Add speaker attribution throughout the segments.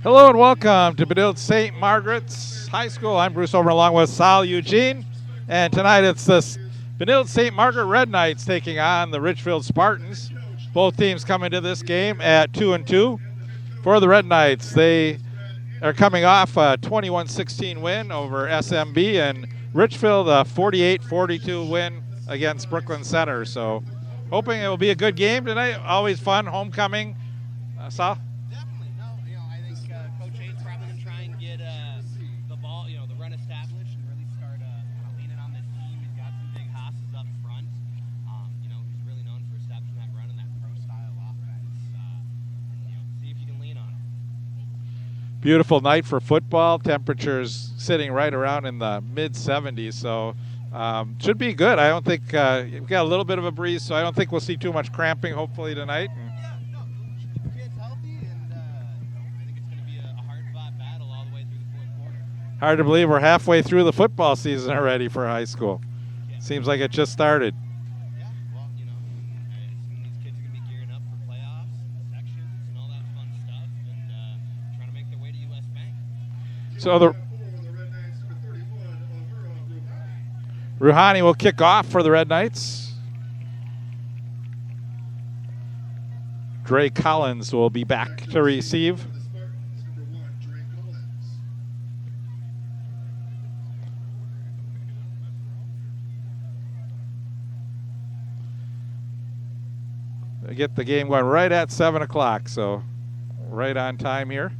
Speaker 1: Hello and welcome to Benilde St. Margaret's High School. I'm Bruce Over along with Sal Eugene. And tonight it's the Benilde St. Margaret Red Knights taking on the Richfield Spartans. Both teams come into this game at 2-2. For the Red Knights, they are coming off a 21-16 win over SMB, and Richfield a 48-42 win against Brooklyn Center. So hoping it will be a good game tonight. Always fun, homecoming. Sal? Beautiful night for football. Temperatures sitting right around in the mid-70s, so should be good. I don't think you've got a little bit of a breeze, so I don't think we'll see too much cramping. Hopefully tonight.
Speaker 2: Yeah, no, the kid's healthy, and I think it's going to be a hard-fought battle all the way through the fourth quarter.
Speaker 1: Hard to believe we're halfway through the football season already for high school.
Speaker 2: Yeah.
Speaker 1: Seems like it just started.
Speaker 2: Yeah, well, I assume these kids are going to be gearing up for playoffs, and sections, and all that fun stuff, and trying to make their way to U.S. Bank.
Speaker 1: So the Rouhani will kick off for the Red Knights. Dre Collins will be back to receive. They get the game going right at 7 o'clock, so right on time here.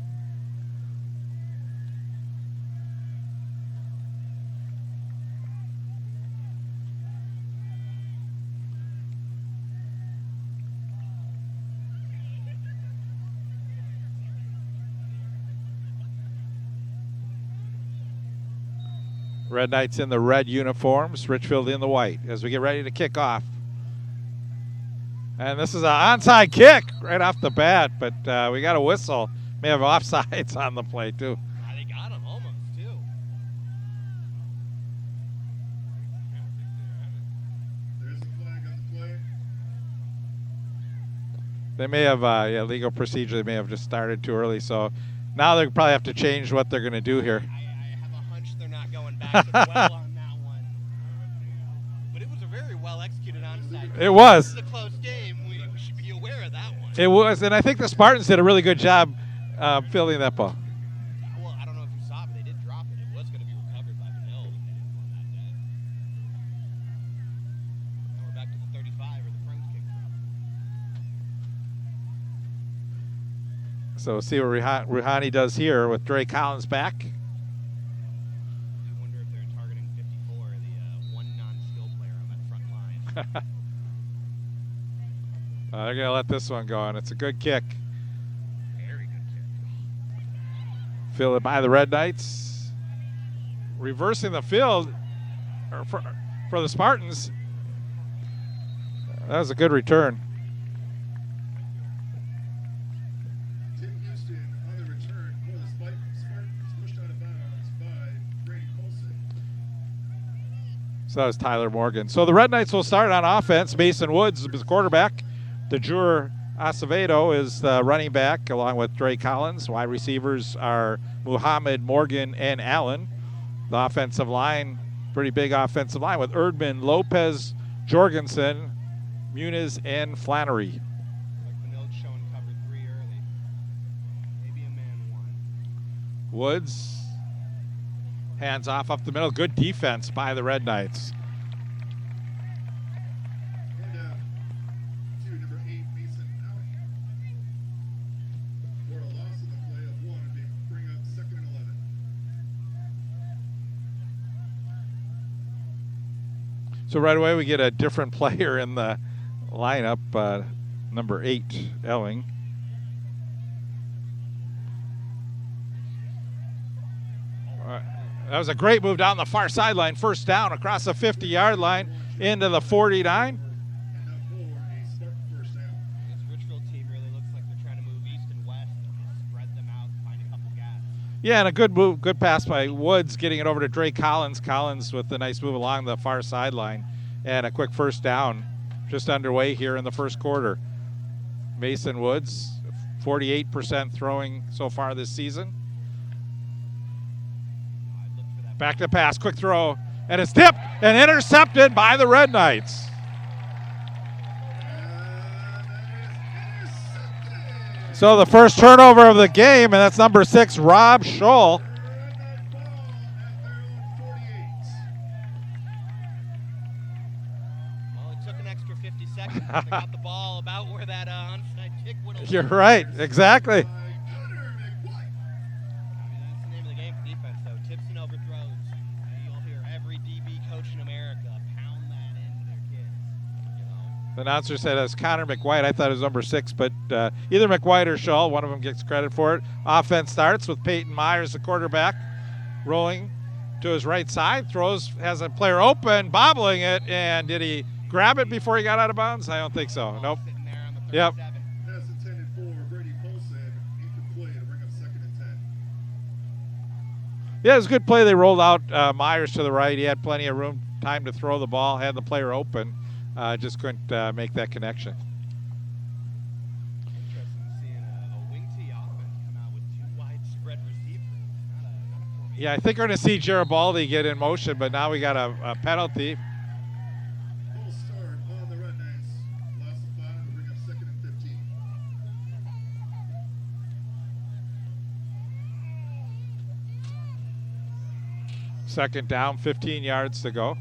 Speaker 1: Red Knights in the red uniforms, Richfield in the white as we get ready to kick off. And this is an onside kick right off the bat, but we got a whistle. May have offsides on the play, too.
Speaker 2: They got him almost, too.
Speaker 3: There's the flag on the play.
Speaker 1: They may have, legal procedure, they may have just started too early, so now they probably have to change what they're going to do here.
Speaker 2: I have a hunch they're not going back as well on that one. But it was a very well-executed onside.
Speaker 1: It was.
Speaker 2: This is a close game. We should be aware of that one.
Speaker 1: It was, and I think the Spartans did a really good job fielding that ball.
Speaker 2: Well, I don't know if you saw it, but they did drop it. It was going to be recovered by Benilde if they didn't want that day. Now we're back to the 35 or the Friends kick drop.
Speaker 1: So we'll see what Rouhani does here with Dre Collins back.
Speaker 2: I wonder if they're targeting 54, the one non-skill player on that front line.
Speaker 1: They're going to let this one go, and it's a good kick.
Speaker 2: Very good kick.
Speaker 1: Fielded by the Red Knights. Reversing the field for the Spartans. That was a good return.
Speaker 3: Tim Houston on the return for the Spartans, pushed out of bounds by Brady Colson.
Speaker 1: So that was Tyler Morgan. So the Red Knights will start on offense. Mason Woods is the quarterback. DeJure Acevedo is the running back, along with Dre Collins. Wide receivers are Muhammad, Morgan, and Allen. The offensive line, pretty big offensive line with Erdman, Lopez, Jorgensen, Muniz, and Flannery.
Speaker 2: Like Benilde showing cover 3 early. Maybe a man 1.
Speaker 1: Woods, hands off up the middle. Good defense by the Red Knights.
Speaker 3: And to number 8, Mason Allen. For a loss in the play of 1, they bring up 2nd and 11.
Speaker 1: So right away we get a different player in the lineup, number 8, Elling. That was a great move down the far sideline. First down across the 50-yard line into the 49.
Speaker 3: And now for a Spartan first down.
Speaker 2: This Richfield team really looks like they're trying to move east and west and just spread them out, find a couple gaps.
Speaker 1: Yeah, and a good move, good pass by Woods, getting it over to Dre Collins. Collins with a nice move along the far sideline, and a quick first down just underway here in the first quarter. Mason Woods 48% throwing so far this season. Back to pass, quick throw, and it's tipped and intercepted by the Red Knights. So the first turnover of the game, and that's number 6, Rob Scholl.
Speaker 2: Well, it took an extra 50 seconds to got the ball about where that onside kick would have.
Speaker 1: You're right, exactly.
Speaker 2: I mean, that's the name of the game for defense, though. Tips and overthrows. You'll hear every DB coach in America pound that into their kids. You know.
Speaker 1: The announcer said it's Connor McWhite. I thought it was number 6, but either McWhite or Scholl, one of them gets credit for it. Offense starts with Peyton Myers, the quarterback, rolling to his right side. Throws, has a player open, bobbling it, and did he grab it before he got out of bounds? I don't think so. Nope.
Speaker 2: Sitting there on the
Speaker 1: Yep.
Speaker 2: 37.
Speaker 3: Pass intended for Brady Polson. Incomplete to bring up 2nd and 10.
Speaker 1: Yeah, it was a good play. They rolled out Myers to the right. He had plenty of room, time to throw the ball, had the player open. Just couldn't make that connection.
Speaker 2: Interesting seeing a wing tee offense come out with 2 widespread receivers. Not a formation.
Speaker 1: Yeah, I think we're going to see Garibaldi get in motion, but now we got a penalty.
Speaker 3: Full start on the Red Knights. Loss of 5 to bring up 2nd and 15.
Speaker 1: Second down, 15 yards to go.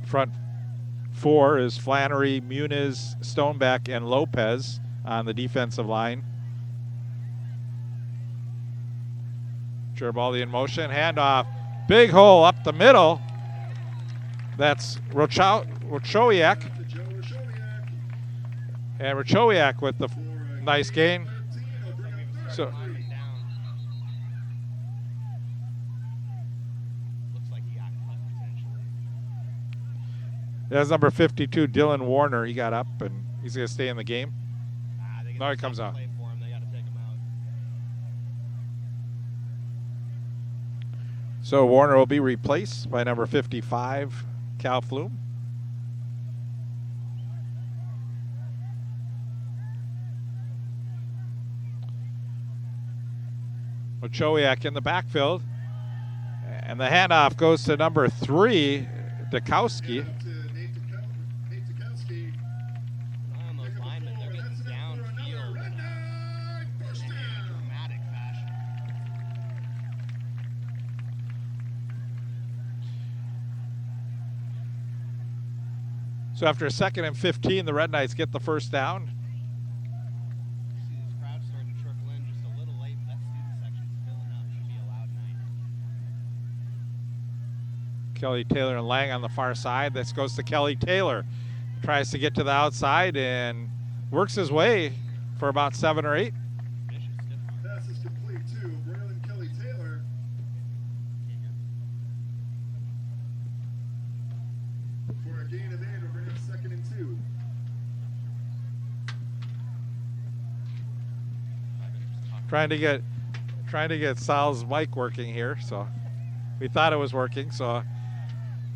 Speaker 1: Front 4 is Flannery, Muniz, Stoneback, and Lopez on the defensive line. Garibaldi in motion, handoff, big hole up the middle. That's Rochowiak,
Speaker 3: To Joe Rashowiak
Speaker 1: and Rochowiak with the
Speaker 3: for a
Speaker 1: nice gain.
Speaker 3: 13. Will bring up 3rd
Speaker 1: So-
Speaker 3: and 3.
Speaker 2: Down. Looks like he got cut potentially.
Speaker 1: That's number 52, Dylan Warner. He got up, and he's going to stay in the game.
Speaker 2: They
Speaker 1: No, he comes out.
Speaker 2: Play for him. They got to take him out.
Speaker 1: So Warner will be replaced by number 55, Cal Flume. Ochowiak in the backfield. And the handoff goes to number 3, Dukowski.
Speaker 3: Hand off to Nate Dukowski.
Speaker 2: An eye on those
Speaker 3: Pick up
Speaker 2: linemen.
Speaker 3: the
Speaker 2: They're
Speaker 3: 4.
Speaker 2: getting
Speaker 3: That's enough for another
Speaker 2: downfield
Speaker 3: Red Knight first
Speaker 2: in a
Speaker 3: down.
Speaker 2: dramatic fashion.
Speaker 1: So after a 2nd and 15, the Red Knights get the first down.
Speaker 2: See this crowd starting to trickle in just a little late, but that student section's filling up. Should be a loud night.
Speaker 1: Kelly Taylor and Lang on the far side. This goes to Kelly Taylor. Tries to get to the outside and works his way for about 7 or 8.
Speaker 2: Vicious stiff arm.
Speaker 3: Pass is complete to Braylon Kelly Taylor. For a gain of 8, will bring up 2nd and 2.
Speaker 1: Trying to get Sal's mic working here, so we thought it was working. So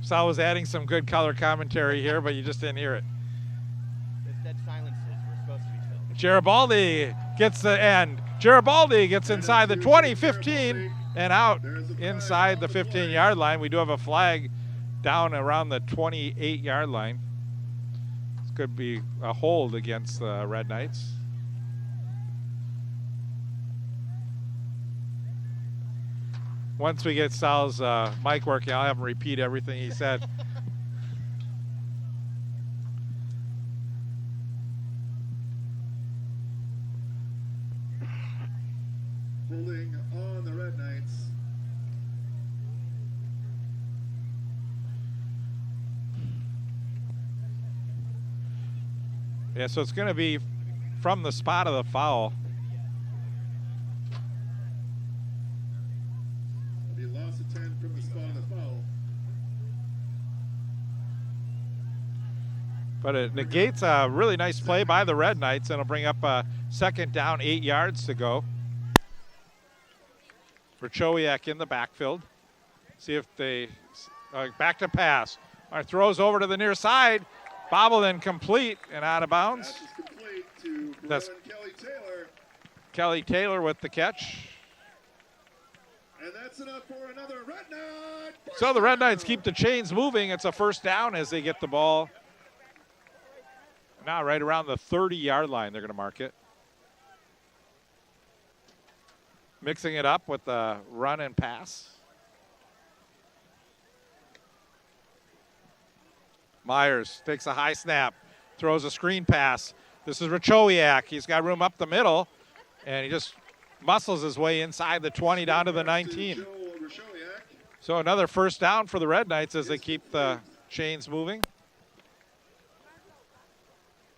Speaker 1: Sal was adding some good color commentary here, but you just didn't hear it.
Speaker 2: Those dead silences were supposed to be filled.
Speaker 1: Garibaldi gets the end. Garibaldi gets inside the 20, 15, and out inside the 15-yard line. We do have a flag down around the 28-yard line. This could be a hold against the Red Knights. Once we get Sal's mic working, I'll have him repeat everything he said.
Speaker 3: Holding on the Red Knights.
Speaker 1: Yeah, so it's going to be from the spot of the foul.
Speaker 3: It'll be a loss of 10 from the spot of the foul.
Speaker 1: But it negates a really nice play by the Red Knights, and it'll bring up a 2nd down, 8 yards to go. Rochowiak in the backfield. See if they back to pass. All right, throws over to the near side, Bobbled and complete and out of bounds.
Speaker 3: Pass is complete to
Speaker 1: That's-
Speaker 3: Braylon Kelly Taylor.
Speaker 1: Kelly Taylor with the catch.
Speaker 3: And that's enough for another Red Knight.
Speaker 1: So the Red Knights keep the chains moving. It's a first down as they get the ball. Now right around the 30-yard line, they're going to mark it. Mixing it up with the run and pass. Myers takes a high snap, throws a screen pass. This is Rachowiak. He's got room up the middle, and he just muscles his way inside the 20 down to the 19. So another first down for the Red Knights as they keep the chains moving.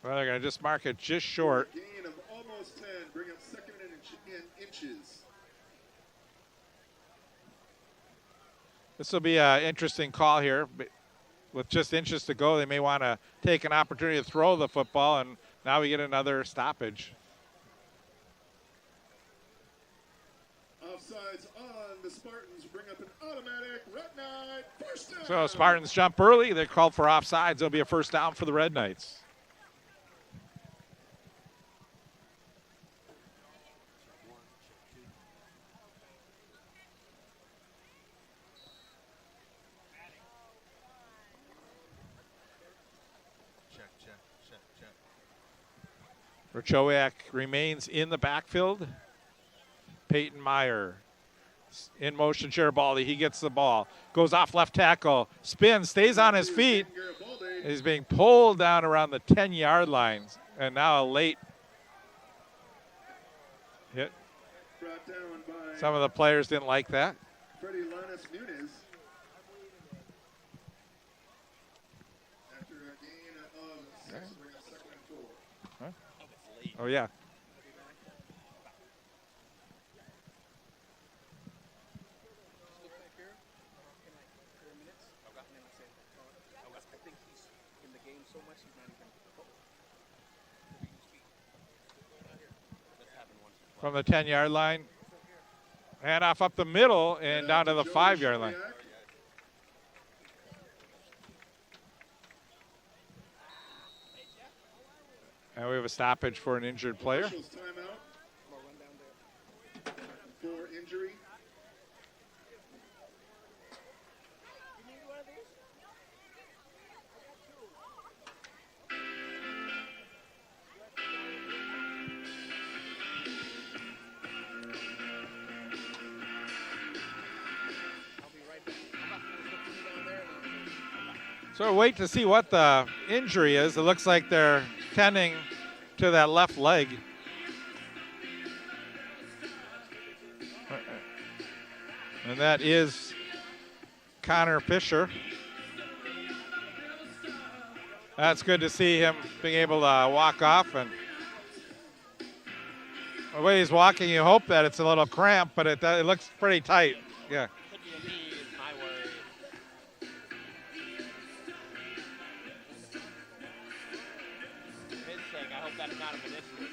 Speaker 1: Well, they're going to just mark it just short.
Speaker 3: Gain of almost 10, bring up second in inches.
Speaker 1: This will be an interesting call here. With just inches to go, they may want to take an opportunity to throw the football, and now we get another stoppage.
Speaker 3: Offsides on. The Spartans bring up an automatic Red Knight first down.
Speaker 1: So Spartans jump early. They're called for offsides. It'll be a first down for the Red Knights. Rachowiak remains in the backfield. Peyton Meyer in motion. Garibaldi, he gets the ball. Goes off left tackle. Spins, stays on his feet. He's being pulled down around the 10-yard line. And now a late hit.
Speaker 3: Brought down by
Speaker 1: Some of the players didn't like that.
Speaker 3: Freddie Lannis Nunes. After a gain of 6, bring up second and 4.
Speaker 1: Oh, yeah. From the 10-yard line. Hand off up the middle and down to the 5-yard line. And we have a stoppage for an injured player.
Speaker 3: Officials timeout for injury.
Speaker 1: So wait to see what the injury is. It looks like they're tending to that left leg. And that is Connor Fisher. That's good to see him being able to walk off. And the way he's walking, you hope that it's a little cramped, but it looks pretty tight. Yeah.
Speaker 2: Could be a knee is my worry. For his sake, I hope that's not a meniscus.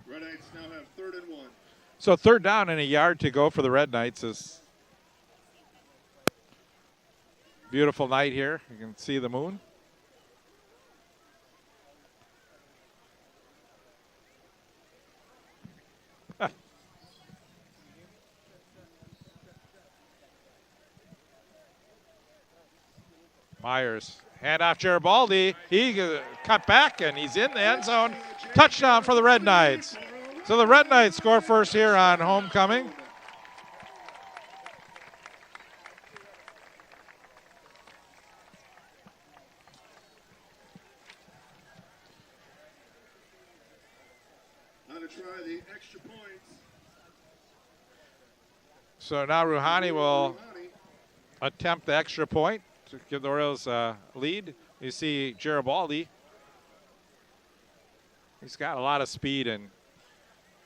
Speaker 3: Red Knights now have 3rd and 1.
Speaker 1: So 3rd down and a yard to go for the Red Knights. Is beautiful night here. You can see the moon. Myers, hand off Garibaldi. He cut back and he's in the end zone. Touchdown for the Red Knights. So the Red Knights score first here on homecoming.
Speaker 3: Now to try the extra points.
Speaker 1: So now Rouhani will
Speaker 3: Rouhani.
Speaker 1: attempt the extra point to give the Orioles a lead. You see Garibaldi. He's got a lot of speed and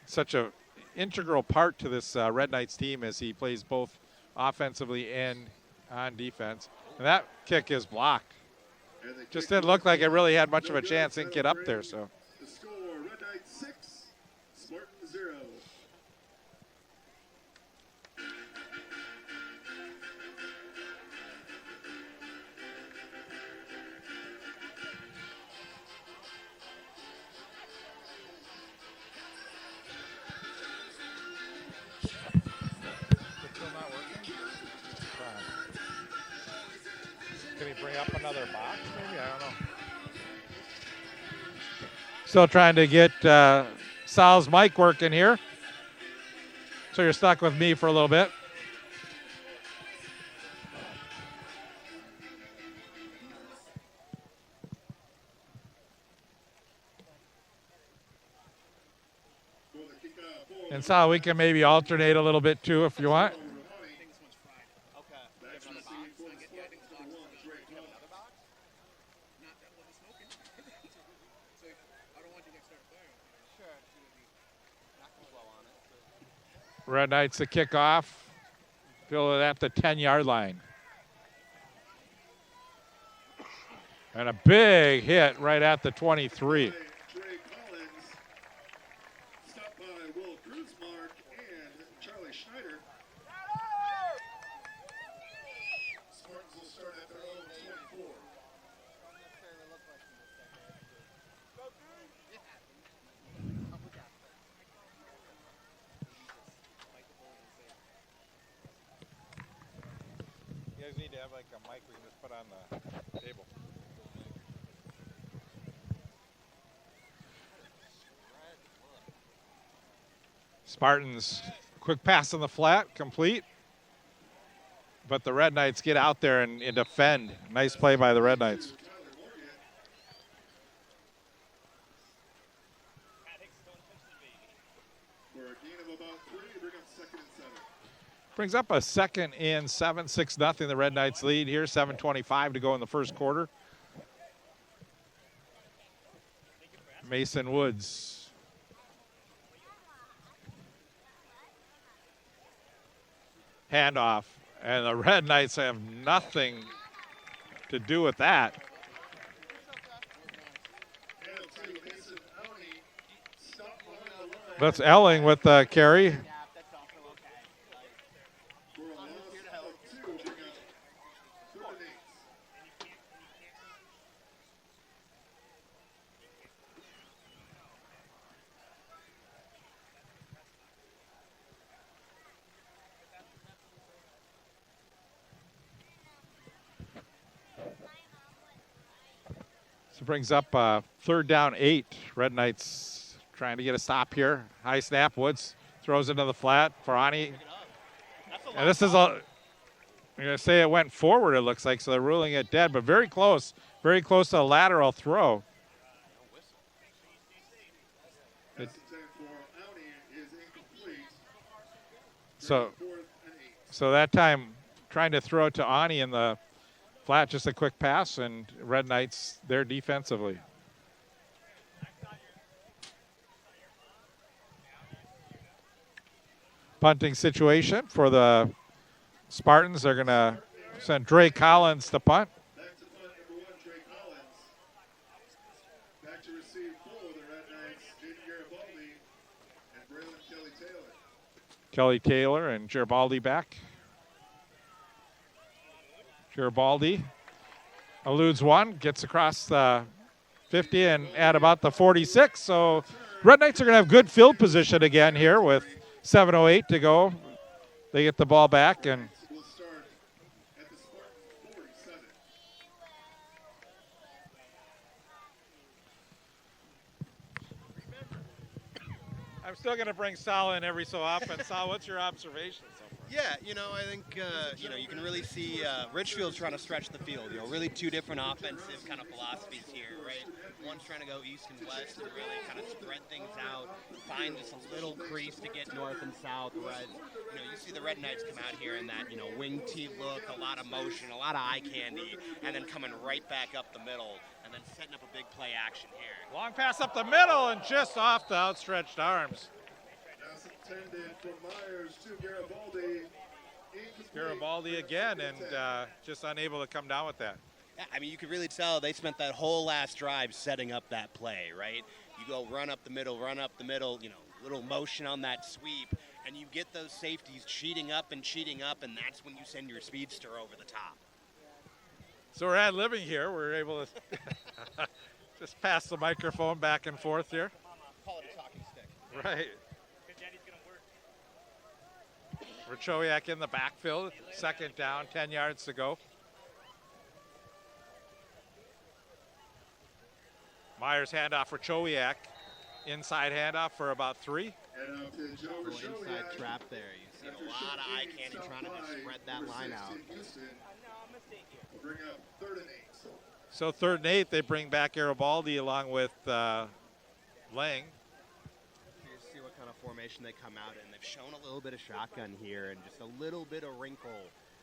Speaker 1: such an integral part to this Red Knights team as he plays both offensively and on defense. And that kick is blocked.
Speaker 3: And the
Speaker 1: Just
Speaker 3: kick
Speaker 1: didn't look like it really had much
Speaker 3: no
Speaker 1: of a
Speaker 3: good.
Speaker 1: chance. Didn't get up there.
Speaker 3: That'll
Speaker 1: So
Speaker 3: bring the score, Red Knights 6, Spartan 0.
Speaker 1: another box, maybe? I don't know. Still trying to get Sal's mic working here. So you're stuck with me for a little bit. And Sal, we can maybe alternate a little bit too if you want. Red Knights the kickoff. Field it at the 10-yard line. And a big hit right at the 23.
Speaker 3: Stopped by Will Grusmark and Charlie Schneider. Spartans will start at their own 24.
Speaker 1: You guys need to have like a mic we can just put on the table. Spartans, quick pass on the flat, complete. But the Red Knights get out there and defend. Nice play by the Red Knights.
Speaker 3: For a gain of about 3, bring up 2nd and 7.
Speaker 1: Brings up a 2nd and 7, 6-0. The Red Knights lead here, 7:25 to go in the first quarter. Mason Woods. Handoff, and the Red Knights have nothing to do with that. That's Elling with the carry. So brings up 3rd down 8. Red Knights trying to get a stop here. High snap. Woods throws into the flat for Ani. And this is I'm going to say it went forward, it looks like, so they're ruling it dead, but very close to a lateral throw. So that time, trying to throw it to Ani in the flat, just a quick pass, and Red Knights there defensively. Punting situation for the Spartans. They're going to send Drake Collins to punt.
Speaker 3: Back to punt number 1, Drake Collins. Back to receive full, the Red Knights, Jaden Garibaldi and Braylon Kelly Taylor.
Speaker 1: Kelly Taylor and Garibaldi back. Garibaldi eludes one, gets across the 50 and at about the 46. So Red Knights are going to have good field position again here with 7:08 to go. They get the ball back and
Speaker 3: We'll start at the Spartan 47.
Speaker 1: I'm still going to bring Sal in every so often. Sal, what's your observation so far?
Speaker 2: Yeah, I think, you can really see Richfield's trying to stretch the field. Really 2 different offensive kind of philosophies here, right? One's trying to go east and west and really kind of spread things out, find just a little crease to get north and south, whereas, you see the Red Knights come out here in that, wing tee look, a lot of motion, a lot of eye candy, and then coming right back up the middle and then setting up a big play action here.
Speaker 1: Long pass up the middle and just off the outstretched arms.
Speaker 3: Pass intended from Myers to Garibaldi.
Speaker 1: Garibaldi again and just unable to come down with that.
Speaker 2: Yeah, I mean, you could really tell they spent that whole last drive setting up that play, right? You go run up the middle, little motion on that sweep, and you get those safeties cheating up, and that's when you send your speedster over the top.
Speaker 1: So we're ad-libbing here. We're able to just pass the microphone back and forth here.
Speaker 2: Call it a talking stick.
Speaker 1: Right. Rachowiak in the backfield. 2nd down, 10 yards to go. Myers handoff for Chowiak. Inside handoff for about 3.
Speaker 3: And up to Joe
Speaker 2: Little inside
Speaker 3: Roshowiak.
Speaker 2: trap there. You see a lot of eye candy trying to just spread that line out.
Speaker 3: Houston will bring up 3rd and 8.
Speaker 1: So 3rd and 8, they bring back Garibaldi along with Lang.
Speaker 2: Here's see what kind of formation they come out in. They've shown a little bit of shotgun here and just a little bit of wrinkle.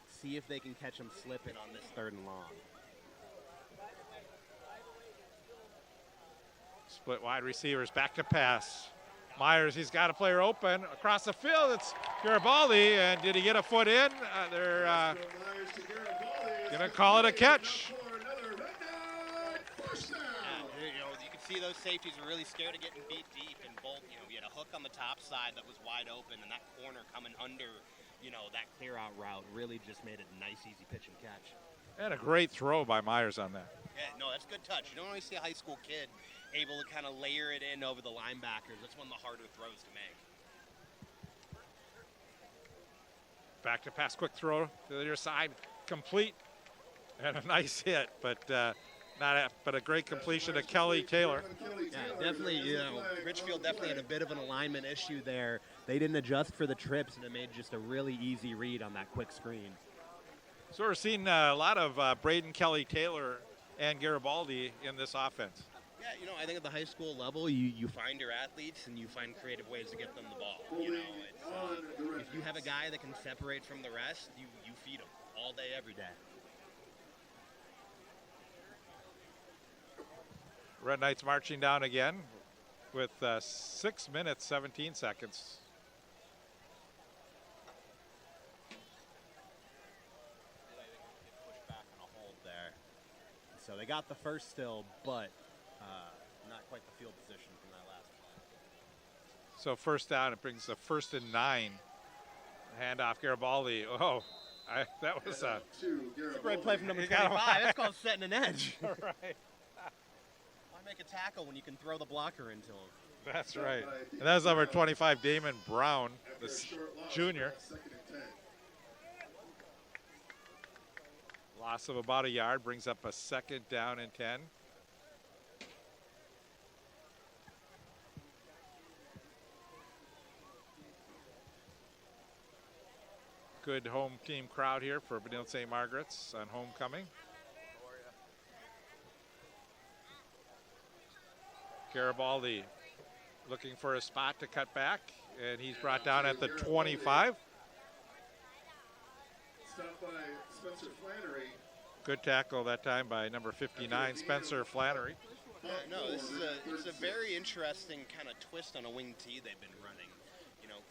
Speaker 2: See if they can catch him slipping on this 3rd and long.
Speaker 1: Split wide receivers, back to pass. Myers, he's got a player open across the field. It's Garibaldi, and did he get a foot in? They're going to call it a catch.
Speaker 2: You can see those safeties are really scared of getting beat deep, and both, you had a hook on the top side that was wide open, and that corner coming under, that clear out route really just made it a nice, easy pitch and catch.
Speaker 1: And a great throw by Myers on that.
Speaker 2: Yeah, no, that's good touch. You don't always see a high school kid able to kind of layer it in over the linebackers. That's one of the harder throws to make.
Speaker 1: Back to pass, quick throw to the near side, complete, and a nice hit, but a great completion to Kelly Taylor.
Speaker 2: Yeah, definitely. Richfield definitely had a bit of an alignment issue there. They didn't adjust for the trips, and it made just a really easy read on that quick screen.
Speaker 1: So we're seeing a lot of Braden, Kelly Taylor, and Garibaldi in this offense.
Speaker 2: Yeah, I think at the high school level, you find your athletes and you find creative ways to get them the ball. If you have a guy that can separate from the rest, you feed him all day, every day.
Speaker 1: Red Knights marching down again with 6 minutes, 17 seconds.
Speaker 2: Push back on a hold there. So they got the first still, but not quite the field position from that last play.
Speaker 1: So first down, it brings the 1st and 9. Handoff, Garibaldi. Oh, that was a
Speaker 2: great play from number 25. That's called setting an edge.
Speaker 1: right.
Speaker 2: Why make a tackle when you can throw the blocker into him?
Speaker 1: That's right. And that was number 25, Damon Brown, the junior. Loss of about a yard brings up a 2nd down and 10. Good home team crowd here for Benilde St. Margaret's on homecoming. Garibaldi looking for a spot to cut back, and he's brought down at the 25.
Speaker 3: Stopped by Spencer Flannery.
Speaker 1: Good tackle that time by number 59, Spencer Flannery.
Speaker 2: No, this is a very interesting kind of twist on a wing tee they've been running.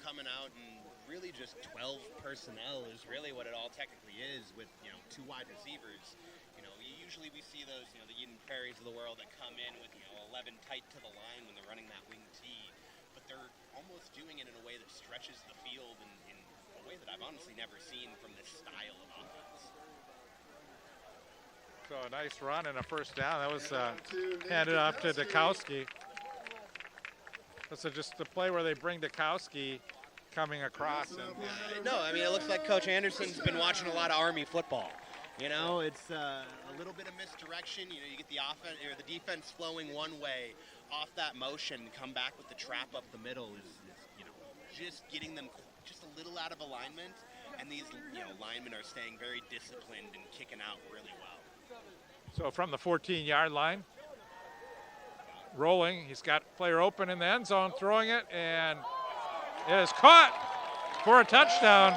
Speaker 2: Coming out and really just 12 personnel is really what it all technically is with, 2 wide receivers. Usually we see those, the Eden Prairies of the world that come in with, 11 tight to the line when they're running that wing tee. But they're almost doing it in a way that stretches the field in a way that I've honestly never seen from this style of offense.
Speaker 1: So a nice run and a 1st down. That was handed off to Dukowski. This is just the play where they bring Dukowski coming across. And
Speaker 2: no, I mean, it looks like Coach Anderson's been watching a lot of Army football. It's a little bit of misdirection. You get the offense or the defense flowing one way off that motion, come back with the trap up the middle is just getting them just a little out of alignment. And these linemen are staying very disciplined and kicking out really well.
Speaker 1: So from the 14-yard line, rolling, he's got player open in the end zone, throwing it, and it is caught for a touchdown.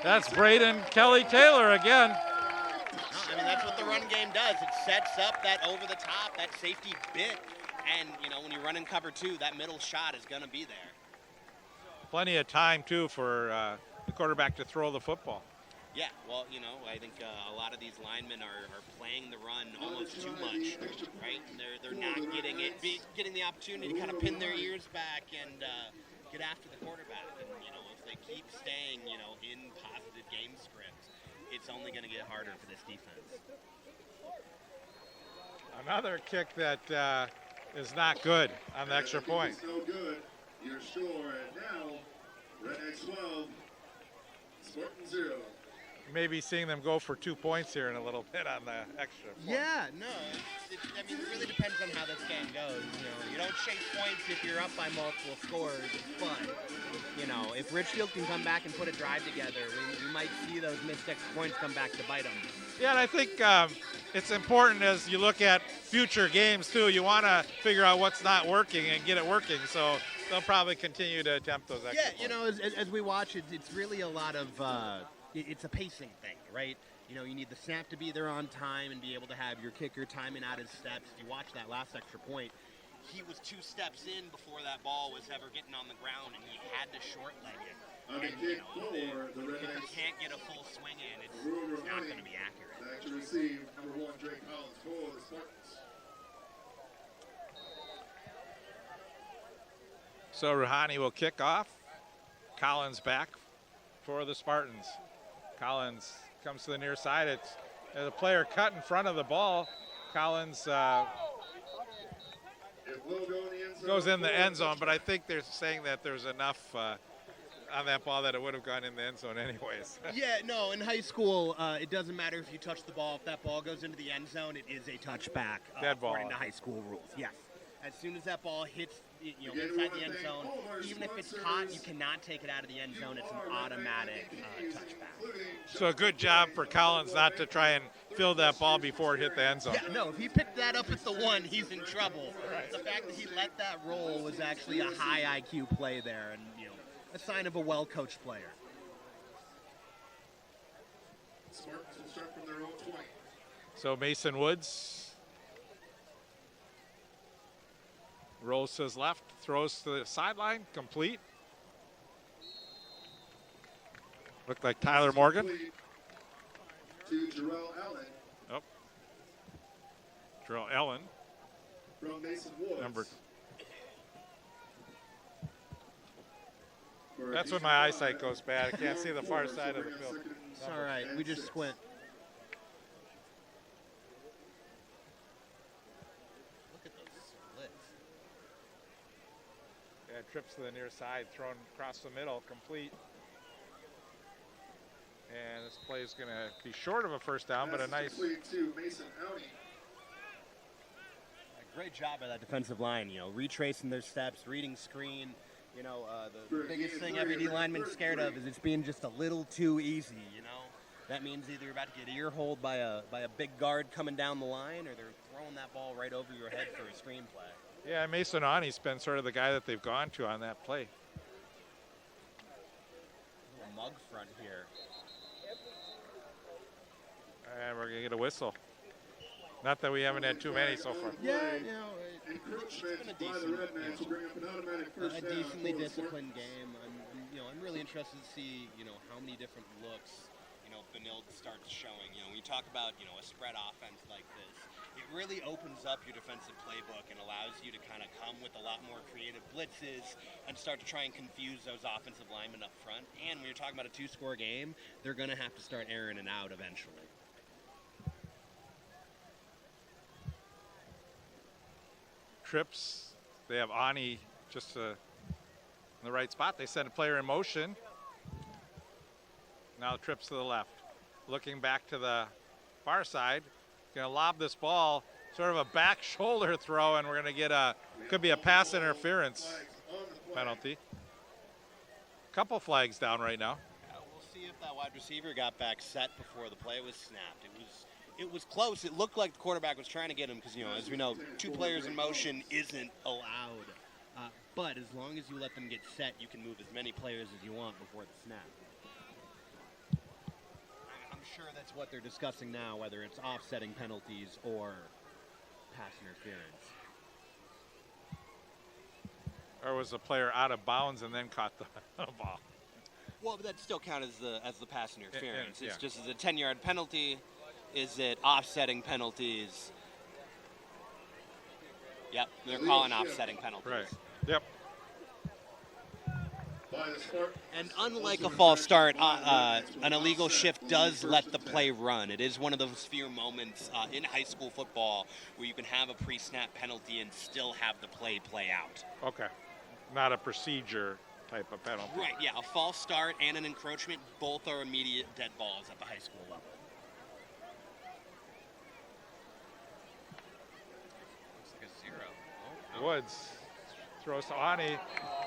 Speaker 1: That's Braden Kelly Taylor again.
Speaker 2: I mean, that's what the run game does. It sets up that over the top, that safety bit, and when you run in cover 2, that middle shot is going to be there.
Speaker 1: Plenty of time too for the quarterback to throw the football.
Speaker 2: Yeah, well, I think a lot of these linemen are playing the run almost too much, right? And they're not getting the opportunity to kind of pin their ears back and get after the quarterback. And if they keep staying, in positive game script, it's only going to get harder for this defense.
Speaker 3: Another
Speaker 1: kick that is not good on the extra point.
Speaker 3: No good. Your score, and now Red Knights 12, Spartan 0.
Speaker 1: maybe seeing them go for 2 points here in a little bit on the extra point.
Speaker 2: Yeah, no. I mean, it really depends on how this game goes. You don't chase points if you're up by multiple scores, but if Richfield can come back and put a drive together, we might see those missed extra points come back to bite them.
Speaker 1: Yeah, and I think it's important as you look at future games too. You want to figure out what's not working and get it working. So they'll probably continue to attempt those extra points.
Speaker 2: As we watch it, it's really a lot of it's a pacing thing, right? You need the snap to be there on time and be able to have your kicker timing out his steps. If you watch that last extra point, he was 2 steps in before that ball was ever getting on the ground, and he had to short leg it.
Speaker 3: On the
Speaker 2: And,
Speaker 3: kick
Speaker 2: the
Speaker 3: for the Red
Speaker 2: kicker
Speaker 3: Knights.
Speaker 2: can't get a full swing in. It's not going to be accurate.
Speaker 3: Back to receive, number 1, Drake Collins for the Spartans.
Speaker 1: So Rouhani will kick off. Collins back for the Spartans. Collins comes to the near side. It's a player cut in front of the ball. Collins
Speaker 3: It will go in the end zone.
Speaker 1: goes in the end zone, but I think they're saying that there's enough on that ball that it would have gone in the end zone anyways.
Speaker 2: Yeah, no, in high school, it doesn't matter if you touch the ball. If that ball goes into the end zone, it is a touchback
Speaker 1: Dead ball.
Speaker 2: according to high school rules. Yes. As soon as that ball hits inside the end zone, even if it's caught, you cannot take it out of the end zone. It's an automatic touchback.
Speaker 1: So a good job for Collins not to try and fill that ball before it hit the end zone.
Speaker 2: Yeah, no, if he picked that up at the 1, he's in trouble. The fact that he let that roll was actually a high IQ play there, and a sign of a well-coached player.
Speaker 3: Spartans will start from their own 20.
Speaker 1: So Mason Woods rolls to his left, throws to the sideline, complete. Looked like Tyler Morgan.
Speaker 3: To Jarrell Allen
Speaker 1: Oh. Jarrell Ellen,
Speaker 3: from Mason Woods.
Speaker 1: number.
Speaker 3: For a
Speaker 1: That's when
Speaker 3: decent
Speaker 1: my
Speaker 3: drive.
Speaker 1: eyesight goes bad. I can't see the far side of the
Speaker 3: Bring up
Speaker 1: field.
Speaker 3: second and
Speaker 2: It's all right. We just
Speaker 3: 6.
Speaker 2: squint. Look at those splits.
Speaker 1: Yeah, trips to the near side, thrown across the middle, complete. And this play is going to be short of a first down, but a
Speaker 3: Pass
Speaker 1: nice.
Speaker 3: complete to Mason Audi.
Speaker 2: A great job by that defensive line, retracing their steps, reading screen. The biggest thing every D lineman's scared of is it's being just a little too easy, That means either you're about to get ear-holed by a big guard coming down the line, or they're throwing that ball right over your head for a screenplay.
Speaker 1: Yeah, Mason Ani's been sort of the guy that they've gone to on that play.
Speaker 2: A little mug front here.
Speaker 1: And we're going to get a whistle. Not that we haven't had too many so far.
Speaker 2: Yeah,
Speaker 3: Encroachment
Speaker 2: been a
Speaker 3: by the
Speaker 2: decent,
Speaker 3: Red Knights will bring up an automatic first
Speaker 2: a
Speaker 3: down.
Speaker 2: decently
Speaker 3: for the
Speaker 2: disciplined
Speaker 3: Spartans.
Speaker 2: game. I'm really interested to see, how many different looks, Benilde starts showing. When you talk about, a spread offense like this, it really opens up your defensive playbook and allows you to kind of come with a lot more creative blitzes and start to try and confuse those offensive linemen up front. And when you're talking about a 2-score game, they're going to have to start airing it out eventually.
Speaker 1: Trips. They have Ani just in the right spot. They send a player in motion. Now trips to the left. Looking back to the far side. Going to lob this ball. Sort of a back shoulder throw, and we're going to get could be a pass interference
Speaker 3: Flags on the play.
Speaker 1: penalty. Couple flags down right now.
Speaker 2: We'll see if that wide receiver got back set before the play was snapped. It was close. It looked like the quarterback was trying to get him because, as we know, 2 players in motion isn't allowed. But as long as you let them get set, you can move as many players as you want before the snap. I'm sure that's what they're discussing now, whether it's offsetting penalties or pass interference.
Speaker 1: Or was the player out of bounds and then caught the ball?
Speaker 2: Well, but that still counts as the pass interference.
Speaker 1: yeah.
Speaker 2: It's just as a 10-yard penalty. Is it offsetting penalties? Yep, they're calling offsetting penalties.
Speaker 1: Right. Yep.
Speaker 3: By the Spartans.
Speaker 2: And unlike a false start, an illegal shift does let the play run. It is one of those few moments in high school football where you can have a pre-snap penalty and still have the play out.
Speaker 1: Okay. Not a procedure type of penalty.
Speaker 2: Right, yeah, a false start and an encroachment, both are immediate dead balls at the high school level. Looks like a 0. Oh, no.
Speaker 1: Woods throws to Ani,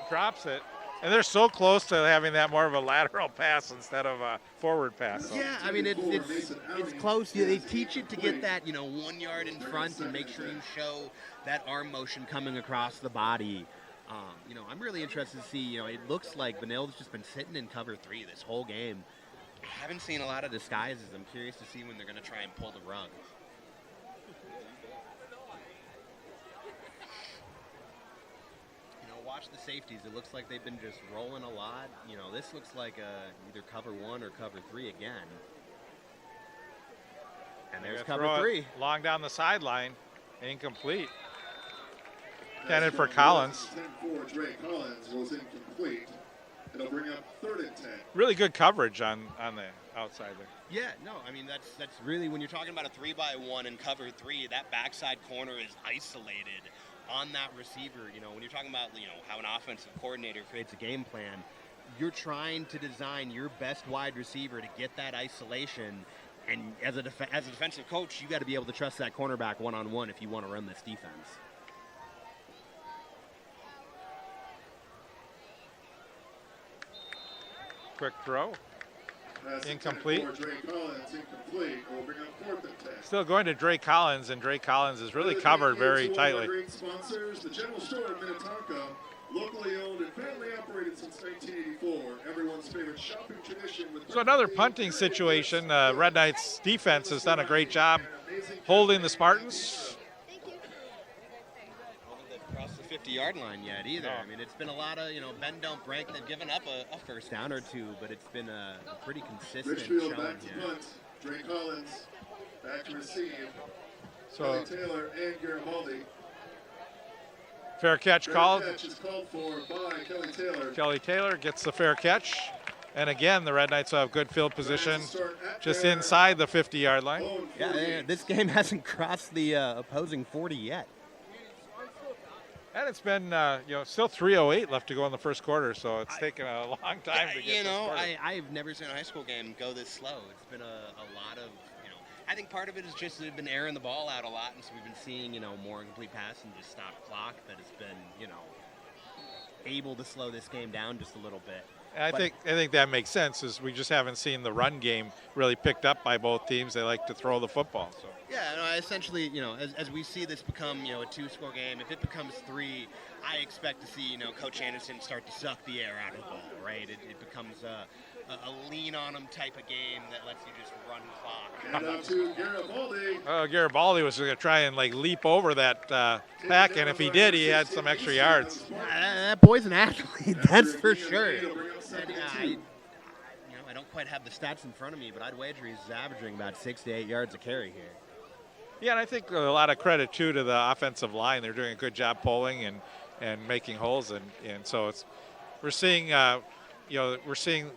Speaker 1: drops it. And they're so close to having that more of a lateral pass instead of a forward pass. So.
Speaker 2: Yeah, I mean, it's close. They teach it to get that, 1 yard in front and make sure you show that arm motion coming across the body. I'm really interested to see, it looks like Benilde's just been sitting in cover 3 this whole game. I haven't seen a lot of disguises. I'm curious to see when they're going to try and pull the rug. Watch the safeties. It looks like they've been just rolling a lot. This looks like either cover 1 or cover 3 again. And there's cover 3.
Speaker 1: Long down the sideline, incomplete. Intended for Collins.
Speaker 3: 10-4, Dre Collins goes incomplete. It'll bring up 3rd and 10.
Speaker 1: Really good coverage on the outside there.
Speaker 2: Yeah, no, I mean that's really, when you're talking about a 3-by-1 and cover 3, that backside corner is isolated on that receiver. When you're talking about how an offensive coordinator creates a game plan, you're trying to design your best wide receiver to get that isolation. And as a defensive coach, you got to be able to trust that cornerback one-on-one if you want to run this defense.
Speaker 1: Quick throw. Incomplete.
Speaker 3: Dre Collins, incomplete. We'll bring up 4th and 10.
Speaker 1: Still going to Dre Collins, and Dre Collins is really covered very tightly.
Speaker 3: Great sponsors, the General Store in Minnetonka, locally owned and family operated since 1984. Everyone's favorite shopping tradition.
Speaker 1: So another punting situation. Red Knights defense has done a great job holding the Spartans.
Speaker 2: Across the 50-yard line yet either. No. I mean, it's been a lot of, bend, don't break. They've given up a first down or 2, but it's been a pretty consistent
Speaker 3: Richfield
Speaker 2: showing
Speaker 3: back to
Speaker 2: here.
Speaker 3: punt. Dre Collins back to receive.
Speaker 1: So
Speaker 3: Kelly Taylor and Garibaldi.
Speaker 1: Fair catch called.
Speaker 3: Fair catch is called for by Kelly Taylor.
Speaker 1: Kelly Taylor gets the fair catch. And again, the Red Knights have good field position just inside the 50-yard line.
Speaker 2: Yeah, this game hasn't crossed the opposing 40 yet.
Speaker 1: And it's been, still 3:08 left to go in the first quarter, so it's taken a long time to get started.
Speaker 2: I've never seen a high school game go this slow. It's been a lot of, I think part of it is just they've been airing the ball out a lot, and so we've been seeing, more incomplete pass and just stop clock that has been, able to slow this game down just a little bit.
Speaker 1: And I think that makes sense, is we just haven't seen the run game really picked up by both teams. They like to throw the football. So.
Speaker 2: Yeah, essentially, as we see this become, a 2-score game, if it becomes 3, I expect to see, Coach Anderson start to suck the air out of the ball, right? It becomes a lean-on-them type of game that lets you just run clock.
Speaker 3: And up to Garibaldi.
Speaker 1: Oh, Garibaldi was going to try and, leap over that pack, and if he did, he had some extra yards.
Speaker 2: That boy's an athlete, that's for sure. I don't quite have the stats in front of me, but I'd wager he's averaging about 6 to 8 yards a carry here.
Speaker 1: Yeah, and I think a lot of credit, too, to the offensive line. They're doing a good job pulling and making holes, and so we're seeing, we're seeing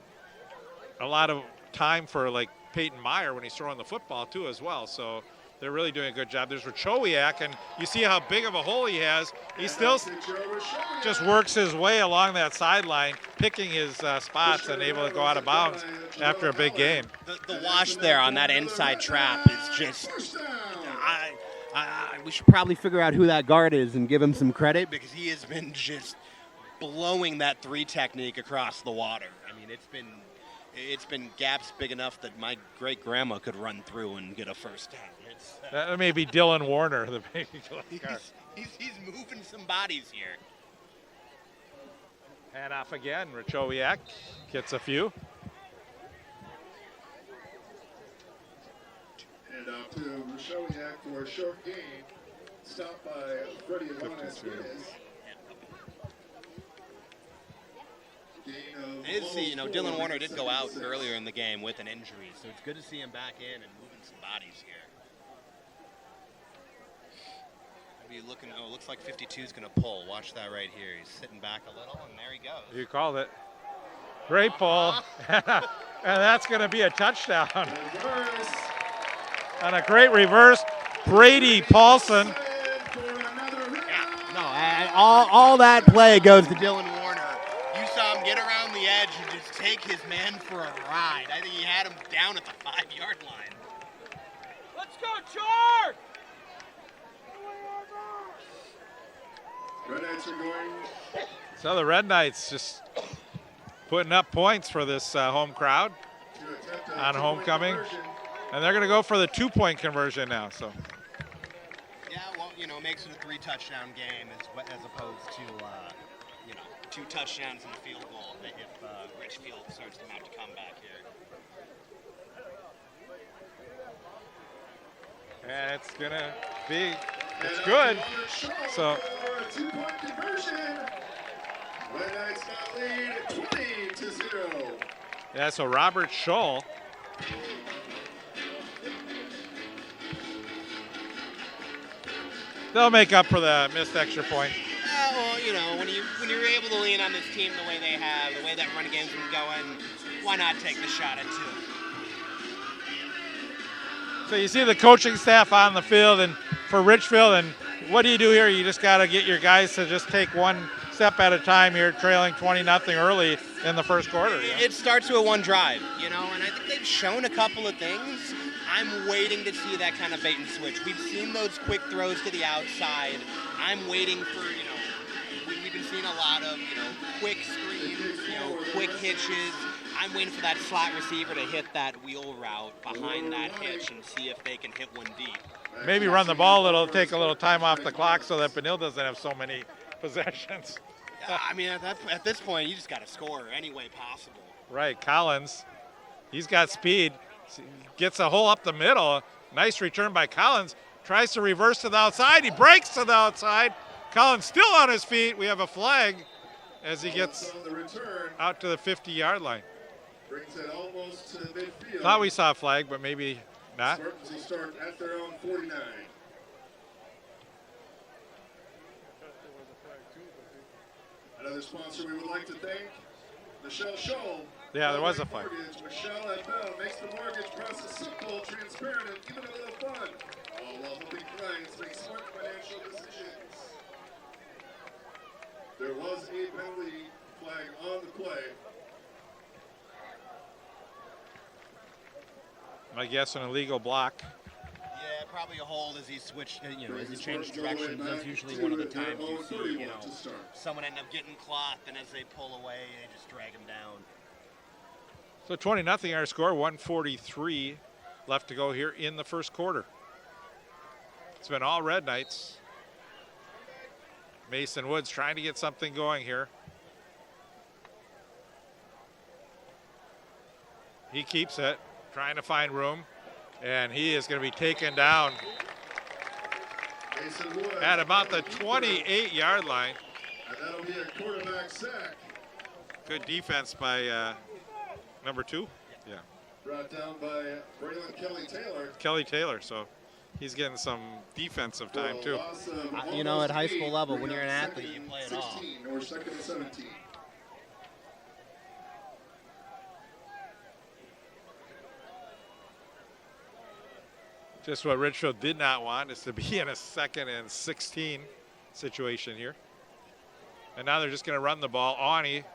Speaker 1: a lot of time for, Peyton Meyer when he's throwing the football, too, as well. So they're really doing a good job. There's Rachowiak, and you see how big of a hole he has. He still just works his way along that sideline, picking his spots and able to go out of bounds after a big game.
Speaker 2: The wash there on that inside trap is just we should probably figure out who that guard is and give him some credit, because he has been just blowing that 3 technique across the water. I mean, it's been gaps big enough that my great-grandma could run through and get a first down.
Speaker 1: That may be Dylan Warner, the big guard.
Speaker 2: He's moving some bodies here.
Speaker 1: And off again, Rachowiak gets a few.
Speaker 3: And off to Rachowiak for a short gain. Stopped by Freddie Alonez.
Speaker 2: Dylan Warner did go out earlier in the game with an injury, so it's good to see him back in and moving some bodies here. Maybe looking, it looks like 52 is going to pull. Watch that right here. He's sitting back a little, and there he goes.
Speaker 1: You called it. Great pull. And that's going to be a touchdown. And a great reverse. Brady Paulson.
Speaker 2: All that play goes to Dylan Warner. You saw him get around the edge and just take his man for a ride. I think he had him down at the 5-yard line. Let's go, Char!
Speaker 3: Red Knights are going.
Speaker 1: So the Red Knights just putting up points for this home crowd
Speaker 3: To attempt a
Speaker 1: on
Speaker 3: two-point
Speaker 1: homecoming.
Speaker 3: conversion.
Speaker 1: And they're going to go for the 2-point conversion now. So
Speaker 2: Yeah, well, you know, it makes it a 3-touchdown game as opposed to, 2 touchdowns and a field goal if Richfield starts to mount a comeback here.
Speaker 1: and it's going to be, it's
Speaker 3: And
Speaker 1: good.
Speaker 3: Robert Shaw
Speaker 1: So
Speaker 3: for a 2-point conversion. Red Knights now lead 20-0.
Speaker 1: yeah, so Robert Scholl. They'll make up for the missed extra point.
Speaker 2: Well, you know, when you're able to lean on this team the way they have, the way that run game's been going, why not take the shot at 2?
Speaker 1: So you see the coaching staff on the field and for Richfield, and what do you do here? You just got to get your guys to just take one step at a time here, trailing 20-0 early in the first quarter. Yeah.
Speaker 2: It starts with one drive, you know, and I think they've shown a couple of things. I'm waiting to see that kind of bait and switch. We've seen those quick throws to the outside. I'm waiting for, you know, we've been seeing a lot of, you know, quick screens, you know, quick hitches. I'm waiting for that slot receiver to hit that wheel route behind that hitch and see if they can hit one deep.
Speaker 1: Maybe run the ball a little, take a little time off the clock so that Benilde doesn't have so many possessions.
Speaker 2: I mean, at this point, you just got to score any way possible.
Speaker 1: Right, Collins, he's got speed, gets a hole up the middle. Nice return by Collins, tries to reverse to the outside, he breaks to the outside. Collins still on his feet, we have a flag as he gets
Speaker 3: On the return,
Speaker 1: out to the 50-yard line.
Speaker 3: brings it almost to midfield.
Speaker 1: Thought we saw a flag, but maybe not.
Speaker 3: Spartans will start at their own 49. Another sponsor we would like to thank, Michelle Scholl.
Speaker 1: Yeah, there was a flag.
Speaker 3: Mortgage. Michelle at Bell makes the mortgage process simple, transparent, and even a little fun, all while helping clients make smart financial decisions. There was a penalty flag on the play.
Speaker 1: I guess an illegal block.
Speaker 2: Yeah, probably a hold as he switched, you know, as he changed directions. That's usually one of the times you see, you know, someone end up getting cloth, and as they pull away, they just drag him down.
Speaker 1: So 20-0 our score, 1:43 left to go here in the first quarter. It's been all Red Knights. Mason Woods trying to get something going here. He keeps it, trying to find room, and he is going to be taken down
Speaker 3: Mason Woods
Speaker 1: at about the 28-yard line.
Speaker 3: And that'll be a quarterback sack.
Speaker 1: Good defense by number 2. Yeah,
Speaker 3: Brought down by Braylon Kelly Taylor.
Speaker 1: Kelly Taylor. So he's getting some defensive time too.
Speaker 2: You know, at high school level, when you're an athlete, you play it all.
Speaker 3: 16 or second and 17.
Speaker 1: Just what Richfield did not want is to be in a 2nd and 16 situation here. And now they're just going to run the ball. Awney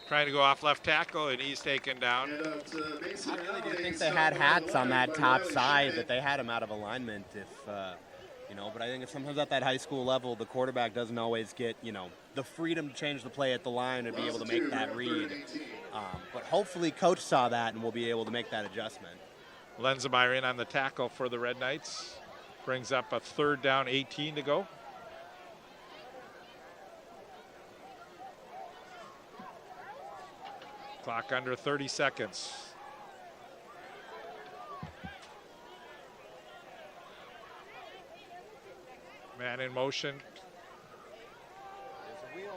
Speaker 1: trying to go off left tackle, and he's taken down.
Speaker 3: And out to Mason
Speaker 2: I really do
Speaker 3: Allen,
Speaker 2: think they
Speaker 3: stopped
Speaker 2: had
Speaker 3: on
Speaker 2: hats
Speaker 3: the
Speaker 2: on that
Speaker 3: line by
Speaker 2: top
Speaker 3: Riley
Speaker 2: side,
Speaker 3: Schmidt.
Speaker 2: that they had him out of alignment if, you know, but I think sometimes at that high school level, the quarterback doesn't always get, you know, the freedom to change the play at the line and be able to make that read. But hopefully coach saw that and will be able to make that adjustment.
Speaker 1: Lenzemeyer in on the tackle for the Red Knights. Brings up a 3rd down, 18 to go. Clock under 30 seconds. Man in motion.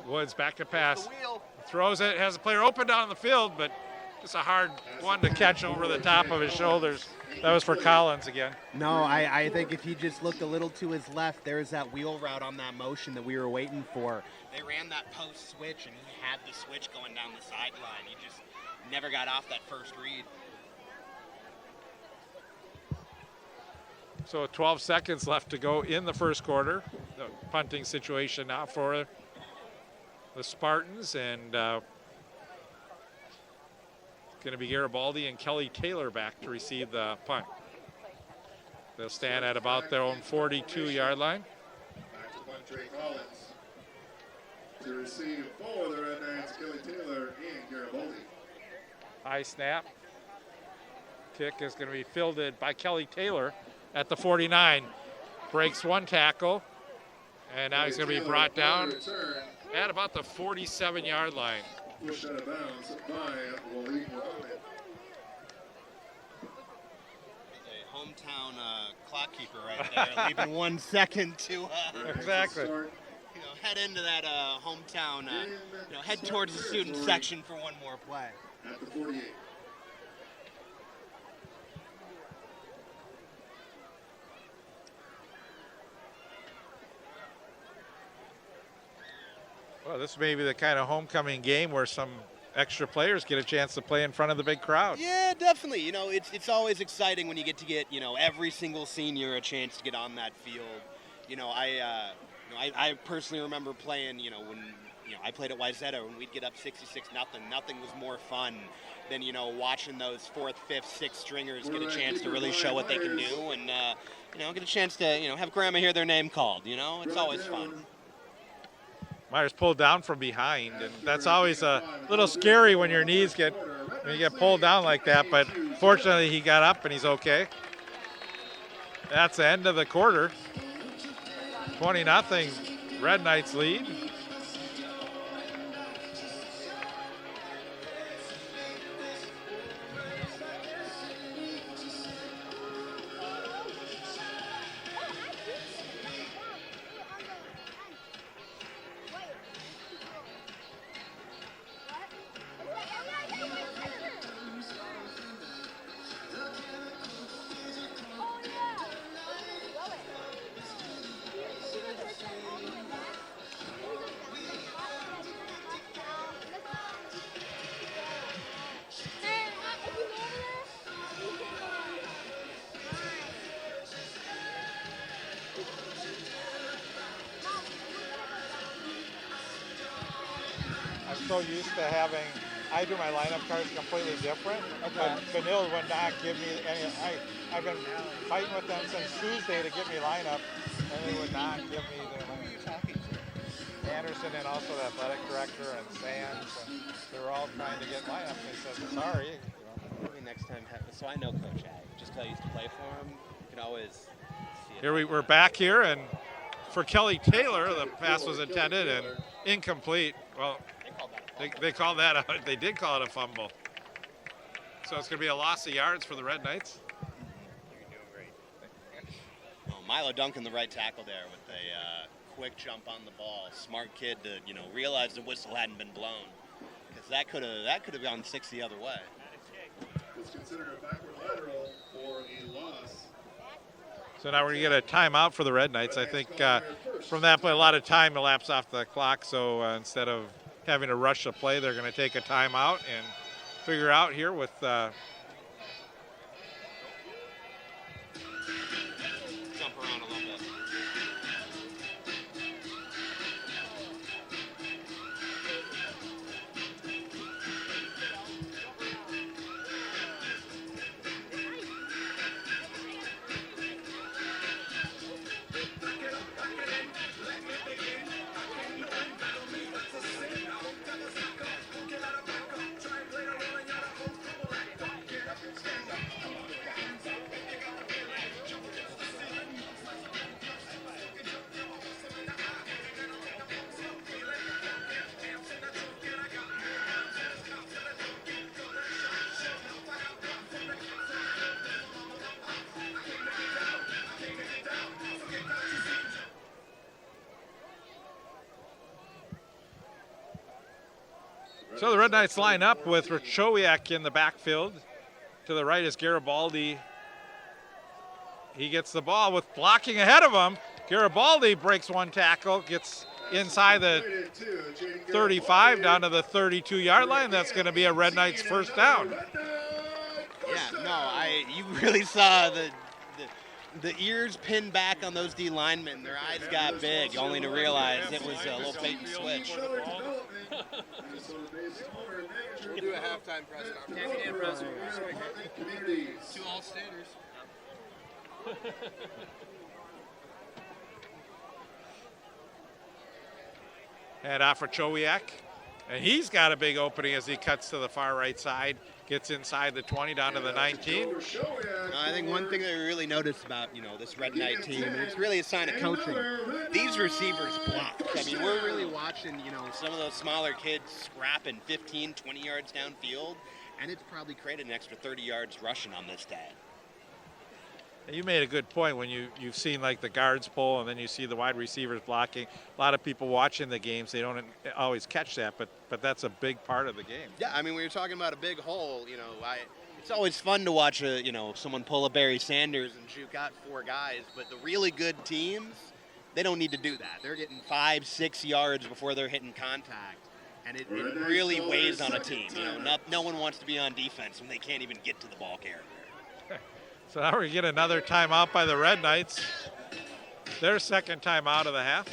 Speaker 1: Woods back to pass. Throws it, has a player open down the field, but it's a hard one to catch over the top of his shoulders. That was for Collins again.
Speaker 2: No, I think if he just looked a little to his left, there's that wheel route on that motion that we were waiting for. They ran that post switch, and he had the switch going down the sideline. He just never got off that first read.
Speaker 1: So 12 seconds left to go in the first quarter. The punting situation now for the Spartans, and going to be Garibaldi and Kelly Taylor back to receive the punt. They'll stand at about their own 42-yard line.
Speaker 3: Back to punt, Trey Collins. To receive for the Red Knights, Kelly Taylor and Garibaldi.
Speaker 1: High snap. Kick is going to be fielded by Kelly Taylor at the 49. Breaks one tackle. And now he's going to be brought down at about the 47-yard line.
Speaker 3: Pushed out of bounds by Waleed Mohammed.
Speaker 2: A hometown clock keeper right there, leaving 1 second to
Speaker 1: Exactly.
Speaker 2: head into that hometown, head towards the student section for one more play.
Speaker 3: At the 48.
Speaker 1: Well, this may be the kind of homecoming game where some extra players get a chance to play in front of the big crowd.
Speaker 2: Yeah, definitely. It's always exciting when you get every single senior a chance to get on that field. I personally remember playing, when I played at Wayzata when we'd get up 66-0. Nothing was more fun than watching those 4th, 5th, 6th stringers get a chance to really show what they can do and get a chance to have grandma hear their name called. It's always fun.
Speaker 1: Myers pulled down from behind, and that's always a little scary when your knees when you get pulled down like that, but fortunately he got up and he's okay. That's the end of the quarter. 20-0, Red Knights lead. So used to having, I do my lineup cards completely different. Okay. But Benilde would not give me any. I've been fighting with them since Tuesday to get me lineup, and they would not give me their lineup. Who are you talking to? Anderson and also the athletic director and Sands, and they were all trying to get lineup. They said, sorry.
Speaker 2: Maybe next time, so I know Coach Ag. Just because I used to play for him, you can always see it.
Speaker 1: Here we're back here, and for Kelly Taylor, the pass was intended and incomplete. Well, they called that out. They did call it a fumble. So it's going to be a loss of yards for the Red Knights.
Speaker 2: You're doing great. Well, Milo Duncan, the right tackle there, with a quick jump on the ball. Smart kid to realize the whistle hadn't been blown, because that could have gone 6 the other way.
Speaker 3: Was considered a backward lateral for a loss.
Speaker 1: So now we're going to get a timeout for the Red Knights. I think from that play, a lot of time elapsed off the clock. So instead of having to rush the play, they're going to take a timeout and figure out here with
Speaker 2: jump around a little bit.
Speaker 1: So the Red Knights line up with Rachowiak in the backfield. To the right is Garibaldi. He gets the ball with blocking ahead of him. Garibaldi breaks one tackle, gets inside the 35 down to the 32-yard line. That's going to be a Red Knights first down.
Speaker 2: Yeah, no, you really saw the ears pinned back on those D linemen. Their eyes got big, only to realize it was a little bait and switch.
Speaker 3: Minnesota-based owner and manager.
Speaker 4: We do a halftime press conference.
Speaker 3: Communities.
Speaker 2: Two all-staters.
Speaker 1: Head off for Chowiak. And he's got a big opening as he cuts to the far right side, gets inside the 20 down to the 19.
Speaker 2: I think one thing that we really noticed about, this Red Knight team, and it's really a sign of coaching, these receivers block. I mean, we're really watching, some of those smaller kids scrapping 15, 20 yards downfield, and it's probably created an extra 30 yards rushing on this day.
Speaker 1: You made a good point when you've seen like the guards pull and then you see the wide receivers blocking. A lot of people watching the games, they don't always catch that, but that's a big part of the game.
Speaker 2: Yeah, I mean, we were talking about a big hole, it's always fun to watch someone pull a Barry Sanders and juke out 4 guys, but the really good teams, they don't need to do that. They're getting 5, 6 yards before they're hitting contact, and it really weighs on a team. No one wants to be on defense when they can't even get to the ball carrier.
Speaker 1: So now we're going to get another timeout by the Red Knights. Their second timeout of the half.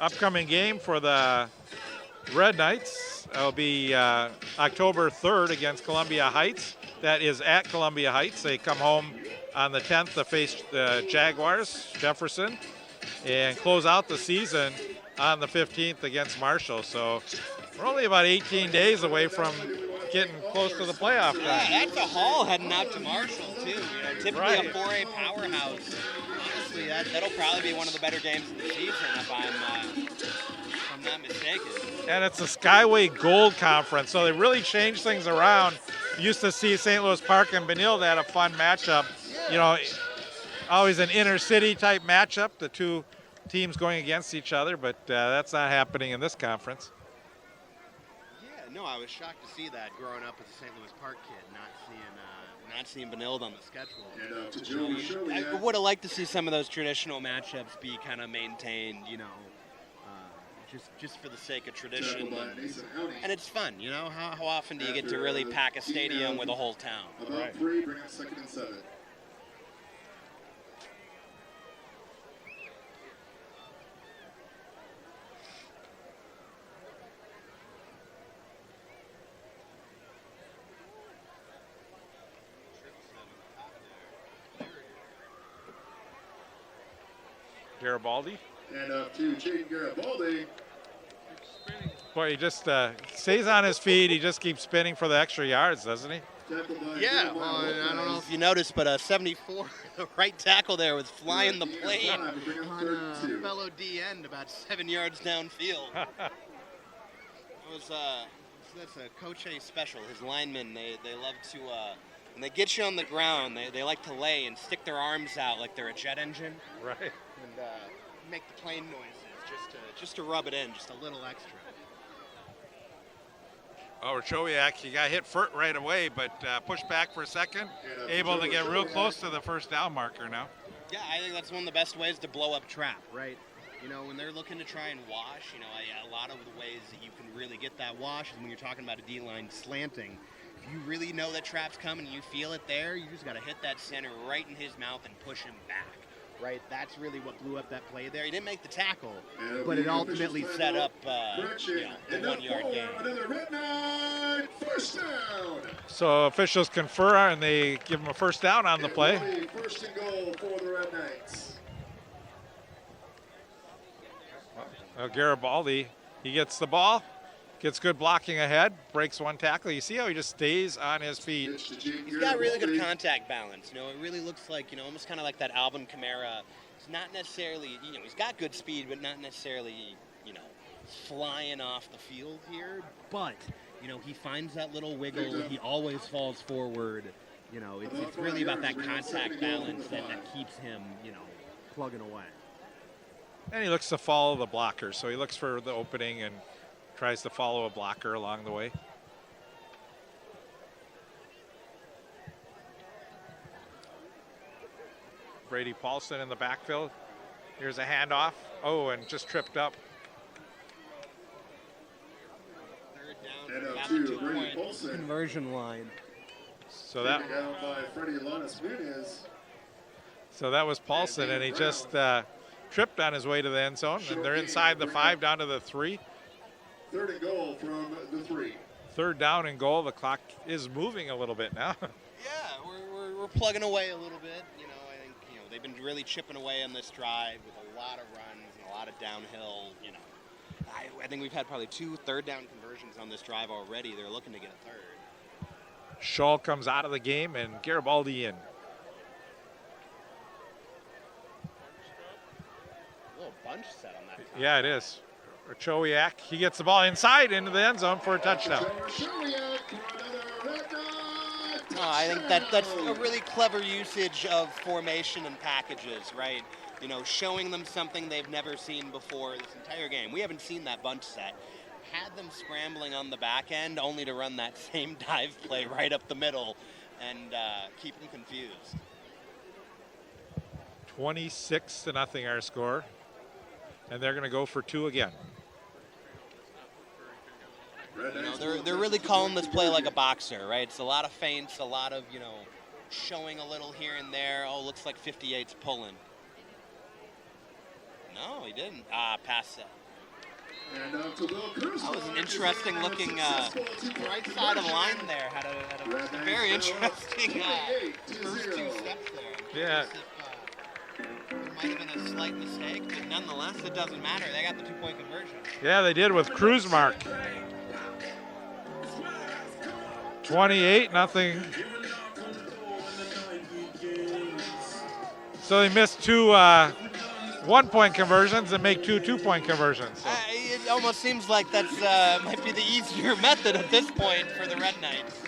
Speaker 1: Upcoming game for the Red Knights will be October 3rd against Columbia Heights. That is at Columbia Heights. They come home on the 10th to face the Jaguars, Jefferson, and close out the season on the 15th against Marshall. So we're only about 18 days away from getting close to the playoff time.
Speaker 2: Yeah, that's a haul heading out to Marshall, too. Typically
Speaker 1: Right.
Speaker 2: a 4A powerhouse. Honestly, that'll probably be one of the better games of the season if I'm not mistaken.
Speaker 1: And it's the Skyway Gold Conference, so they really changed things around. Used to see St. Louis Park and Benilde had a fun matchup. Always an inner city type matchup, the two teams going against each other, but that's not happening in this conference.
Speaker 2: Yeah, no, I was shocked to see that growing up as a St. Louis Park kid, not seeing Benilde on the schedule. I would have liked to see some of those traditional matchups be kind of maintained, just for the sake of tradition. And it's fun, How often do you get to really pack a stadium with a whole town?
Speaker 3: About 3, bring up 2nd and 7.
Speaker 1: Garibaldi.
Speaker 3: And up to Jaden Garibaldi.
Speaker 1: Boy, he just stays on his feet. He just keeps spinning for the extra yards, doesn't he?
Speaker 2: Yeah, well, I don't know if you noticed, but 74, the right tackle there was flying the plane on a fellow D end about 7 yards downfield. That's a Coach A special. His linemen, they love to, when they get you on the ground, they like to lay and stick their arms out like they're a jet engine.
Speaker 1: Right.
Speaker 2: And make the plane noises just to rub it in, just a little extra.
Speaker 1: Oh, Chowiak, he got hit right away, but pushed back for a second, able to get real close to the first down marker now.
Speaker 2: Yeah, I think that's one of the best ways to blow up trap, right? When they're looking to try and wash, a lot of the ways that you can really get that wash is when you're talking about a D-line slanting. If you really know that trap's coming and you feel it there, you just got to hit that center right in his mouth and push him back. Right, that's really what blew up that play there. He didn't make the tackle, but it ultimately set up the 1 yard gain.
Speaker 3: Another Red Knight first down.
Speaker 1: So officials confer and they give him a first down on the play.
Speaker 3: First and goal for the Red Knights.
Speaker 1: Garibaldi, he gets the ball, gets good blocking ahead, breaks one tackle. You see how he just stays on his feet.
Speaker 2: He's got really good contact balance. It really looks like, almost kind of like that Alvin Kamara. It's not necessarily, he's got good speed, but not necessarily, flying off the field here. But, he finds that little wiggle. He always falls forward. It's really about that contact balance that keeps him, plugging away.
Speaker 1: And he looks to follow the blocker. So he looks for the opening and tries to follow a blocker along the way. Brady Paulson in the backfield. Here's a handoff. Oh, and just tripped up.
Speaker 2: Third down,
Speaker 3: to Brady
Speaker 2: 2-point
Speaker 3: Polson.
Speaker 2: conversion line.
Speaker 1: So that
Speaker 3: Taken down by Freddie Lanas-Muniz.
Speaker 1: so that was Paulson, and he just tripped on his way to the end zone, and they're inside the 5 down to the 3.
Speaker 3: 3rd and goal from the 3.
Speaker 1: 3rd down and goal. The clock is moving a little bit now.
Speaker 2: Yeah, we're plugging away a little bit. You know, I think they've been really chipping away on this drive with a lot of runs and a lot of downhill. You know, I think we've had probably 2 third-down conversions on this drive already. They're looking to get a 3rd.
Speaker 1: Shaw comes out of the game, and Garibaldi in.
Speaker 2: A little bunch set on that time.
Speaker 1: Yeah, it is. Ochowiak, he gets the ball inside into the end zone for a touchdown.
Speaker 2: I think that's a really clever usage of formation and packages, right? You know, showing them something they've never seen before this entire game. We haven't seen that bunch set. Had them scrambling on the back end only to run that same dive play right up the middle and keep them confused.
Speaker 1: 26-0 our score. And they're going to go for 2 again.
Speaker 2: You know, they're really calling this play like a boxer, right? It's a lot of feints, a lot of, showing a little here and there. Oh, looks like 58's pulling. No, he didn't. Pass set. That was an interesting looking right side of the line there. Had a very interesting first 2 steps there.
Speaker 1: Yeah.
Speaker 2: There might have been a slight mistake, but nonetheless, it doesn't matter. They got the 2-point conversion.
Speaker 1: Yeah, they did with Kruzmark. 28-0. So they missed 2 1-point conversions and make 2 2-point conversions. So.
Speaker 2: It almost seems like that's might be the easier method at this point for the Red Knights.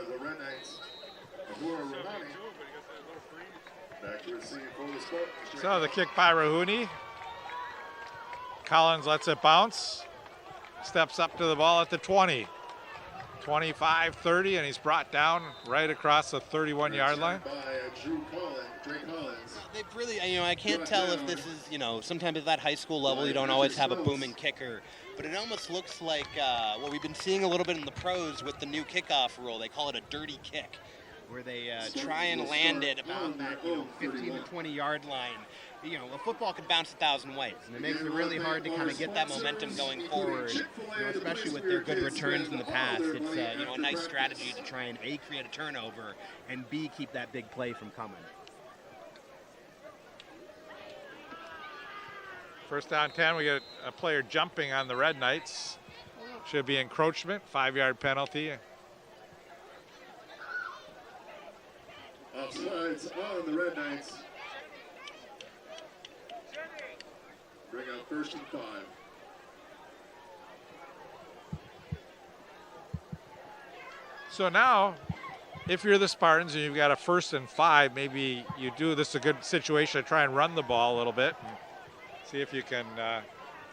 Speaker 3: The Red Knights, back to receive for the Spartans.
Speaker 1: So the kick by Rahuni. Collins lets it bounce. Steps up to the ball at the 20. 25-30, and he's brought down right across the 31-yard line.
Speaker 3: By Drake Collins.
Speaker 2: They've really, I can't tell if this is, sometimes at that high school level you don't always have a booming kicker, but it almost looks like what we've been seeing a little bit in the pros with the new kickoff rule. They call it a dirty kick, where they try and land it about that 15 to 20-yard line. A football can bounce 1,000 ways, and it makes it really hard to kind of get that momentum going forward, especially with their good returns in the past. It's a nice strategy to try and A, create a turnover, and B, keep that big play from coming.
Speaker 1: First down 10, we get a player jumping on the Red Knights. Should be encroachment, 5-yard penalty.
Speaker 3: Offsides on the Red Knights. Bring out 1st and 5.
Speaker 1: So now, if you're the Spartans and you've got a 1st and 5, maybe you do this is a good situation to try and run the ball a little bit and see if you can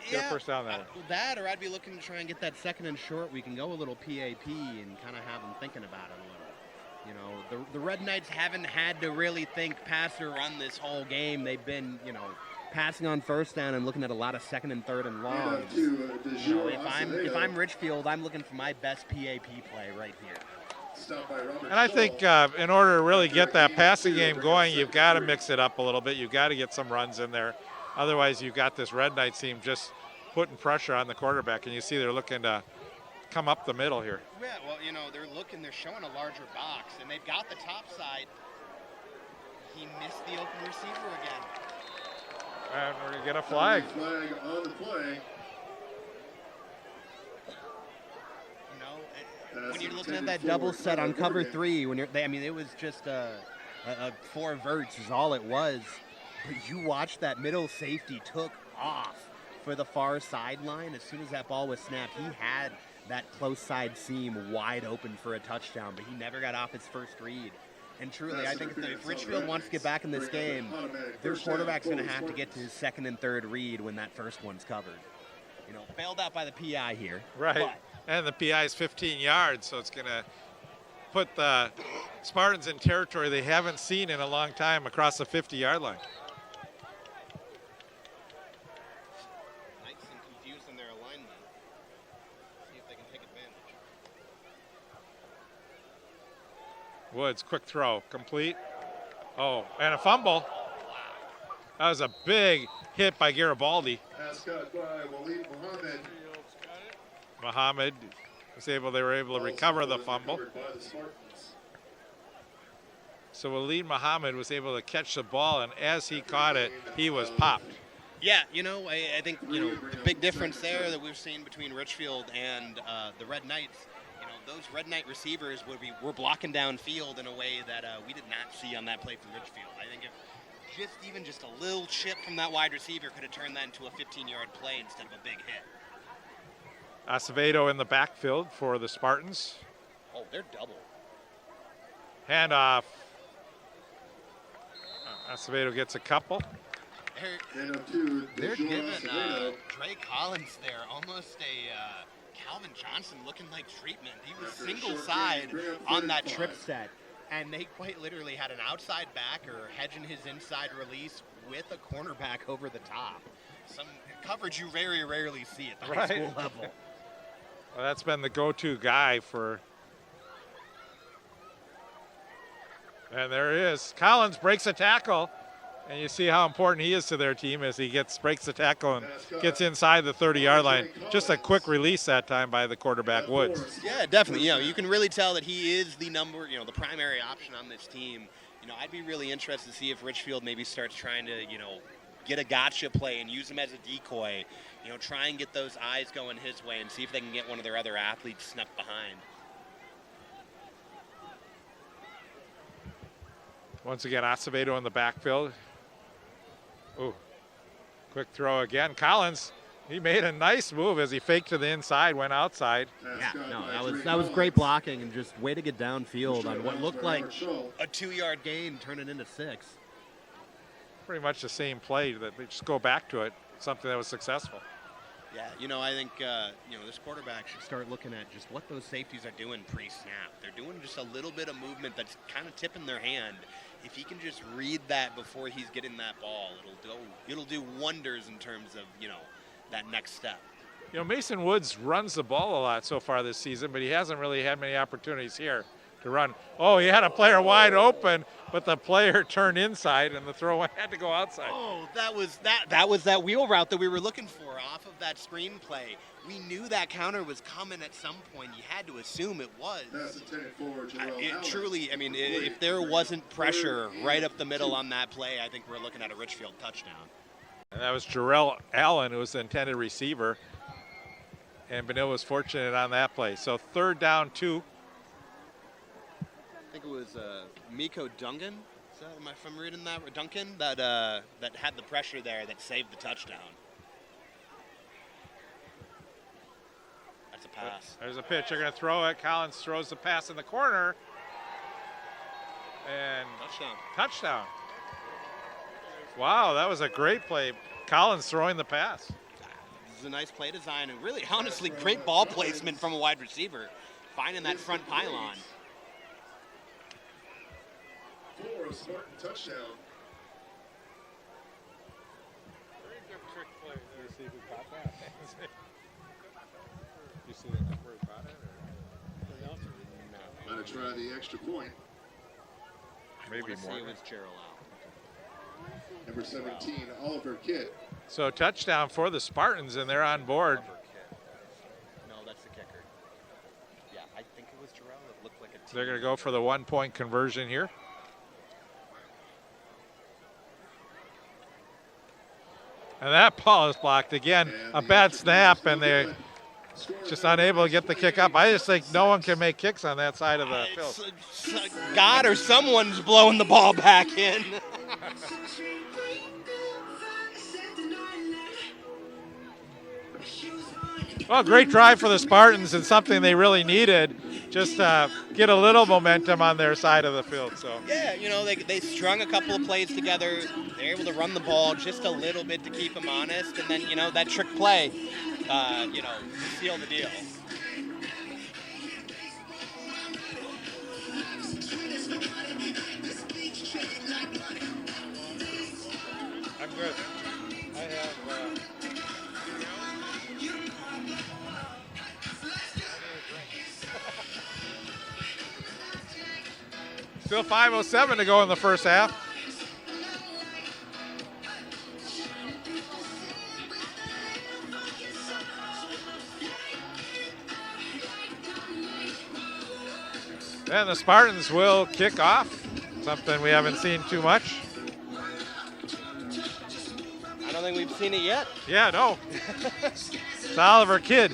Speaker 1: get a 1st down there.
Speaker 2: That, or I'd be looking to try and get that 2nd and short. We can go a little PAP and kind of have them thinking about it a little. The Red Knights haven't had to really think pass or run this whole game. They've been, passing on 1st down and looking at a lot of 2nd and 3rd and long. If I'm Richfield, I'm looking for my best PAP play right here.
Speaker 1: And I think in order to really get that passing game going, you've got to mix it up a little bit. You've got to get some runs in there. Otherwise, you've got this Red Knights team just putting pressure on the quarterback, and you see they're looking to come up the middle here.
Speaker 2: Yeah, well, they're showing a larger box, and they've got the top side. He missed the open receiver again.
Speaker 1: And we're going to get a flag.
Speaker 3: Flag on the play.
Speaker 2: When you're looking at that double set on cover 3, it was just a 4 verts is all it was. But you watch that middle safety took off for the far sideline. As soon as that ball was snapped, he had that close side seam wide open for a touchdown, but he never got off his first read. And truly, I think if Richfield wants to get back in this game, their quarterback's going to have to get to his second and third read when that first one's covered. You know, bailed out by the PI here.
Speaker 1: Right,
Speaker 2: but
Speaker 1: and the PI is 15 yards, so it's going to put the Spartans in territory they haven't seen in a long time across the 50-yard line.
Speaker 2: Nice and confused in their alignment. See if they can take advantage.
Speaker 1: Woods, quick throw, complete. Oh, and a fumble. That was a big hit by Garibaldi.
Speaker 3: Pass caught by Waleed Muhammad.
Speaker 1: Muhammad they were able to recover the fumble. So Waleed Muhammad was able to catch the ball, and as he caught it, he was popped.
Speaker 2: Yeah, you know, I think, you know, the big difference there that we've seen between Richfield and the Red Knights, you know, those Red Knight receivers were blocking downfield in a way that we did not see on that play from Richfield. I think if even just a little chip from that wide receiver could have turned that into a 15-yard play instead of a big hit.
Speaker 1: Acevedo in the backfield for the Spartans.
Speaker 2: Oh, they're double.
Speaker 1: Handoff. Acevedo gets a couple.
Speaker 2: They're giving Trey Collins there almost a Calvin Johnson looking like treatment. He was single side on that trip set, and they quite literally had an outside backer hedging his inside release with a cornerback over the top. Some coverage you very rarely see at the high school level.
Speaker 1: Well, that's been the go-to guy for. And there he is. Collins breaks a tackle, and you see how important he is to their team as he breaks the tackle and gets inside the 30-yard line. Just a quick release that time by the quarterback, Woods.
Speaker 2: Yeah, definitely. You know, you can really tell that he is the the primary option on this team. You know, I'd be really interested to see if Richfield maybe starts trying to, get a gotcha play and use him as a decoy. You know, try and get those eyes going his way and see if they can get one of their other athletes snuck behind.
Speaker 1: Once again, Acevedo in the backfield. Ooh, quick throw again. Collins, he made a nice move as he faked to the inside, went outside.
Speaker 2: Yeah, no, that was great blocking and just way to get downfield on what looked like a 2-yard gain, turn it into 6.
Speaker 1: Pretty much the same play, that they just go back to it, something that was successful.
Speaker 2: Yeah, I think, this quarterback should start looking at just what those safeties are doing pre-snap. They're doing just a little bit of movement that's kind of tipping their hand. If he can just read that before he's getting that ball, it'll do wonders in terms of, that next step.
Speaker 1: Mason Woods runs the ball a lot so far this season, but he hasn't really had many opportunities here to run. Oh, he had a player wide open, but the player turned inside and the throw had to go outside.
Speaker 2: Oh, that was that wheel route that we were looking for off of that screenplay. We knew that counter was coming at some point. You had to assume it was. Truly, if there wasn't pressure right up the middle on that play, I think we're looking at a Richfield touchdown.
Speaker 1: And that was Jarrell Allen, who was the intended receiver. And Benilde was fortunate on that play. So 3rd down 2.
Speaker 2: I think it was Miko Duncan. If I'm reading that, or Duncan, that had the pressure there that saved the touchdown. That's a pass.
Speaker 1: There's a pitch. They're going to throw it. Collins throws the pass in the corner. And touchdown. Wow, that was a great play. Collins throwing the pass.
Speaker 2: This is a nice play design and really, honestly, great ball placement from a wide receiver, finding that front pylon.
Speaker 3: 4, Spartan touchdown.
Speaker 1: Very good trick play there. You see who caught that? You see that where he caught it?
Speaker 3: Going to try the extra point.
Speaker 1: Maybe more.
Speaker 2: It was Gerald out.
Speaker 3: Number 17, Oliver Kidd.
Speaker 1: So touchdown for the Spartans, and they're on board.
Speaker 2: No, that's the kicker. Yeah, I think it was Gerald. It looked like a.
Speaker 1: They're going to go for the 1-point conversion here. And that ball is blocked again. A bad snap, and they're just unable to get the kick up. I just think no one can make kicks on that side of the field.
Speaker 2: God or someone's blowing the ball back in.
Speaker 1: Well, great drive for the Spartans and something they really needed, just to get a little momentum on their side of the field. So
Speaker 2: Yeah, you know, they strung a couple of plays together. They're able to run the ball just a little bit to keep them honest, and then, you know, that trick play, you know, seal the deal.
Speaker 1: I'm good. I have. Still 5:07 to go in the first half. And the Spartans will kick off, something we haven't seen too much.
Speaker 2: I don't think we've seen it yet.
Speaker 1: Yeah, no. It's Oliver Kidd.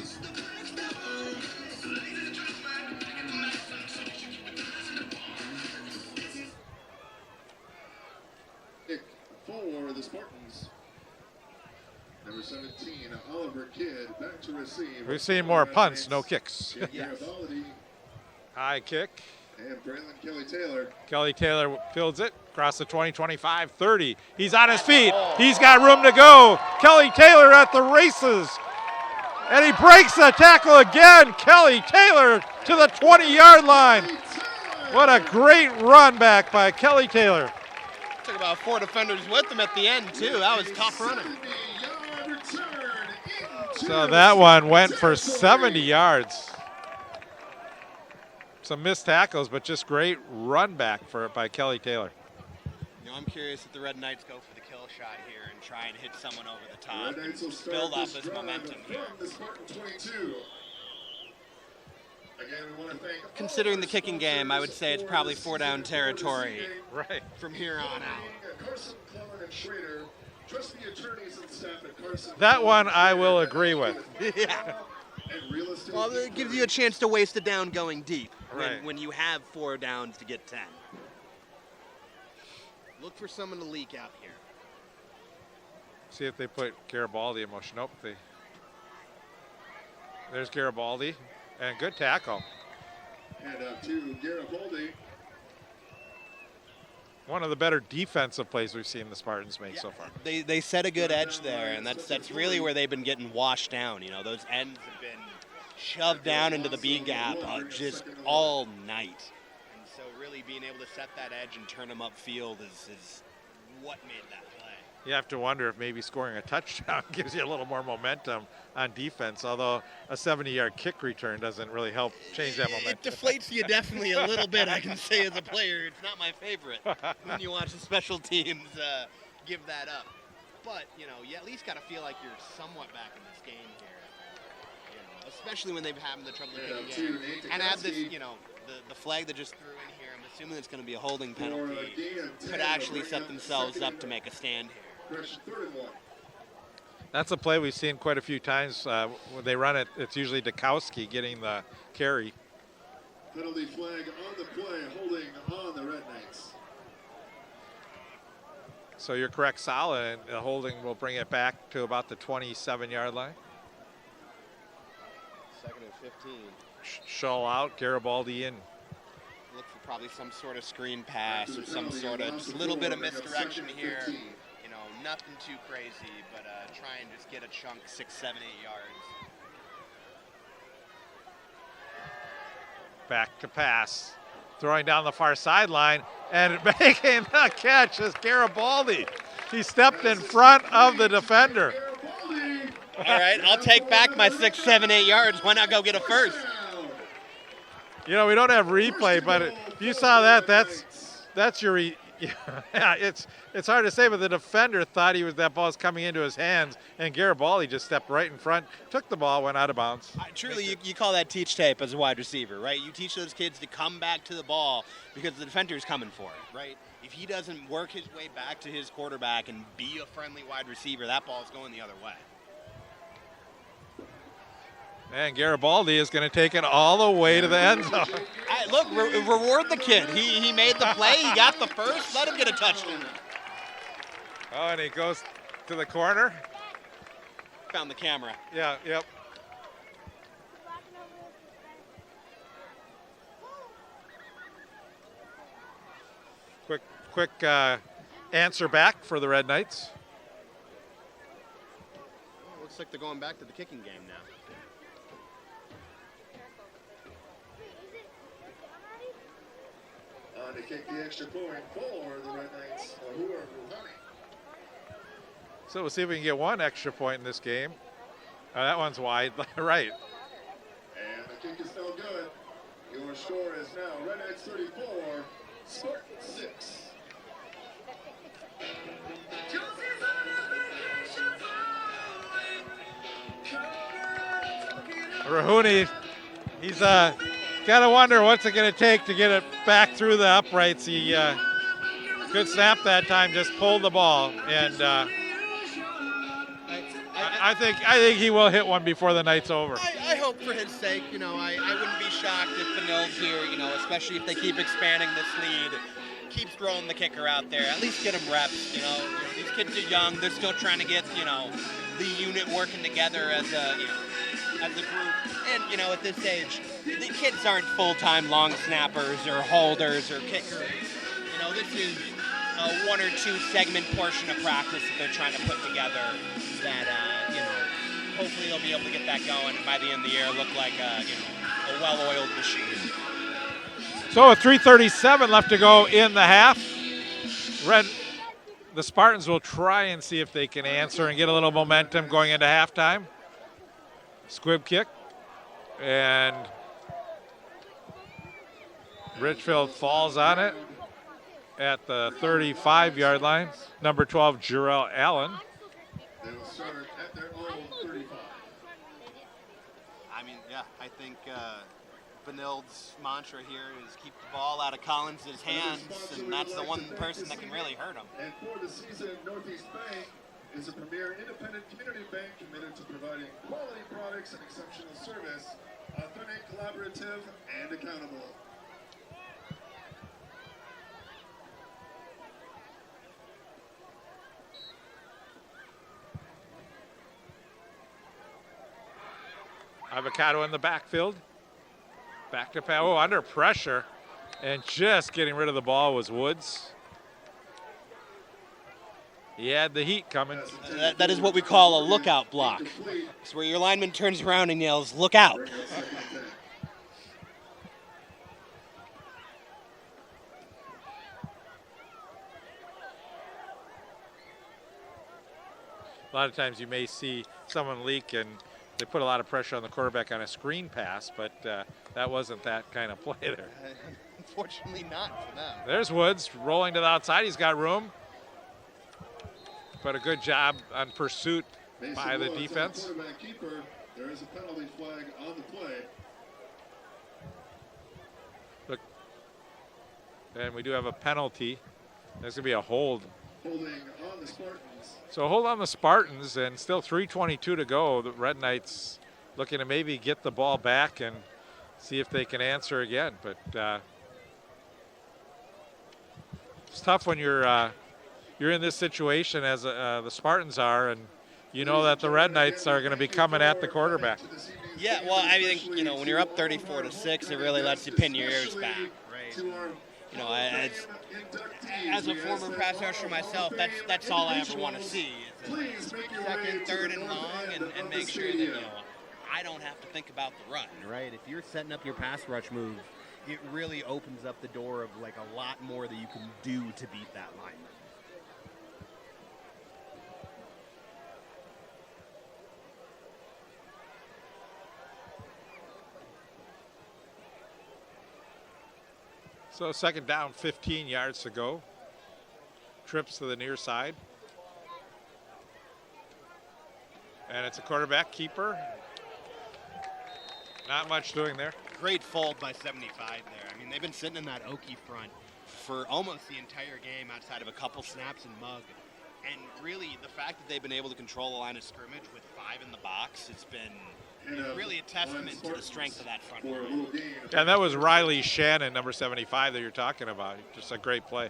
Speaker 3: Kick for the Spartans. Number 17, Oliver Kidd, back to receive.
Speaker 1: We've seen more punts, no kicks.
Speaker 3: Garibaldi
Speaker 1: High kick.
Speaker 3: and Braylon Kelly Taylor.
Speaker 1: Kelly Taylor fields it across the 20, 25, 30. He's on his feet. He's got room to go. Kelly Taylor at the races. And he breaks the tackle again. Kelly Taylor to the 20-yard line. What a great run back by Kelly Taylor.
Speaker 2: Took about 4 defenders with him at the end, too. That was tough running.
Speaker 3: 70-yard return into
Speaker 1: So that one went for 70 yards. Some missed tackles, but just great run back by Kelly Taylor.
Speaker 2: You know, I'm curious if the Red Knights go for the kill shot here and try and hit someone over the top
Speaker 3: Red Knights will
Speaker 2: and
Speaker 3: start
Speaker 2: build off
Speaker 3: this
Speaker 2: this
Speaker 3: drive
Speaker 2: momentum here.
Speaker 3: from the Spartan 22. Again, we want to thank all
Speaker 2: Considering
Speaker 3: our
Speaker 2: the kicking game, I would say it's
Speaker 3: sponsors
Speaker 2: probably
Speaker 3: for
Speaker 2: 4-down
Speaker 3: this
Speaker 2: territory
Speaker 3: game.
Speaker 1: Right.
Speaker 2: from here on out.
Speaker 3: Carson, Cleveland, and Schrader. Trust the attorneys and staff at Carson.
Speaker 1: That one I will agree with.
Speaker 2: Yeah.
Speaker 3: And real estate.
Speaker 2: Well, it gives you a chance to waste a down going deep
Speaker 1: Right.
Speaker 2: when you have 4 downs to get 10. Look for someone to leak out here.
Speaker 1: See if they put Garibaldi in motion. Nope. There's Garibaldi. And good tackle.
Speaker 3: Hand up to Garibaldi.
Speaker 1: One of the better defensive plays we've seen the Spartans make so far.
Speaker 2: They set a good edge there, and that's really where they've been getting washed down. You know, those ends have been shoved down into the B gap just all night. And so really being able to set that edge and turn them upfield is what made that play.
Speaker 1: You have to wonder if maybe scoring a touchdown gives you a little more momentum on defense, although a 70-yard kick return doesn't really help change that momentum.
Speaker 2: It deflates you definitely a little bit, I can say, as a player. It's not my favorite when you watch the special teams give that up. But, you know, you at least got to feel like you're somewhat back in this game here. You know, especially when they've having the trouble kicking game. And add this, you know, the flag that just threw in here, I'm assuming it's going to be a holding penalty, could actually set themselves up to make a stand here.
Speaker 3: Correction, 3rd and 1.
Speaker 1: That's a play we've seen quite a few times. When they run it, it's usually Dukowski getting the carry.
Speaker 3: Penalty flag on the play, holding on the Red Knights.
Speaker 1: So you're correct, Sala, and the holding will bring it back to about the 27-yard line.
Speaker 2: 2nd and 15.
Speaker 1: Shull out, Garibaldi in.
Speaker 2: Look for probably some sort of screen pass or some sort of just a little bit of misdirection here. You know, nothing too crazy, but try and just get a chunk 6, 7, 8 yards.
Speaker 1: Back to pass. Throwing down the far sideline and making the catch is Garibaldi. He stepped in front of the defender.
Speaker 2: All right, I'll take back my 6, 7, 8 yards. Why not go get a first?
Speaker 1: You know, we don't have replay, but if you saw that, that's your. Yeah, it's hard to say, but the defender thought that ball was coming into his hands, and Garibaldi just stepped right in front, took the ball, went out of bounds.
Speaker 2: Truly, you call that teach tape as a wide receiver, right? You teach those kids to come back to the ball because the defender's coming for it, right? If he doesn't work his way back to his quarterback and be a friendly wide receiver, that ball's going the other way.
Speaker 1: And Garibaldi is going to take it all the way to the end zone.
Speaker 2: Look, reward the kid. He made the play. He got the first. Let him get a touchdown.
Speaker 1: Oh, and he goes to the corner.
Speaker 2: found the camera.
Speaker 1: Yeah, yep. Quick answer back for the Red Knights.
Speaker 2: Looks like they're going back to the kicking game now.
Speaker 3: To kick the extra point for the Red Knights, who are running.
Speaker 1: So we'll see if we can get one extra point in this game. That one's wide, right.
Speaker 3: And the kick is no good. Your score is now Red Knights 34, Spartans 6.
Speaker 1: Rahuni, he's got to wonder what's it going to take to get it back through the uprights. He good snap that time, just pulled the ball, and I think he will hit one before the night's over.
Speaker 2: I hope for his sake, I wouldn't be shocked if Benilde here, especially if they keep expanding this lead, keeps throwing the kicker out there. At least get him reps, These kids are young. They're still trying to get, the unit working together as a group. And, at this age, the kids aren't full-time long snappers or holders or kickers. This is a 1 or 2 segment portion of practice that they're trying to put together that, hopefully they'll be able to get that going and by the end of the year look like, a well-oiled machine.
Speaker 1: So with 3:37 left to go in the half, the Spartans will try and see if they can answer and get a little momentum going into halftime. Squib kick, and Richfield falls on it at the 35-yard line. Number 12, Jarrell Allen.
Speaker 3: They will start at their own 35.
Speaker 2: I think Benilde's mantra here is keep the ball out of Collins' hands, and that's the one person that can really hurt him.
Speaker 3: And for the season, Northeast Bank is a premier independent community bank committed to providing quality products and exceptional service, authentic, collaborative, and accountable.
Speaker 1: Avocado in the backfield. Back to pass. Oh, under pressure. And just getting rid of the ball was Woods. He had the heat coming.
Speaker 2: That is what we call a lookout block. It's where your lineman turns around and yells, "Look out."
Speaker 1: A lot of times you may see someone leak and they put a lot of pressure on the quarterback on a screen pass, but that wasn't that kind of play there.
Speaker 2: Unfortunately not for them.
Speaker 1: There's Woods rolling to the outside. He's got room. But a good job on pursuit by the defense.
Speaker 3: Quarterback keeper, there is a penalty flag on the play.
Speaker 1: Look, and we do have a penalty. There's going to be a hold.
Speaker 3: Holding on the Spartans.
Speaker 1: So hold on the Spartans, and still 3:22 to go. The Red Knights looking to maybe get the ball back and see if they can answer again. But it's tough when you're in this situation as the Spartans are, and you know that the Red Knights are going to be coming at the quarterback.
Speaker 2: Yeah, well, I think, when you're up 34-6, it really lets you pin your ears back, right? As a former pass rusher myself, that's all I ever want to see. Is second, third, and long, and make sure that, I don't have to think about the run, right? If you're setting up your pass rush move, it really opens up the door of, a lot more that you can do to beat that lineman.
Speaker 1: So second down, 15 yards to go. Trips to the near side. And it's a quarterback keeper. Not much doing there.
Speaker 2: Great fold by 75 there. I mean, they've been sitting in that Okie front for almost the entire game outside of a couple snaps and mug. And really, the fact that they've been able to control the line of scrimmage with 5 in the box, it's been really a testament to the strength of that front line.
Speaker 1: And that was Riley Shannon, number 75, that you're talking about. Just a great play.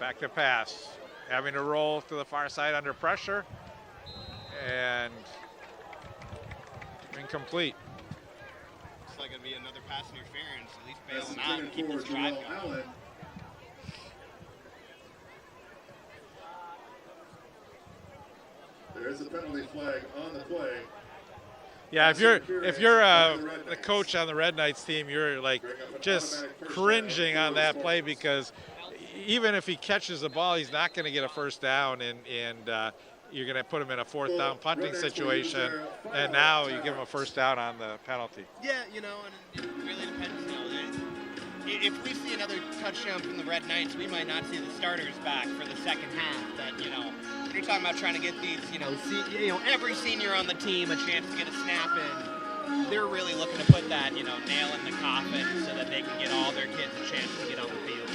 Speaker 1: Back to pass. Having to roll to the far side under pressure. And incomplete.
Speaker 2: Looks like it'll be another pass interference. At least bail him out and keep this drive going.
Speaker 3: There is a penalty flag on the play.
Speaker 1: Yeah, if you're the coach on the Red Knights team, you're like just cringing on that play because even if he catches the ball, he's not going to get a first down, and you're going to put him in a fourth down punting situation, and now you give him a first down on the penalty.
Speaker 2: Yeah, you know, and it really depends. You know, if we see another touchdown from the Red Knights, we might not see the starters back for the second half. That, you know, you're talking about trying to get these, every senior on the team a chance to get a snap in. They're really looking to put that, nail in the coffin so that they can get all their kids a chance to get on the field.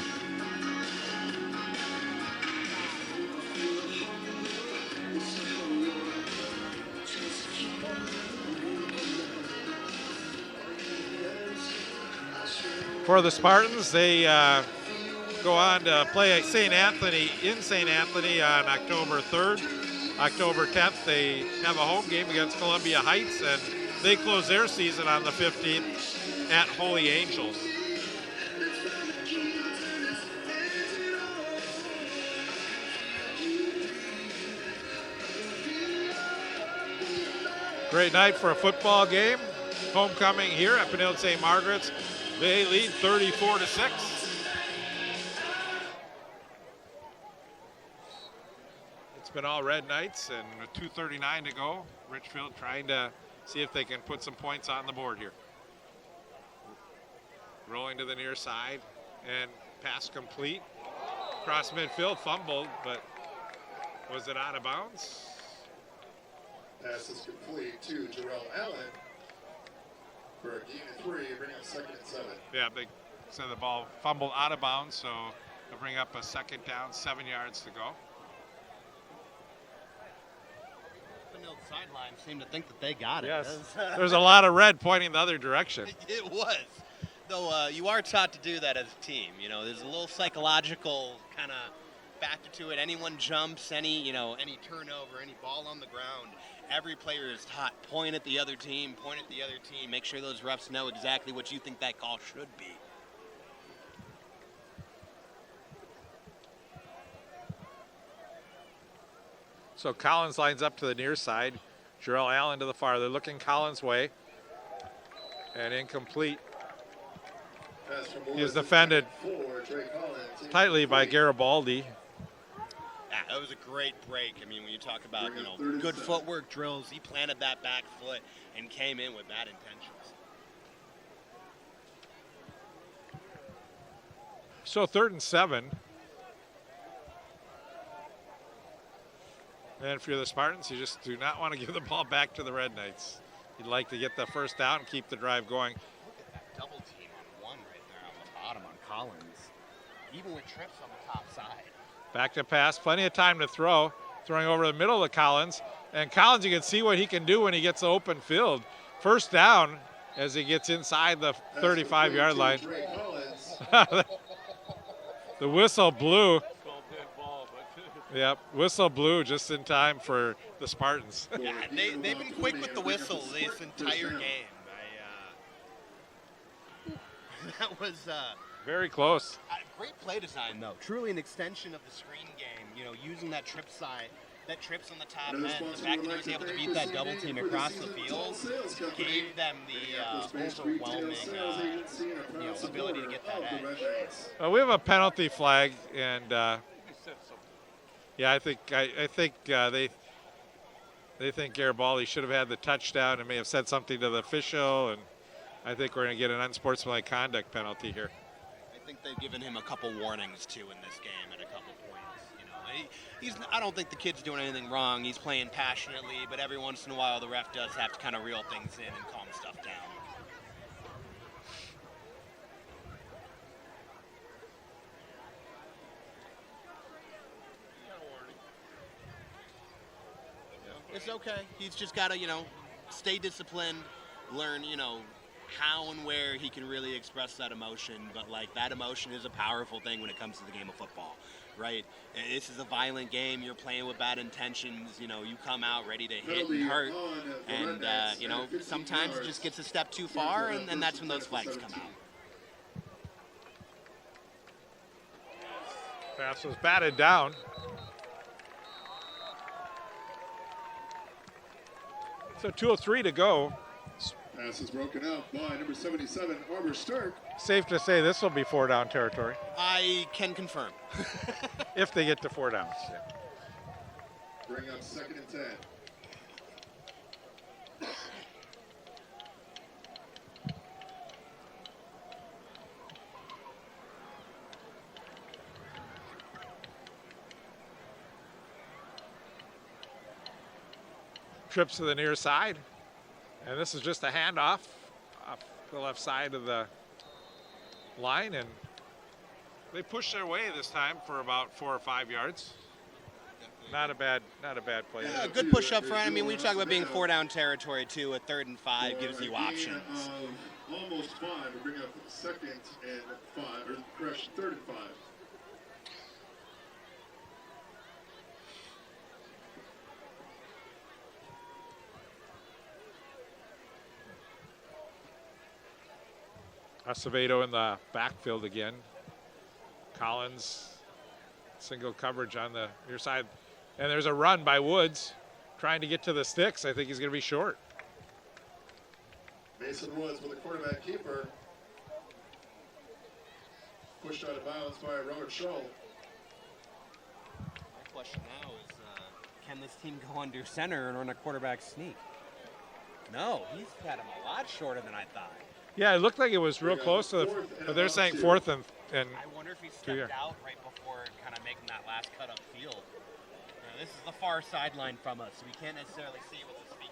Speaker 1: For the Spartans, they go on to play at St. Anthony in St. Anthony on October 3rd. October 10th, they have a home game against Columbia Heights, and they close their season on the 15th at Holy Angels. Great night for a football game. Homecoming here at Benilde St. Margarets. They lead 34-6. It's been all Red Knights, and with 2:39 to go, Richfield trying to see if they can put some points on the board here. Rolling to the near side, and pass complete. Cross midfield, fumbled, but was it out of bounds?
Speaker 3: Pass is complete to Jarrell Allen for a gain of 3, bring up 2nd and 7.
Speaker 1: Yeah, they said the ball fumbled out of bounds, so they'll bring up a 2nd down, 7 yards to go.
Speaker 2: Benilde sideline seemed to think that they got it.
Speaker 1: Yes, there's a lot of red pointing the other direction.
Speaker 2: It was. Though you are taught to do that as a team. There's a little psychological kind of factor to it. Anyone jumps, any turnover, any ball on the ground, every player is taught, point at the other team, make sure those refs know exactly what you think that call should be.
Speaker 1: So Collins lines up to the near side. Jarrell Allen to the far. They're looking Collins' way. And incomplete. He is defended tightly by Garibaldi.
Speaker 2: Yeah, that was a great break. I mean, when you talk about, good footwork drills, he planted that back foot and came in with bad intentions.
Speaker 1: So 3rd and 7. And if you're the Spartans, you just do not want to give the ball back to the Red Knights. You'd like to get the first down and keep the drive going.
Speaker 2: Look at that double team on one right there on the bottom on Collins, even with trips on the top side.
Speaker 1: Back to pass, plenty of time to throw. Throwing over the middle of Collins. And Collins, you can see what he can do when he gets the open field. First down as he gets inside the 35-yard line. The whistle blew. Yep, whistle blew just in time for the Spartans.
Speaker 2: Yeah, they've been quick with the whistle this entire game. That was
Speaker 1: very close.
Speaker 2: Great play design, though. Truly an extension of the screen game. Using that trip side, that trips on the top end. The fact that he was able to beat that double team across the field gave them the overwhelming ability to get that edge.
Speaker 1: We have a penalty flag, and yeah, I think they think Garibaldi should have had the touchdown and may have said something to the official, and I think we're going to get an unsportsmanlike conduct penalty here.
Speaker 2: I think they've given him a couple warnings too in this game at a couple points. I don't think the kid's doing anything wrong. He's playing passionately, but every once in a while the ref does have to kind of reel things in and calm stuff down. It's okay. He's just got to, stay disciplined, learn, how and where he can really express that emotion, but like that emotion is a powerful thing when it comes to the game of football, right? And this is a violent game. You're playing with bad intentions. You know, you come out ready to hit and hurt, and you know, sometimes it just gets a step too far, and that's when those flags come out.
Speaker 1: Pass was batted down. So 2:03 to go.
Speaker 3: Pass is broken up by number 77, Arbor Sturk.
Speaker 1: Safe to say this will be 4-down territory.
Speaker 2: I can confirm.
Speaker 1: If they get to 4 downs. Yeah.
Speaker 3: Bring up 2nd and 10.
Speaker 1: Trips to the near side. And this is just a handoff off the left side of the line, and they push their way this time for about 4 or 5 yards. Not a bad play.
Speaker 2: Yeah, good push up front. I mean, we talk about being 4-down territory too. A 3rd and 5 gives you options.
Speaker 3: Almost 5. We bring up 2nd and 5, or correction, 3rd and 5.
Speaker 1: Acevedo in the backfield again. Collins, single coverage on the near side. And there's a run by Woods trying to get to the sticks. I think he's going to be short.
Speaker 3: Mason Woods with a quarterback keeper. Pushed out of bounds by Robert Scholl.
Speaker 2: My question now is, can this team go under center and run a quarterback sneak? No, he's got him a lot shorter than I thought.
Speaker 1: Yeah, it looked like it was real close to the, but they're saying 4th and
Speaker 2: I wonder if he stepped out right before kind of making that last cut up field. This is the far sideline from us, so we can't necessarily see with his feet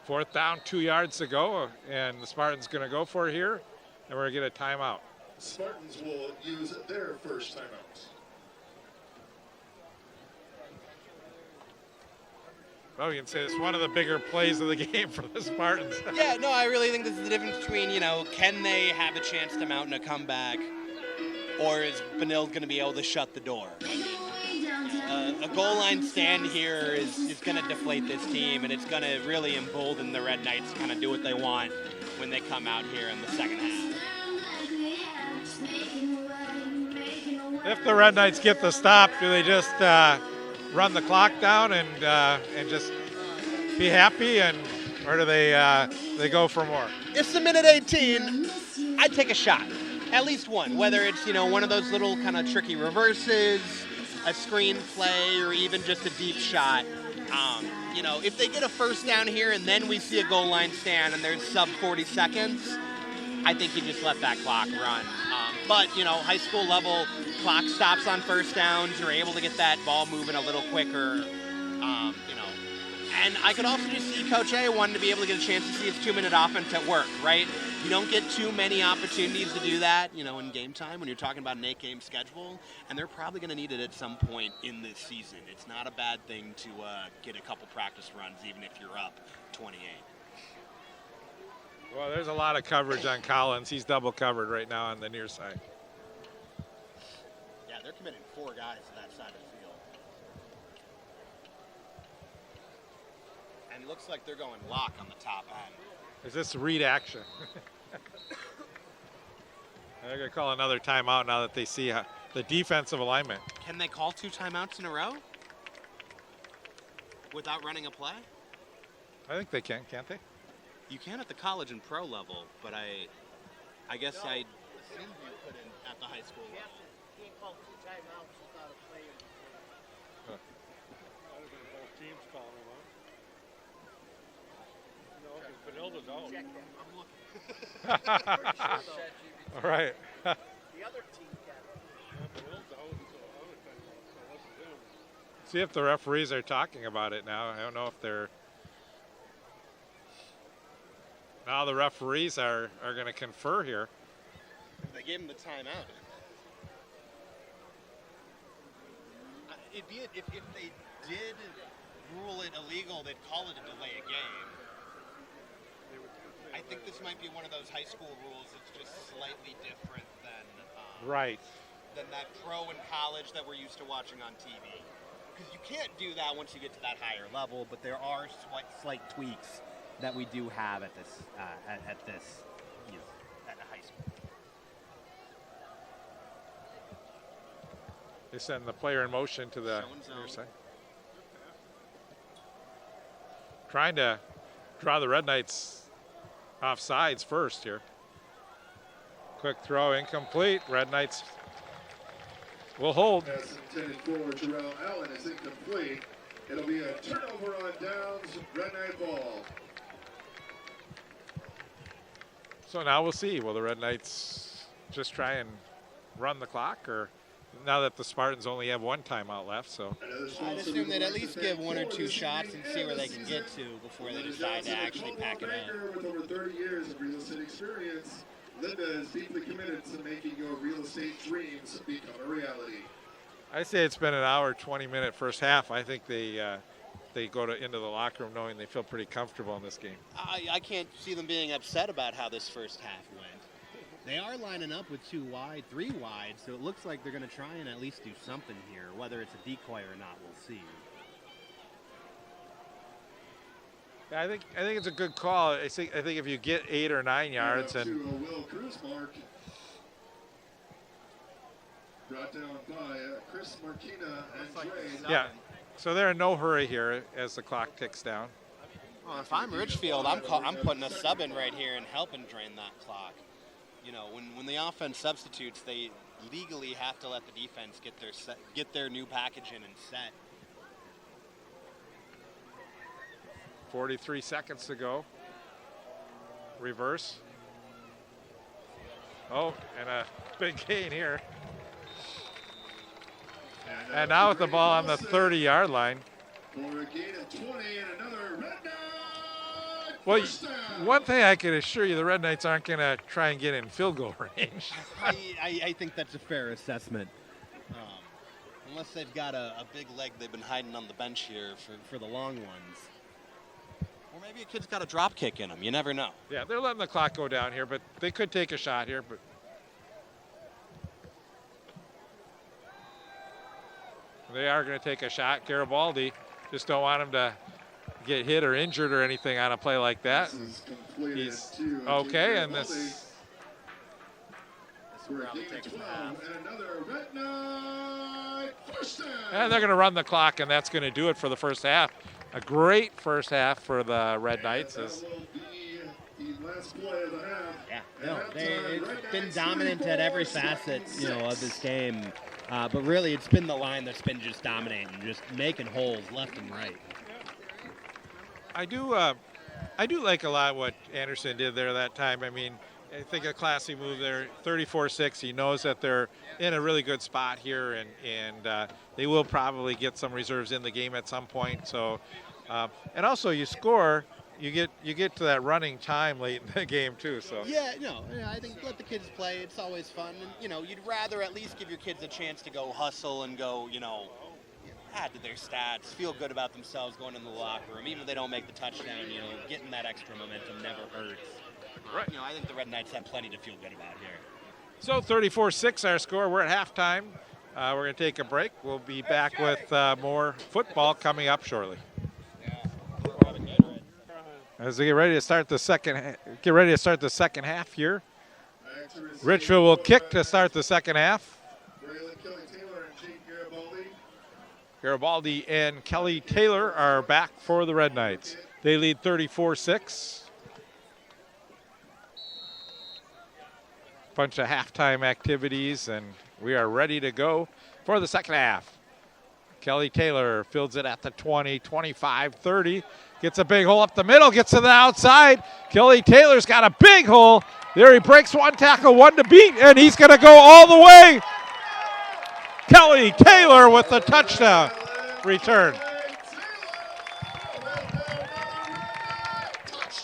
Speaker 2: go.
Speaker 1: 4th down, 2 yards to go, and the Spartans going to go for it here, and we're going to get a timeout.
Speaker 3: Spartans will use their first timeout.
Speaker 1: Well, you can say it's one of the bigger plays of the game for the Spartans.
Speaker 2: Yeah, no, I really think this is the difference between, you know, can they have a chance to mount a comeback, or is Benilde going to be able to shut the door? A goal line stand here is going to deflate this team, and it's going to really embolden the Red Knights to kind of do what they want when they come out here in the second half.
Speaker 1: If the Red Knights get the stop, do they just run the clock down and just be happy, or do they go for more?
Speaker 2: It's the minute 18. I'd take a shot, at least one. Whether it's, you know, one of those little kind of tricky reverses, a screen play, or even just a deep shot. You know, if they get a first down here and then we see a goal line stand and there's sub 40 seconds, I think you just let that clock run. But, you know, high school level, clock stops on first downs. You're able to get that ball moving a little quicker, you know. And I could also just see Coach A wanting to be able to get a chance to see his 2-minute offense at work, right? You don't get too many opportunities to do that, you know, in game time when you're talking about an 8-game schedule, and they're probably going to need it at some point in this season. It's not a bad thing to get a couple practice runs, even if you're up 28.
Speaker 1: Well, there's a lot of coverage on Collins. He's double covered right now on the near side.
Speaker 2: Yeah, they're committing 4 guys to that side of the field. And it looks like they're going lock on the top end.
Speaker 1: Is this read action? They're going to call another timeout now that they see the defensive alignment.
Speaker 2: Can they call 2 timeouts in a row without running a play?
Speaker 1: I think they can, can't they?
Speaker 2: You can at the college and pro level, but I guess I assume you couldn't at the high school level.
Speaker 5: Can't call 2 timeouts without a play.
Speaker 1: Both teams calling them out. No, because Benilde's out.
Speaker 5: Check that. I'm looking.
Speaker 1: All right.
Speaker 5: The other team got it.
Speaker 1: Benilde's out, so let's do. See if the referees are talking about it now. I don't know if they're. Now the referees are going to confer here.
Speaker 2: They gave him the timeout. It'd be if they did rule it illegal, they'd call it a delay a game. I think this might be one of those high school rules that's just slightly different than that pro and college that we're used to watching on TV. Because you can't do that once you get to that higher level, but there are slight tweaks that we do have at this at the high school.
Speaker 1: They send the player in motion to the
Speaker 2: Zone.
Speaker 1: near side. Trying to draw the Red Knights off sides first here. Quick throw, incomplete. Red Knights will hold.
Speaker 3: Pass intended for Terrell Allen is incomplete. It'll be a turnover on downs, Red Knight ball.
Speaker 1: So now we'll see. Will the Red Knights just try and run the clock, or now that the Spartans only have one timeout left? So
Speaker 2: I'd assume they'd at least give one or two shots and see where they can get to before they decide to actually pack it up.
Speaker 3: With over 30 years of real estate experience, Linda is deeply committed to making your real estate dreams become a reality.
Speaker 1: I say it's been an hour, 20-minute first half. I think they go into the locker room knowing they feel pretty comfortable in this game.
Speaker 2: I can't see them being upset about how this first half went. They are lining up with 2 wide, 3 wide, so it looks like they're going to try and at least do something here. Whether it's a decoy or not, we'll see.
Speaker 1: Yeah, I think it's a good call. I think if you get 8 or 9 yards
Speaker 3: To a
Speaker 1: and
Speaker 3: Will Cruz mark. Brought down by Chris Marquina and Dre.
Speaker 1: yeah, so they're in no hurry here as the clock ticks down.
Speaker 2: Well, if I'm Richfield, I'm putting a sub in right here and helping drain that clock. You know, when the offense substitutes, they legally have to let the defense get their new package in and set.
Speaker 1: 43 seconds to go. Reverse. Oh, and a big gain here. And now with the ball on the 30-yard line.
Speaker 3: For a gain of 20 and another Red Knight.
Speaker 1: Well,
Speaker 3: First down.
Speaker 1: one thing I can assure you, the Red Knights aren't going to try and get in field goal range.
Speaker 2: I think that's a fair assessment. Unless they've got a big leg they've been hiding on the bench here for the long ones. Or maybe a kid's got a drop kick in him. You never know.
Speaker 1: Yeah, they're letting the clock go down here, but they could take a shot here. But they are going to take a shot. Garibaldi just don't want him to get hit or injured or anything on a play like that.
Speaker 3: This is completed
Speaker 1: He's
Speaker 3: to
Speaker 1: okay, and
Speaker 3: Garibaldi.
Speaker 1: this.
Speaker 3: For a
Speaker 2: probably
Speaker 3: gain of
Speaker 2: takes a
Speaker 3: 12
Speaker 2: half.
Speaker 3: and another Red Knight. First down.
Speaker 1: And they're going to run the clock, and that's going to do it for the first half. A great first half for the Red Knights.
Speaker 3: That will be the last play of the half.
Speaker 2: Yeah,
Speaker 3: And
Speaker 2: no,
Speaker 3: halftime,
Speaker 2: it's
Speaker 3: Red
Speaker 2: been
Speaker 3: Knights
Speaker 2: dominant at every
Speaker 3: 34,
Speaker 2: facet,
Speaker 3: Spartans
Speaker 2: of
Speaker 3: 6.
Speaker 2: this game. But really, it's been the line that's been just dominating, just making holes left and right.
Speaker 1: I do like a lot what Anderson did there that time. I mean, I think a classy move there, 34-6. He knows that they're in a really good spot here, and they will probably get some reserves in the game at some point. So, and also you score, you get to that running time late in the game too. So
Speaker 2: Yeah, I think let the kids play. It's always fun. And, you'd rather at least give your kids a chance to go hustle and go, add to their stats, feel good about themselves going in the locker room. Even if they don't make the touchdown, getting that extra momentum never hurts.
Speaker 1: Right.
Speaker 2: I think the Red Knights have plenty to feel good about here.
Speaker 1: So 34-6 our score. We're at halftime. We're going to take a break. We'll be back with more football coming up shortly. As we get ready to start the second half here.
Speaker 3: Back to receive
Speaker 1: Richfield will
Speaker 3: for
Speaker 1: kick
Speaker 3: Red
Speaker 1: to start
Speaker 3: Knights.
Speaker 1: the second half.
Speaker 3: Braylon Kelly Taylor and Jake Garibaldi.
Speaker 1: Garibaldi and Kelly Taylor are back for the Red Knights. They lead 34-6. Bunch of halftime activities, and we are ready to go for the second half. Kelly Taylor fields it at the 20, 25, 30. Gets a big hole up the middle, gets to the outside. Kelly Taylor's got a big hole. There he breaks one tackle, one to beat, and he's going to go all the way. Kelly Taylor with the touchdown return.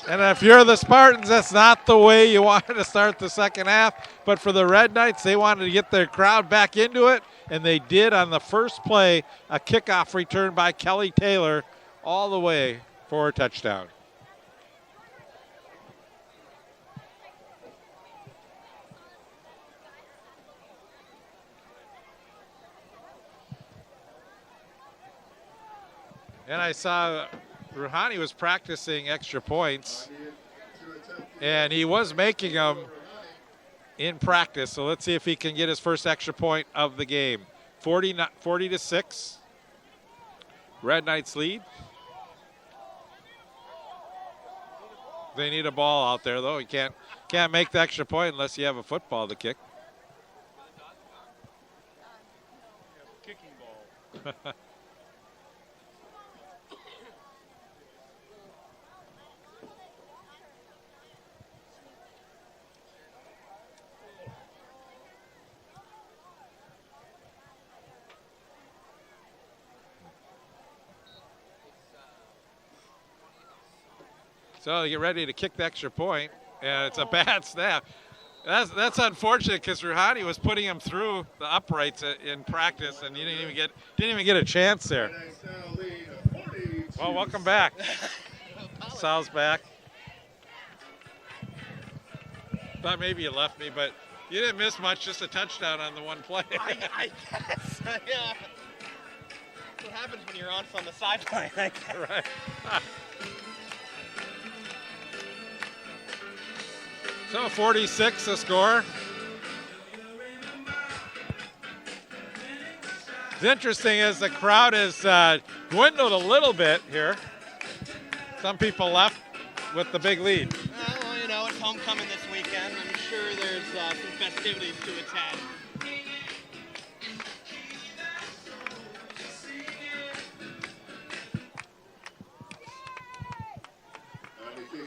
Speaker 1: And if you're the Spartans, that's not the way you wanted to start the second half. But for the Red Knights, they wanted to get their crowd back into it, and they did on the first play, a kickoff return by Kelly Taylor all the way for a touchdown. And I saw Rouhani was practicing extra points, and he was making them in practice. So let's see if he can get his first extra point of the game. 40-6. Red Knights lead. They need a ball out there, though. You can't make the extra point unless you have a football to kick.
Speaker 6: Kicking ball.
Speaker 1: So they get ready to kick the extra point, and it's a bad snap. That's unfortunate because Rouhani was putting him through the uprights in practice, and he didn't even get a chance there. Well, welcome back. Sal's back. Thought maybe you left me, but you didn't miss much. Just a touchdown on the one play.
Speaker 2: I guess. Yeah. That's what happens when you're on the sideline. I guess.
Speaker 1: Right. So 46 the score. It's interesting as the crowd has dwindled a little bit here. Some people left with the big lead.
Speaker 2: Well, you know, it's homecoming this weekend. I'm sure there's some festivities to attend.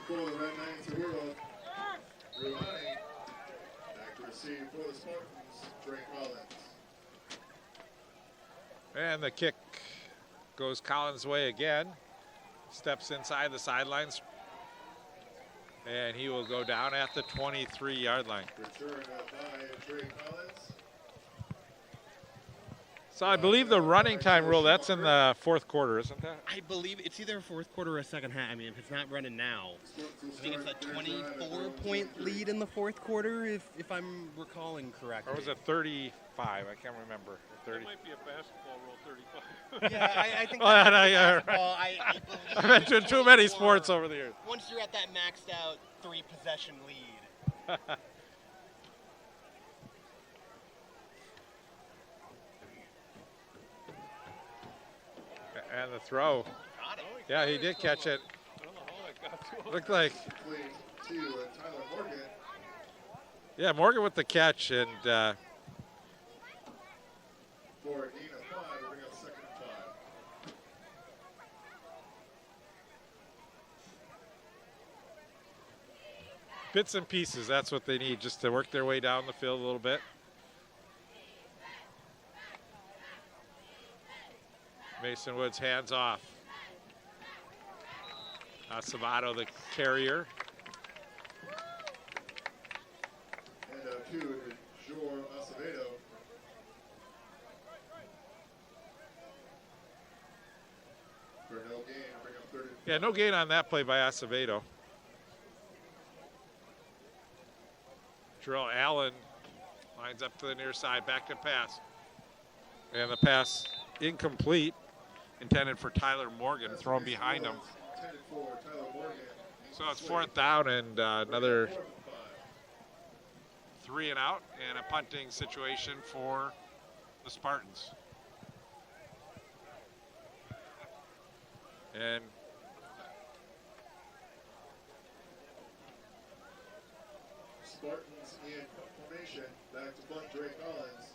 Speaker 3: For the Red Knights world, Rouhani, back to receive for the Spartans, Drake Collins.
Speaker 1: And the kick goes Collins' way again. Steps inside the sidelines. And he will go down at the 23-yard line.
Speaker 3: Return by Drake Collins.
Speaker 1: So I believe the running time rule, that's in the fourth quarter, isn't that?
Speaker 2: I believe it's either a fourth quarter or a second half. I mean, if it's not running now, I think it's a 24-point lead in the fourth quarter, if I'm recalling correctly.
Speaker 1: Or was it 35? I can't remember. 30.
Speaker 6: That might be a basketball rule, 35.
Speaker 2: Yeah, I think
Speaker 1: Oh, yeah,
Speaker 2: that's
Speaker 1: yeah,
Speaker 2: basketball. I
Speaker 1: I've
Speaker 2: believe
Speaker 1: been to too many sports over the years.
Speaker 2: Once you're at that maxed out 3-possession lead.
Speaker 1: And the throw. Yeah, he did catch it.
Speaker 6: I don't know how that got to him.
Speaker 1: Looked like,
Speaker 3: Complete to Tyler Morgan.
Speaker 1: yeah, Morgan with the catch, and
Speaker 3: For a gain of 5, we're bring up 2nd and 5.
Speaker 1: bits and pieces, that's what they need, just to work their way down the field a little bit. Mason Woods hands off. Acevedo, the carrier.
Speaker 3: And 2 to Jor Acevedo. For no gain, bring up 3rd and 5.
Speaker 1: Yeah, no gain on that play by Acevedo. Terrell Allen lines up to the near side, back to pass. And the pass incomplete, intended for Tyler Morgan, thrown behind him.
Speaker 3: Intended for Tyler Morgan.
Speaker 1: So it's 4th down and another
Speaker 3: 4th and 5.
Speaker 1: 3 and out, and a punting situation for the Spartans. And
Speaker 3: Spartans in formation. Back to punt, Drake Collins.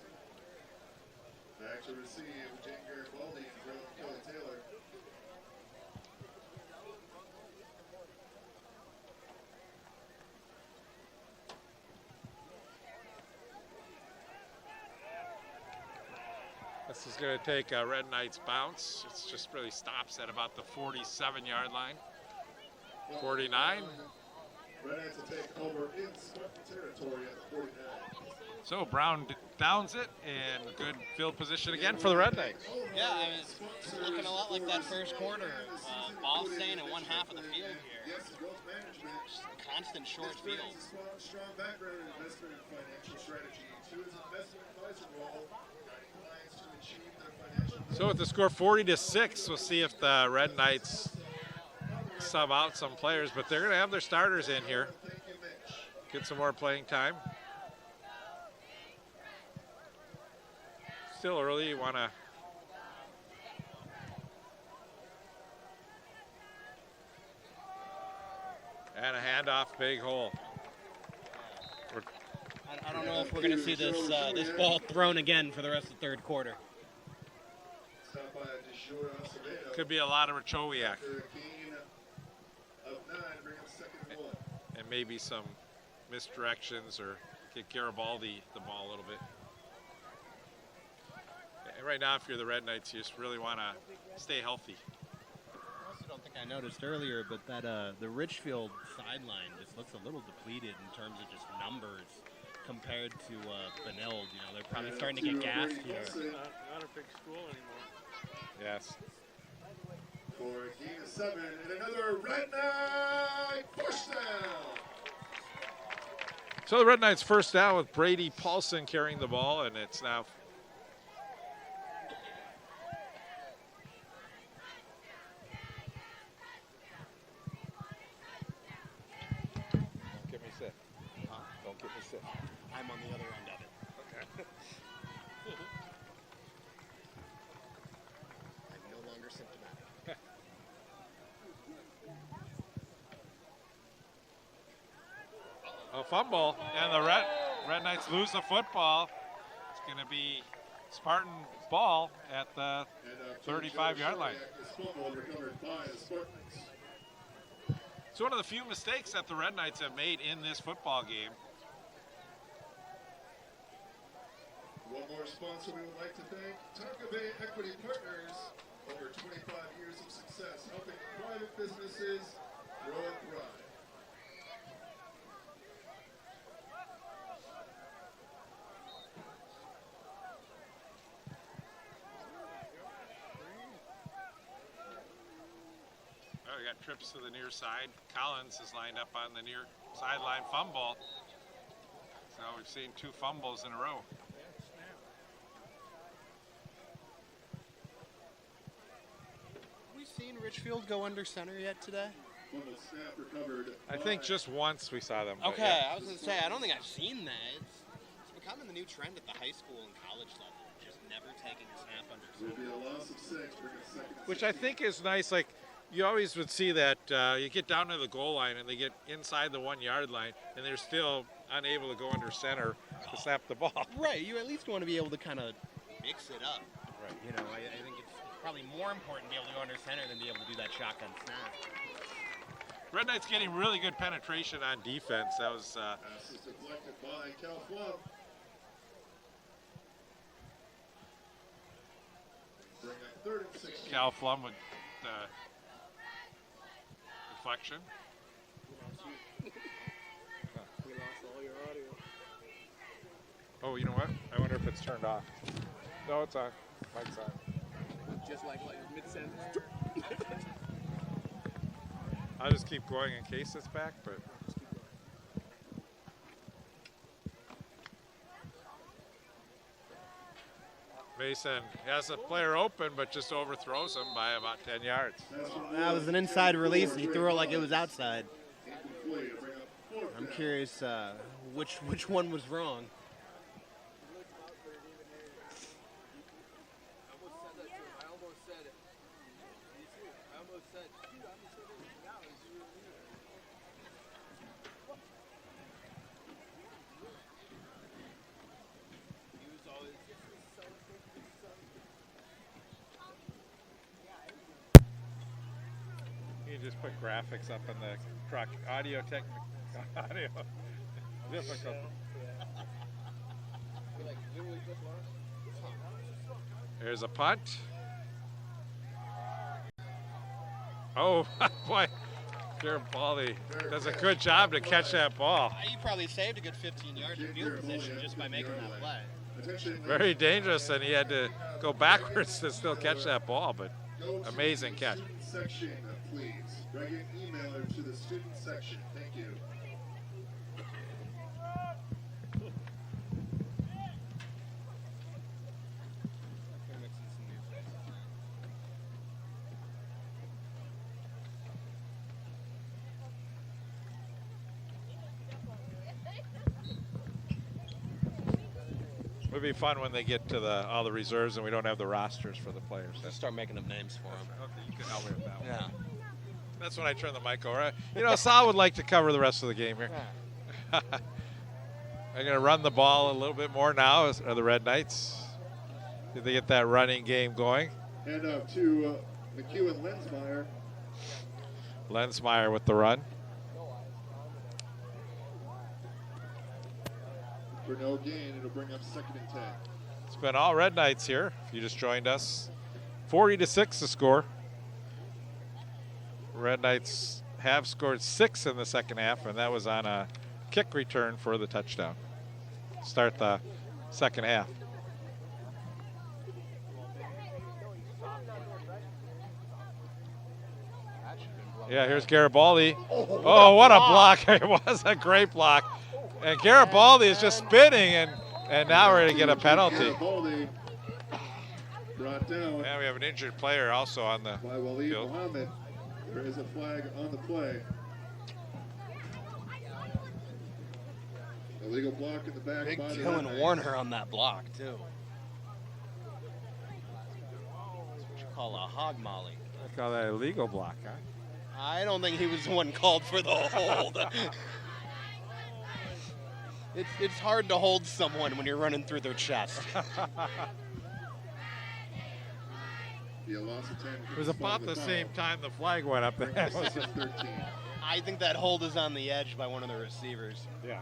Speaker 3: Back to receive, Jane Garibaldi and Braylon Kelly Taylor.
Speaker 1: this is going to take a Red Knights bounce. It just really stops at about the 47-yard line. 49.
Speaker 3: Red Knights will take over in Spartan territory at the 49.
Speaker 1: So Brown downs it, and good field position again for the Red Knights.
Speaker 2: Yeah, I mean, it's looking a lot like that first quarter. Ball staying in one half of the field here.
Speaker 3: Yes, growth management.
Speaker 2: Constant short field.
Speaker 3: Strong background in investment and financial strategy. To his investment advisor role, guiding clients to achieve their financial goals.
Speaker 1: So with the score 40-6, we'll see if the Red Knights sub out some players, but they're going to have their starters in here. Get some more playing time. Still early, you want to and a handoff, big hole.
Speaker 2: I don't know if we're going to see this this ball thrown again for the rest of the third quarter.
Speaker 1: Could be a lot of Rachowiak. And maybe some misdirections or get Garibaldi the ball a little bit. And right now, if you're the Red Knights, you just really want to stay healthy.
Speaker 2: I also don't think I noticed earlier, but that the Richfield sideline just looks a little depleted in terms of just numbers compared to Benilde. You know, they're probably starting to get gassed here.
Speaker 6: Not a big school anymore.
Speaker 1: Yes.
Speaker 3: For a gain of 7 and another Red Knight first down.
Speaker 1: So the Red Knights first down with Brady Paulson carrying the ball, and it's now get me sick.
Speaker 2: Huh?
Speaker 1: Don't get me sick.
Speaker 2: I'm on the other end of it.
Speaker 1: Okay.
Speaker 2: I'm no longer symptomatic.
Speaker 1: A fumble, and the Red Knights lose the football. It's going to be Spartan ball at the 35-yard line. It's one of the few mistakes that the Red Knights have made in this football game.
Speaker 3: One more sponsor we would like to thank, Tonka Bay Equity Partners. Over 25 years of success helping private businesses grow and thrive.
Speaker 1: Oh, we got trips to the near side. Collins is lined up on the near sideline fumble. So we've seen 2 fumbles in a row.
Speaker 2: Have we seen Richfield go under center yet today?
Speaker 3: Fumble snap recovered.
Speaker 1: I think just once we saw them. but
Speaker 2: Okay,
Speaker 1: yeah.
Speaker 2: I was going to say, I don't think I've seen that. It's becoming the new trend at the high school and college level, just never taking a snap under
Speaker 3: Will
Speaker 2: center.
Speaker 3: be a loss of 6, bringing a second and
Speaker 1: Which I think is nice. Like, you always would see that you get down to the goal line and they get inside the 1-yard line and they're still unable to go under center to snap the ball.
Speaker 2: Right, you at least want to be able to kind of mix it up.
Speaker 1: Right.
Speaker 2: You know, I think it's probably more important to be able to go under center than be able to do that shotgun snap.
Speaker 1: Red Knights getting really good penetration on defense. That was
Speaker 3: pass is deflected by Cal Flum. Bring up 3rd and 16.
Speaker 1: Cal Flum with the deflection.
Speaker 4: We lost all your audio.
Speaker 1: Oh, you know what? I wonder if it's turned off. No, it's on. Mic's on.
Speaker 4: Just like mid-sentence.
Speaker 1: I'll just keep going in case it's back, but Mason has a player open, but just overthrows him by about 10 yards.
Speaker 2: That was an inside release, and he threw it like it was outside. I'm curious which one was wrong.
Speaker 4: I almost said it. Me too. I almost said, dude, I'm just saying it now. It's you and me. He was always,
Speaker 1: You just put graphics up in the truck. Audio difficult.
Speaker 4: we like literally just lost.
Speaker 1: There's a punt. Oh, boy. Garibaldi does a good job to catch that ball.
Speaker 2: He probably saved a good 15 yards of field position just by making that play.
Speaker 1: Very dangerous, and he had to go backwards to still catch that ball, but amazing catch.
Speaker 3: Student section, please. Drag an emailer to the student section. Thank you.
Speaker 1: It would be fun when they get to all the reserves and we don't have the rosters for the players.
Speaker 2: Let's start making up names for them.
Speaker 1: Okay, you can help me with that one.
Speaker 2: Yeah.
Speaker 1: That's when I turn the mic over. You know, Sal would like to cover the rest of the game here. I'm going to run the ball a little bit more now, are the Red Knights. Did they get that running game going?
Speaker 3: Hand off to McEwen Lensmeyer.
Speaker 1: Lensmeyer with the run.
Speaker 3: For no gain, it'll bring up 2nd and 10.
Speaker 1: It's been all Red Knights here. If you just joined us, 40-6 the score. Red Knights have scored 6 in the second half, and that was on a kick return for the touchdown. Start the second half. Yeah, here's Garibaldi. Oh, what a block. It was a great block. And Garibaldi is just spinning, and now we're going to get a penalty.
Speaker 3: Garibaldi brought down
Speaker 1: Yeah, we have an injured player also on the
Speaker 3: by Waleed
Speaker 1: field.
Speaker 3: Mohammed. There is a flag on the play. Illegal block in the back
Speaker 2: Big
Speaker 3: by the Red
Speaker 2: Dylan
Speaker 3: Knights.
Speaker 2: Warner on that block, too. That's what you call a hog molly.
Speaker 1: I call that a legal block, huh?
Speaker 2: I don't think he was the one called for the hold. It's hard to hold someone when you're running through their chest.
Speaker 3: Yeah, loss of 10.
Speaker 1: It was about the same time the flag went up. There.
Speaker 3: 13.
Speaker 2: I think that hold is on the edge by one of the receivers.
Speaker 1: Yeah.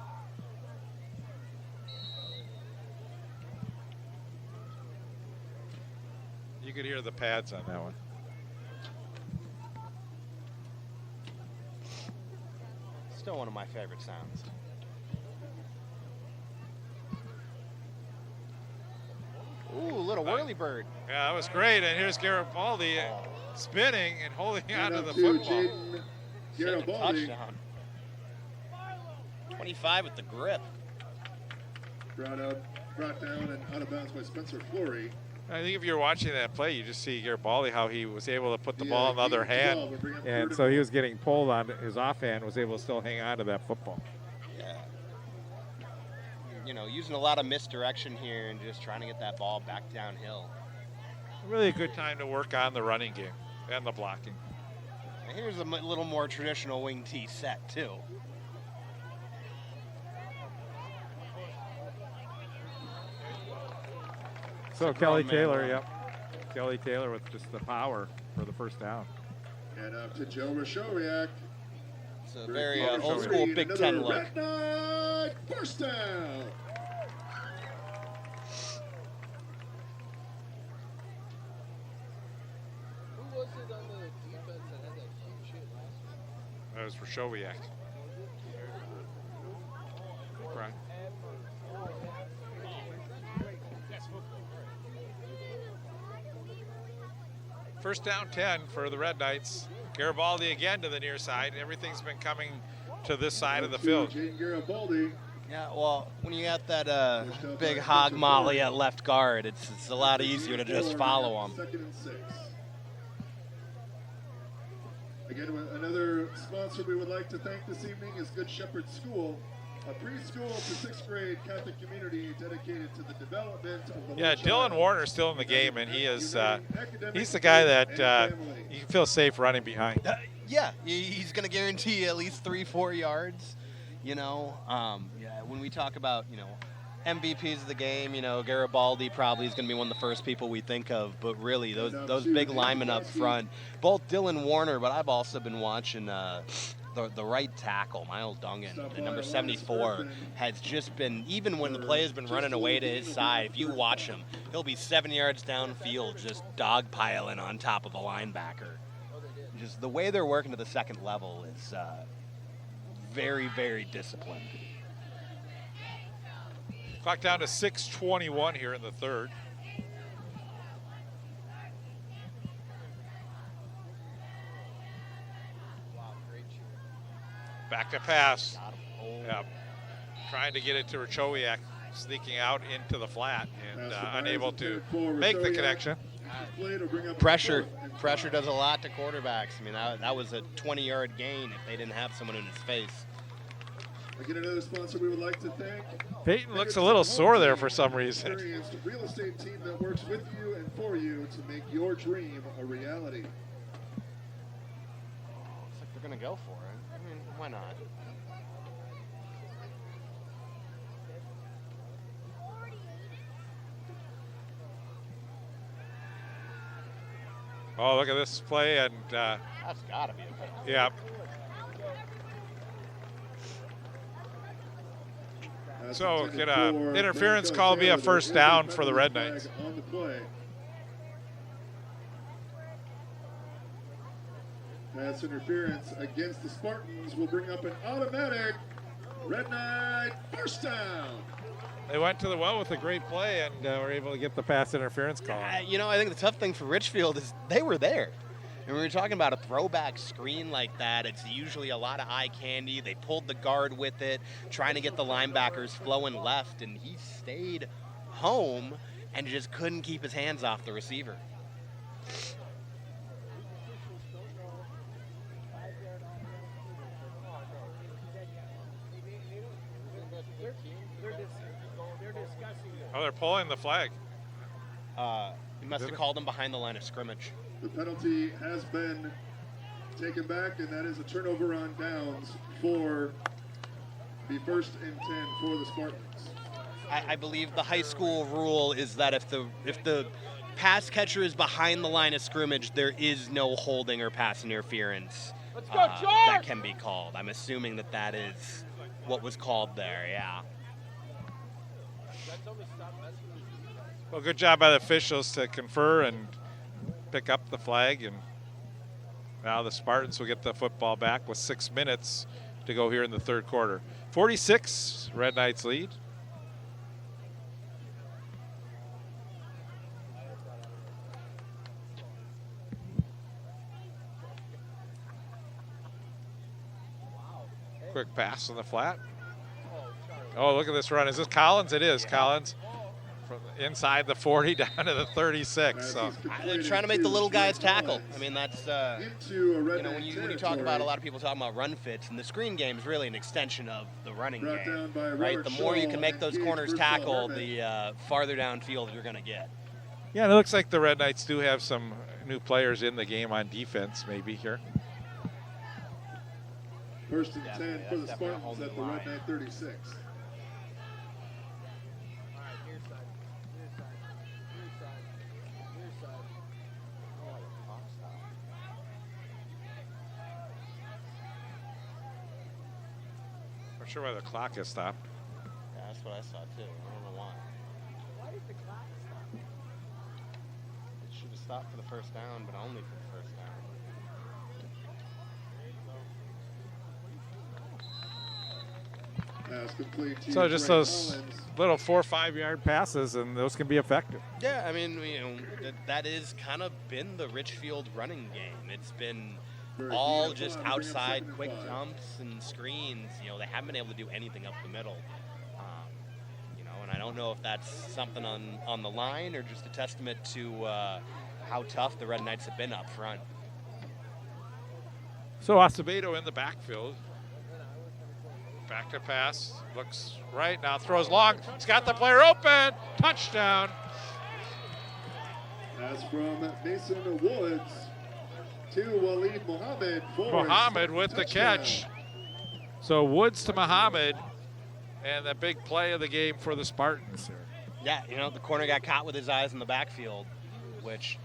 Speaker 1: You could hear the pads on that one.
Speaker 2: Still one of my favorite sounds. Ooh, little whirly bird.
Speaker 1: Yeah, that was great. And here's Garibaldi spinning and holding
Speaker 3: Hand
Speaker 1: onto
Speaker 3: off
Speaker 1: the
Speaker 3: to
Speaker 1: football.
Speaker 3: Jaden
Speaker 2: Saved a
Speaker 3: Garibaldi.
Speaker 2: touchdown. 25 with the grip.
Speaker 3: Brought down and out of bounds by Spencer Flory.
Speaker 1: I think if you're watching that play, you just see Garibaldi, how he was able to put the ball in the other hand. And so he was getting pulled on his offhand, was able to still hang on to that football.
Speaker 2: Yeah. You know, using a lot of misdirection here and just trying to get that ball back downhill.
Speaker 1: Really a good time to work on the running game and the blocking.
Speaker 2: And here's a little more traditional wing tee set, too.
Speaker 1: So Kelly Taylor, yep. Kelly Taylor with just the power for the first down.
Speaker 3: And up to Joe Roshowiak.
Speaker 2: It's a very old school Big Ten look.
Speaker 3: Red Knight first down.
Speaker 4: Who was it on the defense that had that huge hit last week?
Speaker 1: That was for Showiak. Right. First down 10 for the Red Knights. Garibaldi again to the near side. Everything's been coming to this side of the field.
Speaker 3: Jaden Garibaldi.
Speaker 2: Yeah, well, when you got that big hog molly at left guard, it's a lot easier to just follow him.
Speaker 3: 2nd and 6. Again, another sponsor we would like to thank this evening is Good Shepherd School, a preschool to 6th grade Catholic community dedicated to the development of the
Speaker 1: Yeah, Dylan Warner's still in the game, and he is he's the guy that you can feel safe running behind.
Speaker 2: Yeah, he's going to guarantee you at least 3-4 yards. You know, yeah, when we talk about, you know, MVPs of the game, you know, Garibaldi probably is going to be one of the first people we think of. But really, those big linemen up front, both Dylan Warner, but I've also been watching the right tackle, Miles Dungan, at number 74, has just been, even when the play has been running away to his side, if you watch him, he'll be 7 yards downfield just dogpiling on top of the linebacker. just the way they're working to the second level is very, very disciplined.
Speaker 1: Clock down to 6:21 here in the third. Back to pass. Yeah. Trying to get it to Rachowiak, sneaking out into the flat and unable to make the connection.
Speaker 2: Pressure does a lot to quarterbacks. I mean, that was a 20-yard gain if they didn't have someone in his face.
Speaker 3: Again, another sponsor we would like to thank.
Speaker 1: Peyton looks a little sore there for some reason.
Speaker 3: Experienced real estate team that works with you and for you to make your dream a reality.
Speaker 2: Looks like they're going to go for it. I mean, why not?
Speaker 1: Oh, look at this play, and
Speaker 2: That's got to be a pick.
Speaker 1: yeah. So could interference call be a first down for the Red Knights?
Speaker 3: On the play. Pass interference against the Spartans will bring up an automatic Red Knight first down.
Speaker 1: They went to the well with a great play and were able to get the pass interference call.
Speaker 2: You know, I think the tough thing for Richfield is they were there. And we were talking about a throwback screen like that. It's usually a lot of eye candy. They pulled the guard with it, trying to get the linebackers flowing left, and he stayed home and just couldn't keep his hands off the receiver.
Speaker 1: Oh, they're pulling the flag.
Speaker 2: He must have called him behind the line of scrimmage.
Speaker 3: The penalty has been taken back, and that is a turnover on downs for the 1st and 10 for the Spartans.
Speaker 2: I believe the high school rule is that if the pass catcher is behind the line of scrimmage, there is no holding or pass interference.
Speaker 4: Let's go, George!
Speaker 2: That can be called. I'm assuming that is what was called there. Yeah.
Speaker 1: Well, good job by the officials to confer and pick up the flag, and now the Spartans will get the football back with 6 minutes to go here in the third quarter. 46, Red Knights lead. Quick pass on the flat. Oh, look at this run. Is this Collins? It is Collins. From inside the 40 down to the 36. So
Speaker 2: They're trying to make the little guys tackle. I mean, that's
Speaker 3: into a Red
Speaker 2: you know, when you talk about a lot of people talking about run fits, and the screen game is really an extension of the running game, right? The more you can make those corners tackle, the farther downfield you're going to get.
Speaker 1: yeah, it looks like the Red Knights do have some new players in the game on defense, maybe here.
Speaker 3: 1st and 10 for the
Speaker 2: that's definitely a
Speaker 3: Spartans
Speaker 2: whole
Speaker 3: at
Speaker 2: new
Speaker 3: the Red
Speaker 2: line.
Speaker 3: Knight 36.
Speaker 1: Not sure why the clock has stopped.
Speaker 2: Yeah, that's what I saw too. I don't know why.
Speaker 5: Why did the clock stop?
Speaker 2: It should have stopped for the first down, but only for the first down.
Speaker 3: Pass complete to
Speaker 1: So just
Speaker 3: Trey
Speaker 1: those
Speaker 3: Collins.
Speaker 1: little 4 or 5 yard passes, and those can be effective.
Speaker 2: Yeah, I mean, you know, that is kind of been the Richfield running game. It's been all just outside quick jumps and screens. You know, they haven't been able to do anything up the middle. You know, and I don't know if that's something on the line or just a testament to how tough the Red Knights have been up front.
Speaker 1: So Acevedo in the backfield. Back to pass, looks right, now throws long. He's got the player open, touchdown.
Speaker 3: Pass from Mason Woods to Waleed Mohammed.
Speaker 1: Mohammed with the
Speaker 3: touchdown.
Speaker 1: catch. So Woods to Mohammed, and the big play of the game for the Spartans here.
Speaker 2: Yeah, you know, the corner got caught with his eyes in the backfield, which,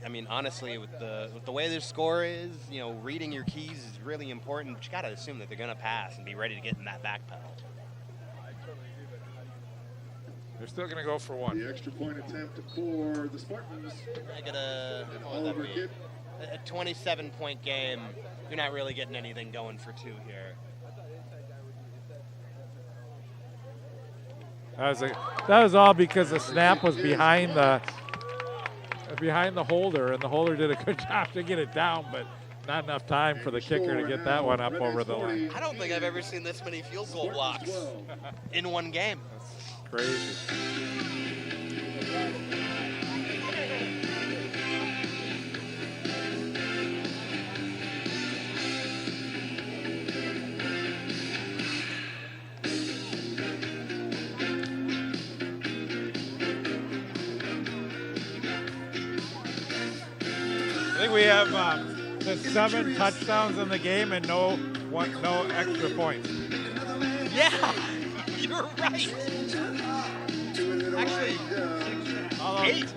Speaker 2: I mean, honestly, with the way their score is, you know, reading your keys is really important, but you got to assume that they're going to pass and be ready to get in that back pedal.
Speaker 1: They're still going to go for one.
Speaker 3: The extra point attempt for the Spartans.
Speaker 2: I got a
Speaker 3: And Oliver Kidd
Speaker 2: a 27-point game, you're not really getting anything going for 2 here.
Speaker 1: That was all because the snap was behind the holder, and the holder did a good job to get it down, but not enough time for the kicker to get that one up over the line.
Speaker 2: I don't think I've ever seen this many field goal blocks in one game.
Speaker 1: That's crazy. I think we have the 7 touchdowns in the game and no extra points.
Speaker 2: Yeah, you're right. Actually,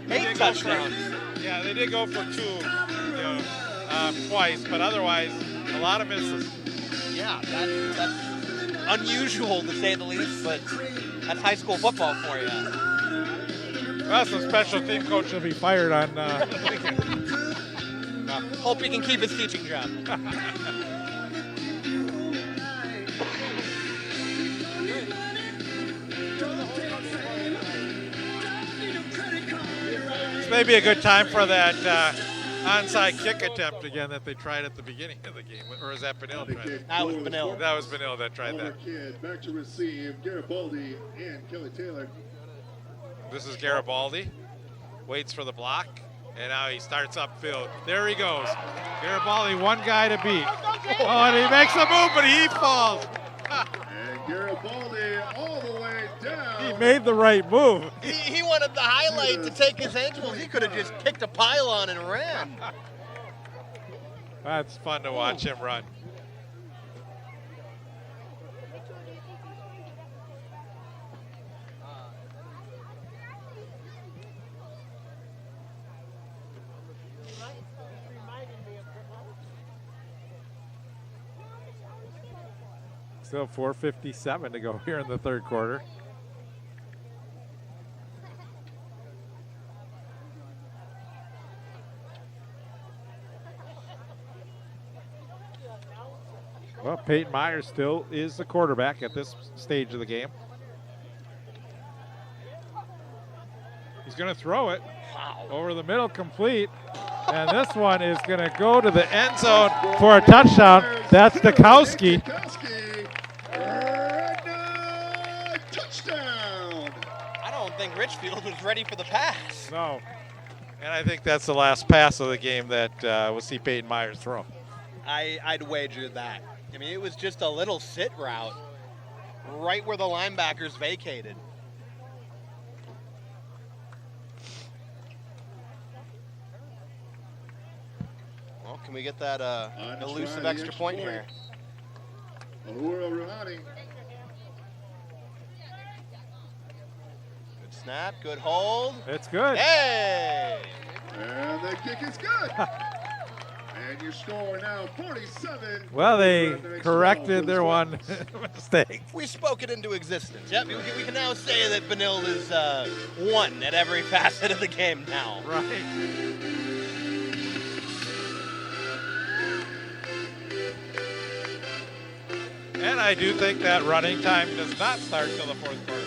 Speaker 2: eight touchdowns.
Speaker 1: Yeah, they did go for 2, twice, but otherwise a lot of misses.
Speaker 2: Yeah, that's unusual to say the least, but that's high school football for you.
Speaker 1: Well, some special team coach will be fired on.
Speaker 2: Hope he can keep his teaching job.
Speaker 1: This may be a good time for that onside kick attempt again that they tried at the beginning of the game. Or is that Benilde tried it?
Speaker 2: That was Benilde.
Speaker 1: That was Benilde that tried that.
Speaker 3: Kid back to receive Garibaldi and Kelly Taylor.
Speaker 1: This is Garibaldi. Waits for the block. And now he starts upfield. There he goes. Garibaldi, one guy to beat. Oh, and he makes a move, but he falls.
Speaker 3: And Garibaldi all the way down.
Speaker 1: He made the right move.
Speaker 2: He wanted the highlight to take his ankles. He could have just kicked a pylon and ran.
Speaker 1: That's fun to watch him run. Still 4:57 to go here in the third quarter. Well, Peyton Myers still is the quarterback at this stage of the game. He's going to throw it over the middle, complete. And this one is going to go to the end zone for a touchdown. That's Dukowski.
Speaker 3: Touchdown.
Speaker 2: I don't think Richfield was ready for the pass.
Speaker 1: No. And I think that's the last pass of the game that we'll see Peyton Myers throw.
Speaker 2: I'd wager that. I mean, it was just a little sit route right where the linebackers vacated. Well, can we get that elusive extra point here?
Speaker 3: Ahura Rouhani.
Speaker 2: Good snap, good hold.
Speaker 1: It's good.
Speaker 2: Hey!
Speaker 3: And the kick is good. And your score now 47.
Speaker 1: Well, they corrected their one mistake.
Speaker 2: We spoke it into existence. Yep, we can now say that Benilde is one at every facet of the game now.
Speaker 1: Right. And I do think that running time does not start till the fourth quarter.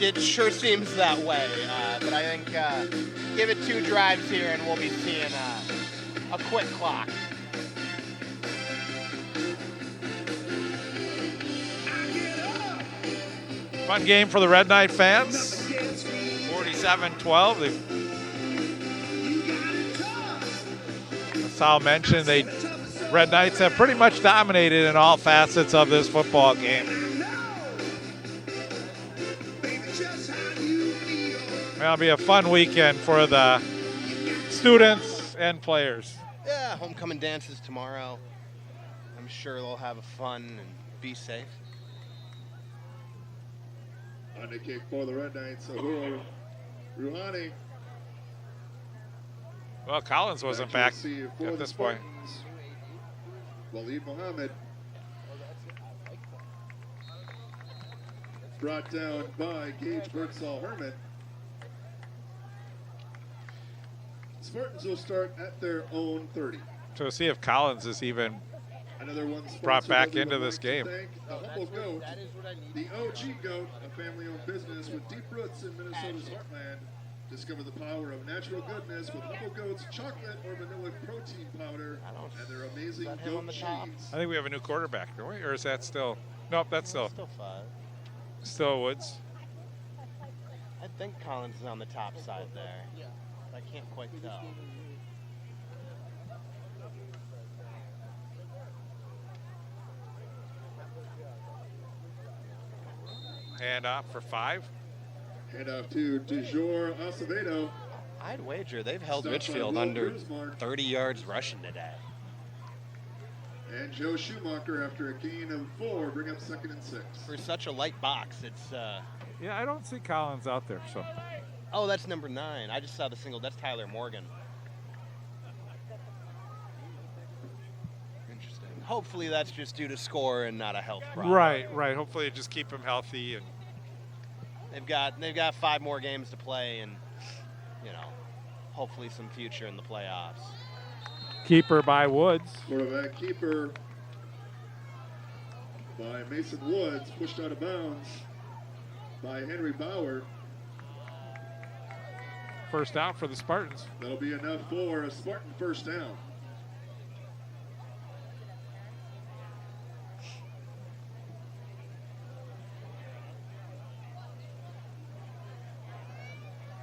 Speaker 2: It sure seems that way, but I think give it 2 drives here and we'll be seeing a quick clock.
Speaker 1: Fun game for the Red Knight fans. 47-12. As Sal mentioned, Red Knights have pretty much dominated in all facets of this football game. It'll be a fun weekend for the students and players.
Speaker 2: Yeah, homecoming dances tomorrow. I'm sure they'll have fun and be safe.
Speaker 3: On the kick for the Red Knights, Ahura Rouhani.
Speaker 1: Well, Collins wasn't back at this point.
Speaker 3: Waleed Mohammed. Brought down by Gage Birksall Herman. Spartans will start at their own 30.
Speaker 1: To see if Collins is even
Speaker 3: Another one
Speaker 1: brought
Speaker 3: sponsor
Speaker 1: back
Speaker 3: that we
Speaker 1: into
Speaker 3: would
Speaker 1: this
Speaker 3: like to
Speaker 1: game.
Speaker 3: thank the Humble Goat, the OG Goat, a family-owned business with deep roots in Minnesota's heartland. Discover the power of natural goodness with Humble Goat's chocolate or vanilla protein powder and their amazing goat cheese.
Speaker 1: I think we have a new quarterback, don't we? Or is that still? Nope, that's still
Speaker 2: 5.
Speaker 1: still Woods.
Speaker 2: I think Collins is on the top side there. Yeah. I can't quite tell.
Speaker 1: Hand off for 5.
Speaker 3: Hand off to DeJour Acevedo.
Speaker 2: I'd wager they've held
Speaker 3: Stop by
Speaker 2: Richfield
Speaker 3: Will
Speaker 2: under
Speaker 3: Grismark.
Speaker 2: 30 yards rushing today.
Speaker 3: And Joe Schumacher, after a gain of 4, bring up 2nd and 6.
Speaker 2: For such a light box, it's
Speaker 1: Yeah, I don't see Collins out there. So
Speaker 2: oh, that's number 9. I just saw the single. That's Tyler Morgan. Interesting. Hopefully that's just due to score and not a health problem.
Speaker 1: right. Hopefully, just keep him healthy and.
Speaker 2: They've got 5 more games to play, and hopefully some future in the playoffs.
Speaker 1: Keeper by Woods.
Speaker 3: Quarterback keeper by Mason Woods, pushed out of bounds by Henry Bauer.
Speaker 1: First out for the Spartans.
Speaker 3: That'll be enough for a Spartan first down.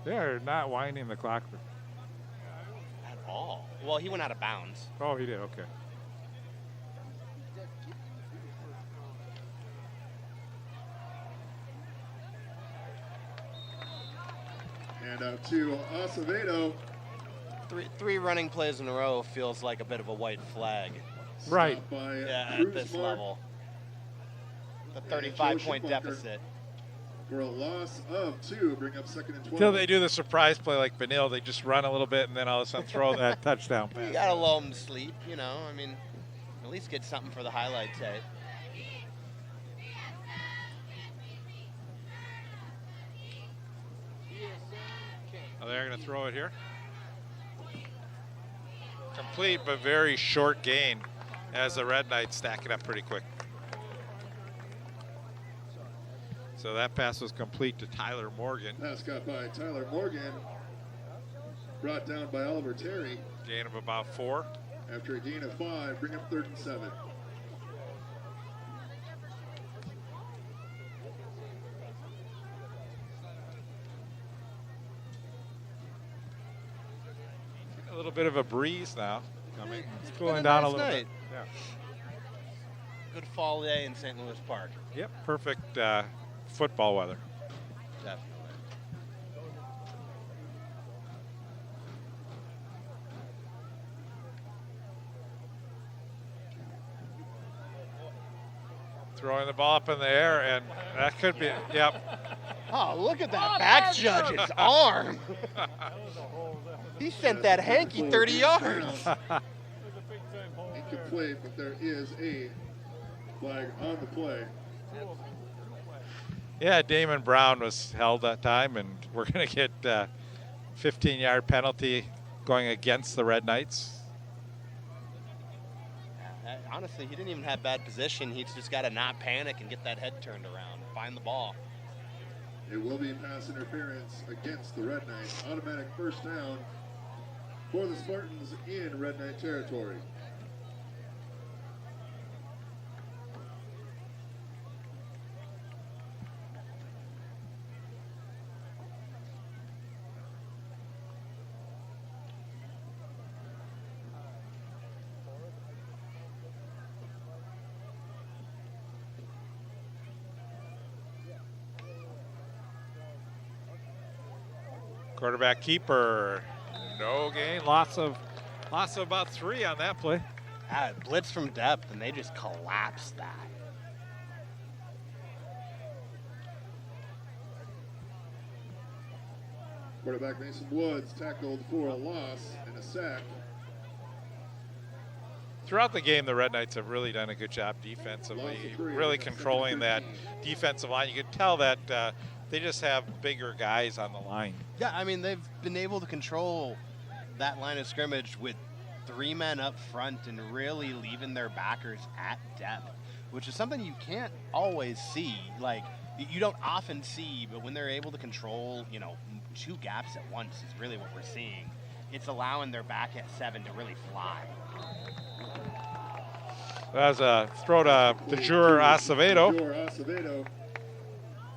Speaker 1: They're not winding the clock.
Speaker 2: At all. Well, he went out of bounds.
Speaker 1: Oh, he did. Okay.
Speaker 3: And out to Acevedo.
Speaker 2: Three running plays in a row feels like a bit of a white flag.
Speaker 1: Right.
Speaker 3: Stopped by
Speaker 2: At this
Speaker 3: Grismark
Speaker 2: level. The
Speaker 3: Joe
Speaker 2: 35-point
Speaker 3: Schumacher.
Speaker 2: deficit.
Speaker 3: For a loss of 2, bring up 2nd and 12.
Speaker 1: Until they do the surprise play like Benilde, they just run a little bit and then all of a sudden throw that touchdown
Speaker 2: You
Speaker 1: pass.
Speaker 2: gotta lull them to sleep, I mean, at least get something for the highlight tape.
Speaker 1: Oh, they're going to throw it here. Complete but very short gain as the Red Knights stack it up pretty quick. So that pass was complete to Tyler Morgan.
Speaker 3: Pass caught by Tyler Morgan. Brought down by Oliver Terry.
Speaker 1: Gain of about 4.
Speaker 3: After a gain of 5, bring up 3rd and 7.
Speaker 1: A little bit of a breeze now coming. It's cooling down a
Speaker 2: nice
Speaker 1: little
Speaker 2: night.
Speaker 1: bit. Yeah.
Speaker 2: Good fall day in St. Louis Park.
Speaker 1: Yep, perfect football weather.
Speaker 2: Definitely.
Speaker 1: Throwing the ball up in the air, and that could be, yep.
Speaker 2: Oh, look at that back judge's arm. He sent that hanky 30 yards.
Speaker 3: Incomplete, but there is a flag on the play.
Speaker 1: Yeah, Damon Brown was held that time, and we're going to get 15-yard penalty going against the Red Knights.
Speaker 2: Honestly, he didn't even have bad position. He's just got to not panic and get that head turned around, find the ball.
Speaker 3: It will be pass interference against the Red Knights. Automatic first down for the Spartans in Red Knight territory.
Speaker 1: Quarterback keeper, no gain. Lots of about 3 on that play.
Speaker 2: Blitz from depth, and they just collapsed that.
Speaker 3: Quarterback Mason Woods tackled for a loss and a sack.
Speaker 1: Throughout the game, the Red Knights have really done a good job defensively, really controlling that defensive line. You can tell that they just have bigger guys on the line.
Speaker 2: Yeah, I mean, they've been able to control that line of scrimmage with 3 men up front and really leaving their backers at depth, which is something you can't always see. Like, you don't often see, but when they're able to control, 2 gaps at once is really what we're seeing. It's allowing their back at 7 to really fly.
Speaker 1: That was a throw to Jure Acevedo.
Speaker 3: Acevedo,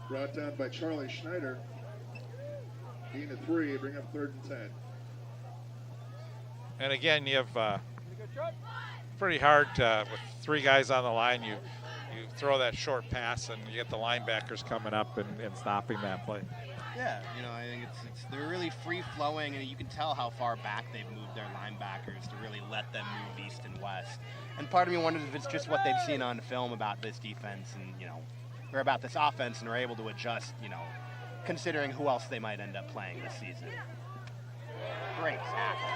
Speaker 3: brought down by Charlie Schneider. Gain of 3, bring up 3rd and 10.
Speaker 1: And again, you have pretty hard with 3 guys on the line. You throw that short pass, and you get the linebackers coming up and stopping that play.
Speaker 2: Yeah, I think they're really free flowing, and you can tell how far back they've moved their linebackers to really let them move east and west. And part of me wonders if it's just what they've seen on film about this defense and or about this offense, and are able to adjust, considering who else they might end up playing this season. Great tackle.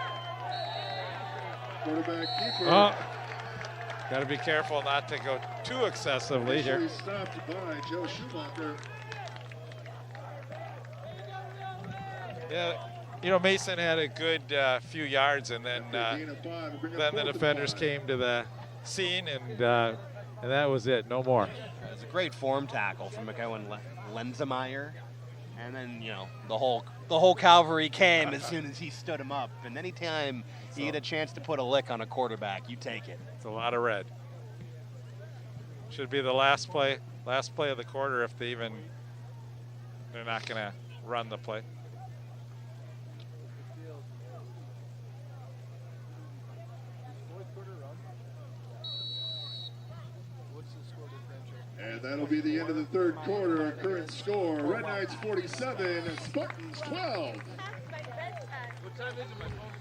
Speaker 3: Quarterback keeper.
Speaker 1: Oh, got to be careful not to go too excessively here.
Speaker 3: Initially stopped by Joe Schumacher.
Speaker 1: Yeah, Mason had a good few yards, and then
Speaker 3: Gain of 5, bring up
Speaker 1: then the
Speaker 3: 4th and
Speaker 1: defenders
Speaker 3: 5.
Speaker 1: came to the scene, and that was it. No more.
Speaker 2: It was a great form tackle from McEwen Lenzemeyer. And then, the whole cavalry came as soon as he stood him up. And anytime you get a chance to put a lick on a quarterback, you take it.
Speaker 1: It's a lot of red. Should be the last play of the quarter if they're not going to run the play.
Speaker 3: And that'll be the end of the 3rd quarter. Our current score, Red Knights 47, Spartans 12.
Speaker 4: What time is it? My phone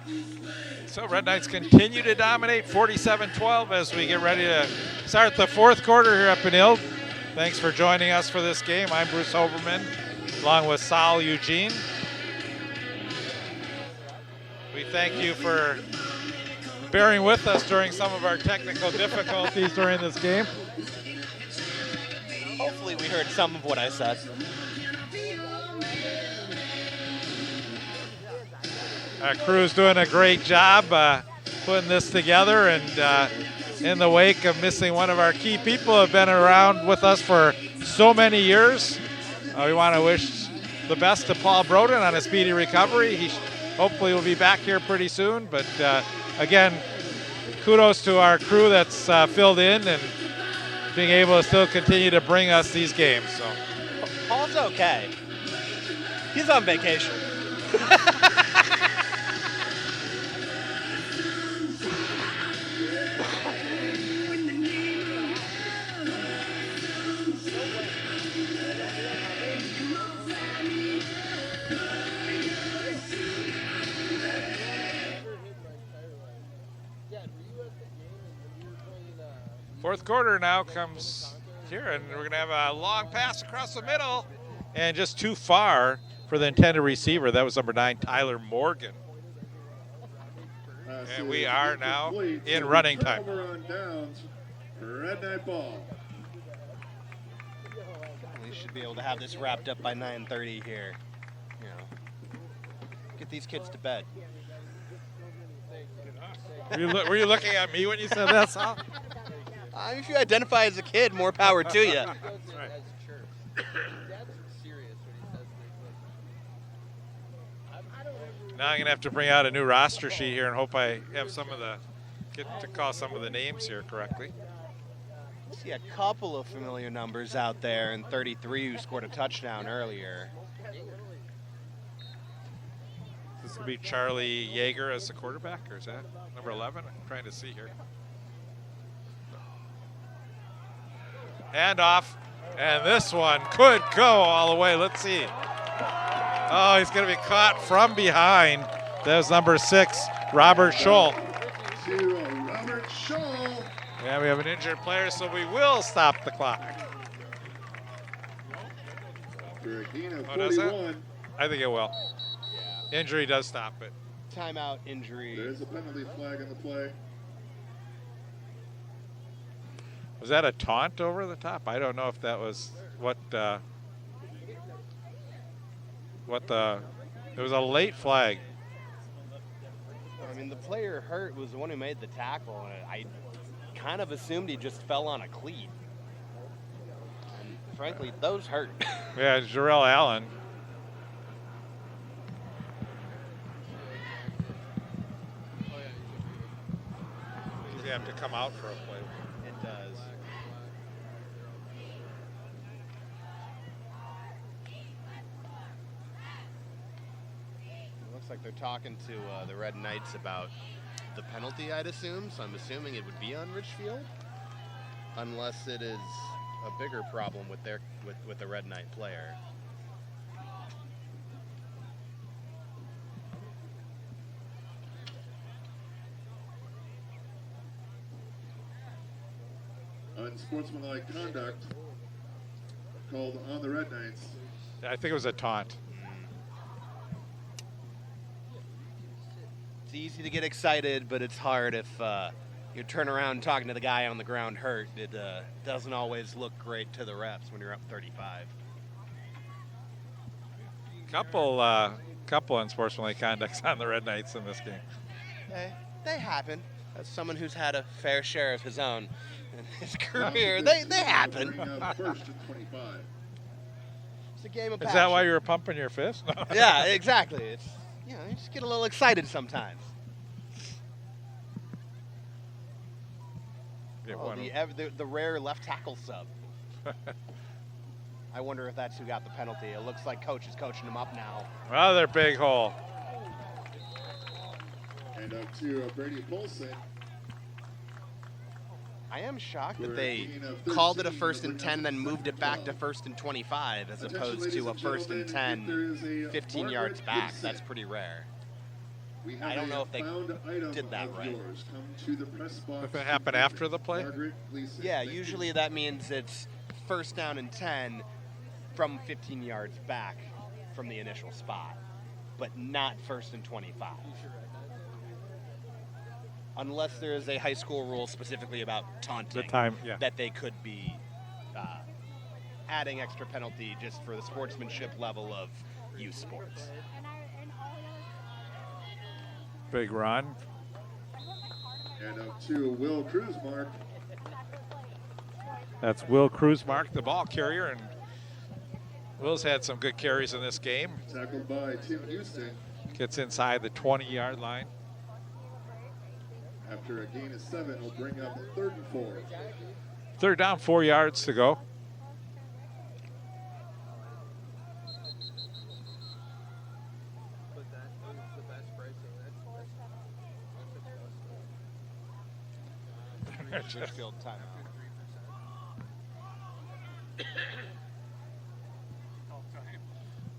Speaker 4: said.
Speaker 1: So Red Knights continue to dominate 47-12 as we get ready to start the 4th quarter here at Benilde. Thanks for joining us for this game. I'm Bruce Overman, along with Sal Eugene. We thank you for bearing with us during some of our technical difficulties during this game.
Speaker 2: Hopefully we heard some of what I said.
Speaker 1: Our crew's doing a great job putting this together, and in the wake of missing one of our key people who have been around with us for so many years, we want to wish the best to Paul Broden on a speedy recovery. He hopefully will be back here pretty soon, but again, kudos to our crew that's filled in and being able to still continue to bring us these games. So
Speaker 2: Paul's okay. He's on vacation.
Speaker 1: Fourth quarter now comes here, and we're going to have a long pass across the middle, and just too far for the intended receiver. That was number 9, Tyler Morgan. And we are now in running time.
Speaker 3: On downs, Red Knight ball.
Speaker 2: We should be able to have this wrapped up by 9:30 here. Get these kids to bed.
Speaker 1: Were you looking at me when you said that, Sal?
Speaker 2: If you identify as a kid, more power to you.
Speaker 1: Now I'm going to have to bring out a new roster sheet here and hope I have get to call some of the names here correctly.
Speaker 2: I see a couple of familiar numbers out there, and 33 who scored a touchdown earlier.
Speaker 1: This will be Charlie Yeager as the quarterback, or is that number 11? I'm trying to see here. Handoff, and this one could go all the way. Let's see. Oh, he's going to be caught from behind. There's number 6, Robert Scholl.
Speaker 3: To Robert Scholl.
Speaker 1: Yeah, we have an injured player, so we will stop the clock.
Speaker 3: For a gain of
Speaker 1: Does it?
Speaker 3: 41.
Speaker 1: I think it will. Injury does stop it.
Speaker 2: Timeout injury.
Speaker 3: There is a penalty flag on the play.
Speaker 1: Was that a taunt over the top? I don't know if that was what. what the. It was a late flag.
Speaker 2: I mean, the player hurt was the one who made the tackle, and I kind of assumed he just fell on a cleat. And frankly, those hurt.
Speaker 1: Yeah, Jarrell Allen. Does he have to come out for a play?
Speaker 2: It does. It looks like they're talking to the Red Knights about the penalty, I'd assume. So I'm assuming it would be on Richfield, unless it is a bigger problem with the Red Knight player.
Speaker 3: Unsportsmanlike conduct called on the Red Knights.
Speaker 1: I think it was a taunt.
Speaker 2: It's easy to get excited, but it's hard if you turn around talking to the guy on the ground hurt. It doesn't always look great to the refs when you're up 35.
Speaker 1: Couple unsportsmanlike conducts on the Red Knights in this game.
Speaker 2: They happen. As someone who's had a fair share of his own in his career, they happen.
Speaker 3: First and 25.
Speaker 2: It's a game of
Speaker 1: Is
Speaker 2: passion.
Speaker 1: that why you were pumping your fist?
Speaker 2: Yeah, exactly. It's, you just get a little excited sometimes.
Speaker 1: Yeah,
Speaker 2: Oh, the rare left tackle sub. I wonder if that's who got the penalty. It looks like coach is coaching him up now.
Speaker 1: Another big hole.
Speaker 3: And up to Brady Polson.
Speaker 2: I am shocked that they called it a 1st and 10 and then moved it back to 1st and 25 as opposed to a 1st and 10 15 yards back. That's pretty rare. I don't know if they did that right.
Speaker 1: If it happened after the play?
Speaker 2: Yeah, usually that means it's 1st down and 10 from 15 yards back from the initial spot, but not 1st and 25. Unless there is a high school rule specifically about taunting, that they could be adding extra penalty just for the sportsmanship level of youth sports.
Speaker 1: Big run.
Speaker 3: And up to Will Cruzmark.
Speaker 1: That's Will Cruzmark, the ball carrier, and Will's had some good carries in this game.
Speaker 3: Tackled by Tim Houston.
Speaker 1: Gets inside the 20-yard line.
Speaker 3: After a gain of 7, will bring up 3rd and 4.
Speaker 1: 3rd down, 4 yards to go.
Speaker 2: Richfield timeout.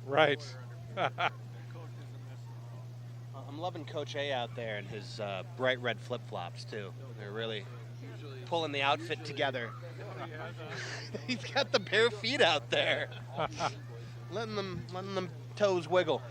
Speaker 1: Right.
Speaker 2: I'm loving Coach A out there and his bright red flip-flops too. They're really pulling the outfit together. He's got the bare feet out there, letting them toes wiggle.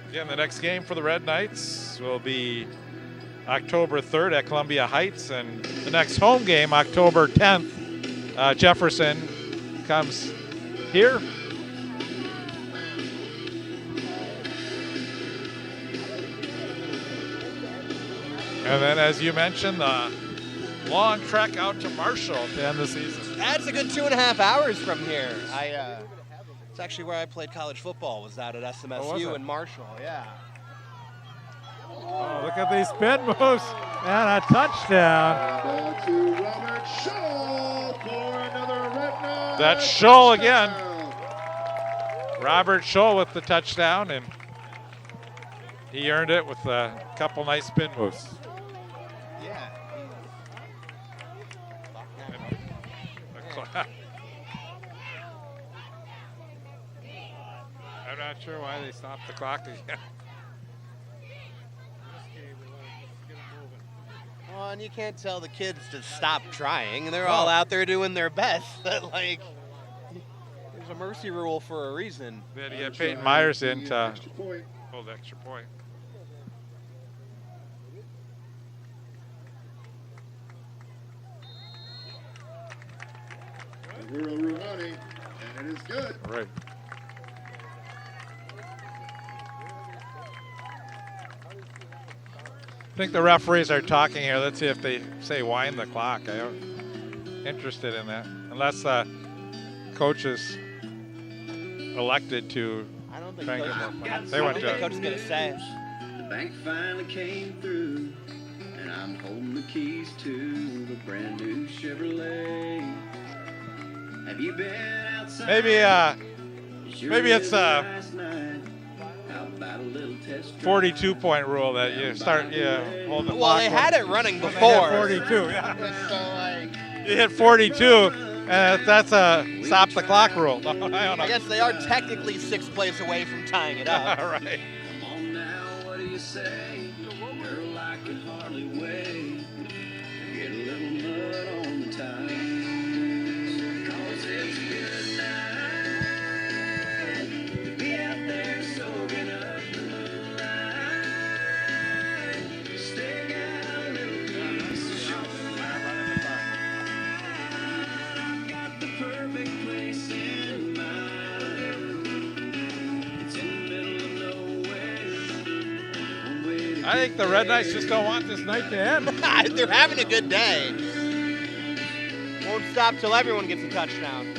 Speaker 1: Again, the next game for the Red Knights will be October 3rd at Columbia Heights, and the next home game, October 10th, Jefferson comes here. And then, as you mentioned, the long trek out to Marshall to end the season.
Speaker 2: That's a good 2.5 hours from here. It's actually where I played college football, was out at SMSU in Marshall, yeah.
Speaker 1: Oh, look at these spin moves and a touchdown.
Speaker 3: Ball to Robert Scholl for another Red Knight.
Speaker 1: That's Scholl again. Robert Scholl with the touchdown, and he earned it with a couple nice spin moves.
Speaker 2: Yeah.
Speaker 1: I'm not sure why they stopped the clock again.
Speaker 2: Well, and you can't tell the kids to stop trying. They're all out there doing their best. Like, there's a mercy rule for a reason.
Speaker 1: Then you get Peyton Myers in to
Speaker 3: Extra point.
Speaker 1: hold the extra point.
Speaker 3: Ruro Rumani, and it is good.
Speaker 1: Right. I think the referees are talking here. Let's see if they say wind the clock. I'm interested in that. Unless coach is elected to
Speaker 2: I don't think
Speaker 1: try and
Speaker 2: Coach,
Speaker 1: get more points.
Speaker 2: I
Speaker 1: They
Speaker 2: don't
Speaker 1: went
Speaker 2: think
Speaker 1: to
Speaker 2: Coach is going to say.
Speaker 7: The bank finally came through, and I'm holding the keys to the brand new Chevrolet. Have you been outside?
Speaker 1: maybe it's a 42-point rule that you start hold the clock.
Speaker 2: Well, they had it running
Speaker 1: They
Speaker 2: before.
Speaker 1: had 42, yeah.
Speaker 2: So, like,
Speaker 1: You hit 42, and that's a stop the clock rule. No, I don't know.
Speaker 2: I guess they are technically 6 plays away from tying it up.
Speaker 1: All right.
Speaker 7: Come on now, what do you say? Girl, I can hardly wait. Get a little mud on the tires. 'Cause it's a good night to be out there soaking up the moonlight. Stick out a little piece of shore. Got the perfect place in mind. It's in the middle of nowhere.
Speaker 1: I think the Red Knights just don't want this night to end.
Speaker 2: They're having a good day. Won't stop till everyone gets a touchdown.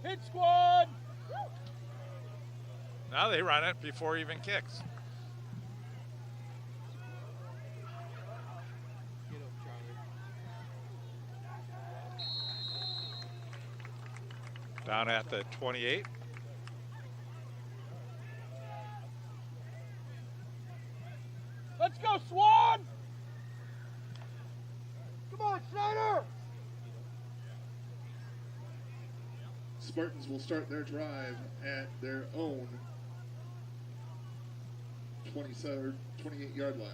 Speaker 5: Hit squad!
Speaker 1: Now they run it before he even kicks. Down at the 28.
Speaker 5: Let's go, Swan! Come on, Schneider!
Speaker 3: Spartans will start their drive at their own 28-yard line.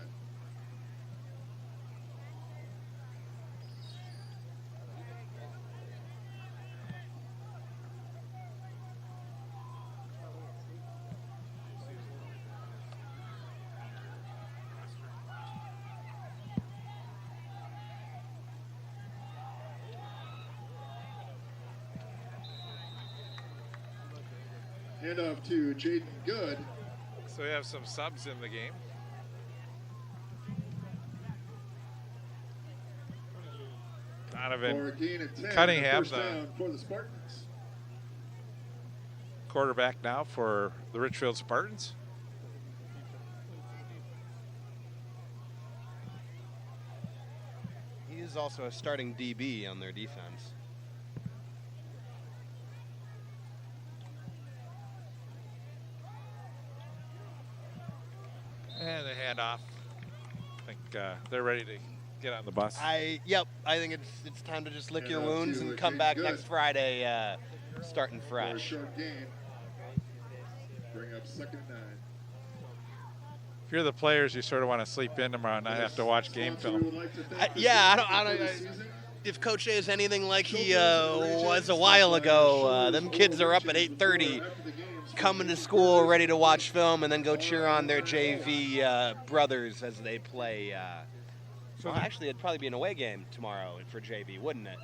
Speaker 3: Hand off to Jaden Good.
Speaker 1: So we have some subs in the game.
Speaker 3: For a
Speaker 1: Donovan
Speaker 3: gain of 10,
Speaker 1: Cunningham,
Speaker 3: first down for the Spartans.
Speaker 1: quarterback now for the Richfield Spartans.
Speaker 2: He is also a starting DB on their defense.
Speaker 1: And the handoff. I think they're ready to get on the bus.
Speaker 2: I think it's time to just lick
Speaker 3: And
Speaker 2: your
Speaker 3: up
Speaker 2: wounds
Speaker 3: to
Speaker 2: and come
Speaker 3: Jaden
Speaker 2: back
Speaker 3: Good.
Speaker 2: next Friday starting
Speaker 3: For a
Speaker 2: fresh.
Speaker 3: short gain. Bring up 2nd and 9.
Speaker 1: If you're the players, you sort of want to sleep in tomorrow and not have to watch game film.
Speaker 2: If Coach A is anything like he was a while ago, them kids are up at 8:30, coming to school ready to watch film and then go cheer on their JV brothers as they play. Well, actually, it'd probably be an away game tomorrow for JV, wouldn't it?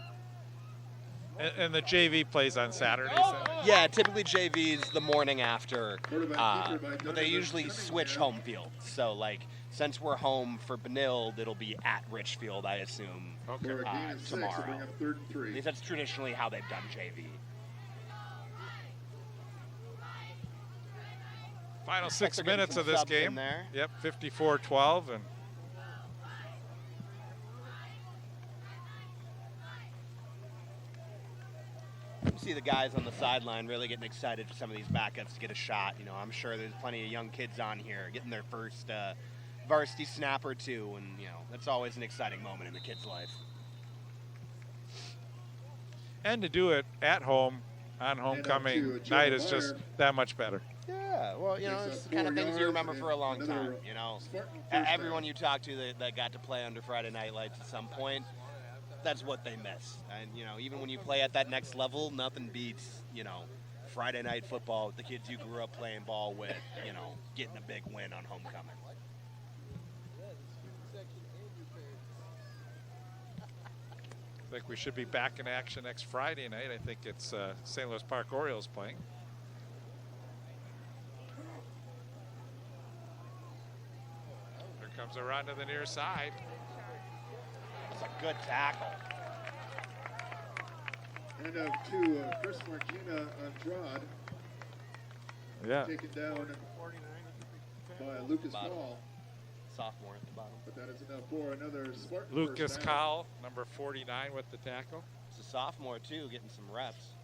Speaker 1: And the JV plays on Saturday. So.
Speaker 2: Yeah, typically JV's the morning after, but they usually switch home field. So, like, since we're home for Benilde, it'll be at Richfield, I assume,
Speaker 1: Okay.
Speaker 3: For a gain of 6, will
Speaker 2: tomorrow.
Speaker 3: bring up 3rd and
Speaker 2: At
Speaker 3: 3.
Speaker 2: least that's traditionally how they've done JV.
Speaker 1: Final 6
Speaker 2: They're getting
Speaker 1: minutes
Speaker 2: some
Speaker 1: of this
Speaker 2: subs in
Speaker 1: game.
Speaker 2: there.
Speaker 1: Yep, 54-12. And
Speaker 2: You see the guys on the sideline really getting excited for some of these backups to get a shot. You know, I'm sure there's plenty of young kids on here getting their first varsity snap or two, and you know that's always an exciting moment in the kid's life.
Speaker 1: and to do it at home on homecoming night is just that much better.
Speaker 2: Yeah, well, you know, it's the kind of things you remember for a long time. You know, everyone you talk to that got to play under Friday Night Lights at some point, that's what they miss. And even when you play at that next level, nothing beats Friday night football with the kids you grew up playing ball with. Getting a big win on homecoming.
Speaker 4: Yeah, the student section and your parents.
Speaker 1: I think we should be back in action next Friday night. I think it's St. Louis Park Orioles playing. Here comes a run to the near side.
Speaker 2: That's a good tackle.
Speaker 3: And out to Chris Marquina Andrade.
Speaker 1: Yeah.
Speaker 3: Taken down by Lucas Hall.
Speaker 2: Sophomore at the bottom.
Speaker 3: But that is enough for another Spartan
Speaker 1: Lucas
Speaker 3: first down.
Speaker 1: Cowell, number 49 with the tackle.
Speaker 2: It's a sophomore too, getting some reps.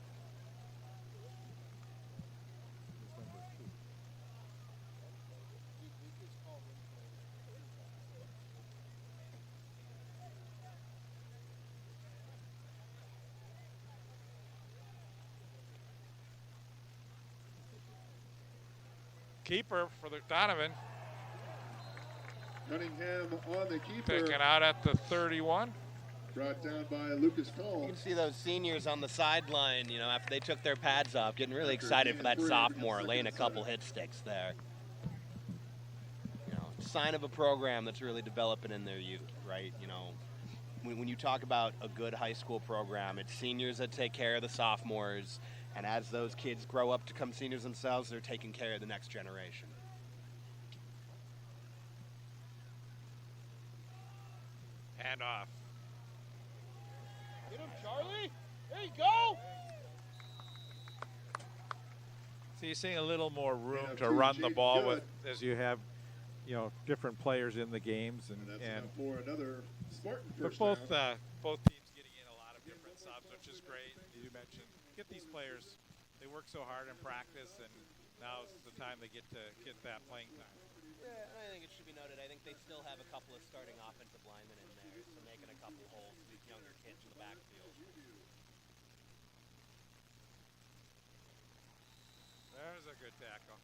Speaker 1: Keeper for the Donovan.
Speaker 3: Cunningham on the keeper.
Speaker 1: Picking out at the 31.
Speaker 3: Brought down by Lucas Cole.
Speaker 2: You can see those seniors on the sideline, after they took their pads off, getting really excited for that sophomore, laying a couple hit sticks there. Sign of a program that's really developing in their youth, right? When you talk about a good high school program, it's seniors that take care of the sophomores, and as those kids grow up to become seniors themselves, they're taking care of the next generation.
Speaker 1: Hand off.
Speaker 5: Get him, Charlie. There you go.
Speaker 1: So you're seeing a little more room
Speaker 3: And
Speaker 1: to
Speaker 3: two,
Speaker 1: run the
Speaker 3: Jaden
Speaker 1: ball
Speaker 3: Good.
Speaker 1: with as you have, different players in the games,
Speaker 3: And that's
Speaker 1: and
Speaker 3: enough for another Spartan
Speaker 1: but
Speaker 3: first
Speaker 1: both
Speaker 3: down.
Speaker 1: both teams getting in a lot of different subs, which is great. You mentioned get these players; they work so hard in practice, and now is the time they get to get that playing time.
Speaker 2: Yeah, and I think it should be noted, I think they still have a couple of starting offensive linemen in there, so making a couple holes for these younger kids in the backfield.
Speaker 1: There's a good tackle.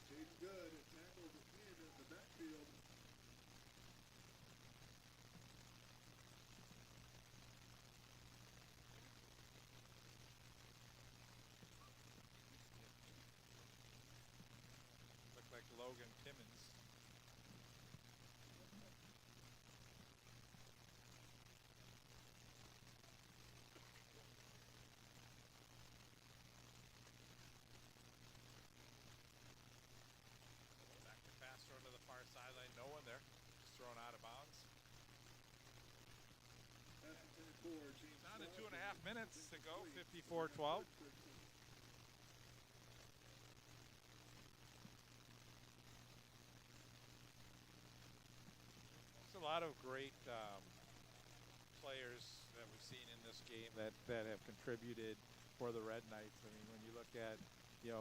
Speaker 3: Jaden Good tackled in the backfield.
Speaker 1: Looked like Logan Timmons. Back to pass throw to the far sideline. No one there. Just thrown out of bounds.
Speaker 3: Pass intended for James
Speaker 1: Down to
Speaker 3: Clark.
Speaker 1: 2.5 minutes to go. 54-12. There's a lot of great players that we've seen in this game that have contributed for the Red Knights. I mean, when you look at,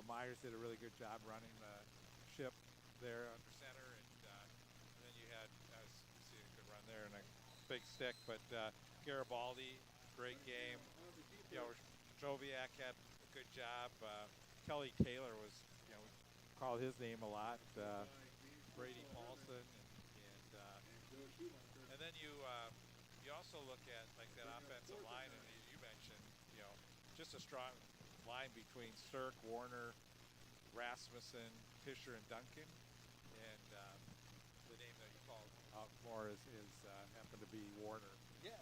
Speaker 1: Myers did a really good job running the ship there under center, and then you had, you see a good run there and a big stick, but Garibaldi, great game. Joviak had a good job. Kelly Taylor was, we called his name a lot. Brady Paulson, and then you also look at like that offensive line, and as you mentioned, just a strong line between Stirk, Warner, Rasmussen, Fisher, and Duncan. And the name that you called out more is happened to be Warner.
Speaker 2: Yeah,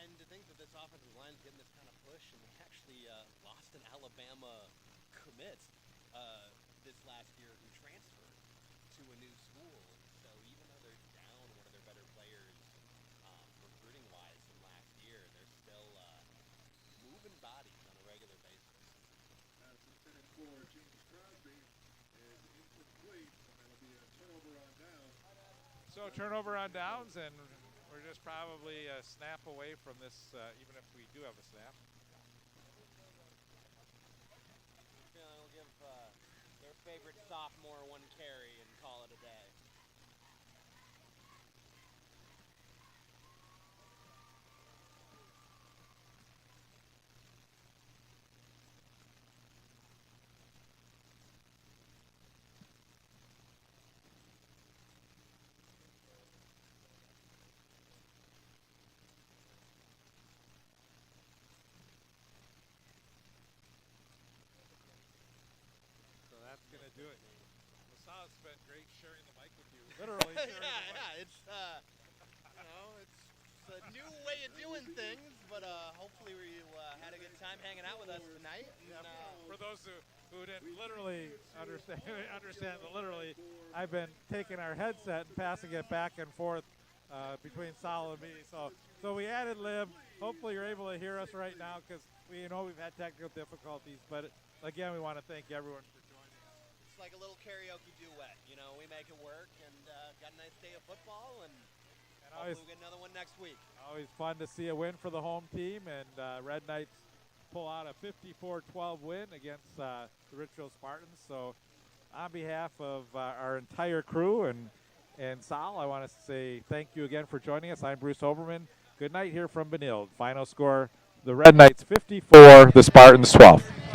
Speaker 2: and to think that this offensive line is getting this kind of push, and they actually lost an Alabama commit this last year who transferred to a new school. So even though they're down one of their better players recruiting-wise from last year, they're still moving bodies on a regular basis.
Speaker 3: Pass intended for James Crosby is incomplete, and that'll be a turnover on down.
Speaker 1: So turnover on downs, and we're just probably a snap away from this, even if we do have a snap.
Speaker 2: We'll give their favorite sophomore one carry and call it a day.
Speaker 1: sharing the mic with you. Literally sharing the mic.
Speaker 2: yeah, it's it's a new way of doing things, but hopefully you had a good time hanging out with us tonight. And,
Speaker 1: For those who didn't literally understand that literally, I've been taking our headset and passing it back and forth between Sal and me. So we added Liv. Hopefully you're able to hear us right now because we know we've had technical difficulties. But again, we want to thank everyone for joining us.
Speaker 2: it's like a little karaoke duet. We make it work, and got a nice day of football, and hopefully we'll get another one next week.
Speaker 1: Always fun to see a win for the home team, and Red Knights pull out a 54-12 win against the Richfield Spartans. So on behalf of our entire crew and Sal, I want to say thank you again for joining us. I'm Bruce Oberman. Good night here from Benilde. Final score, the Red Knights 54, the Spartans 12.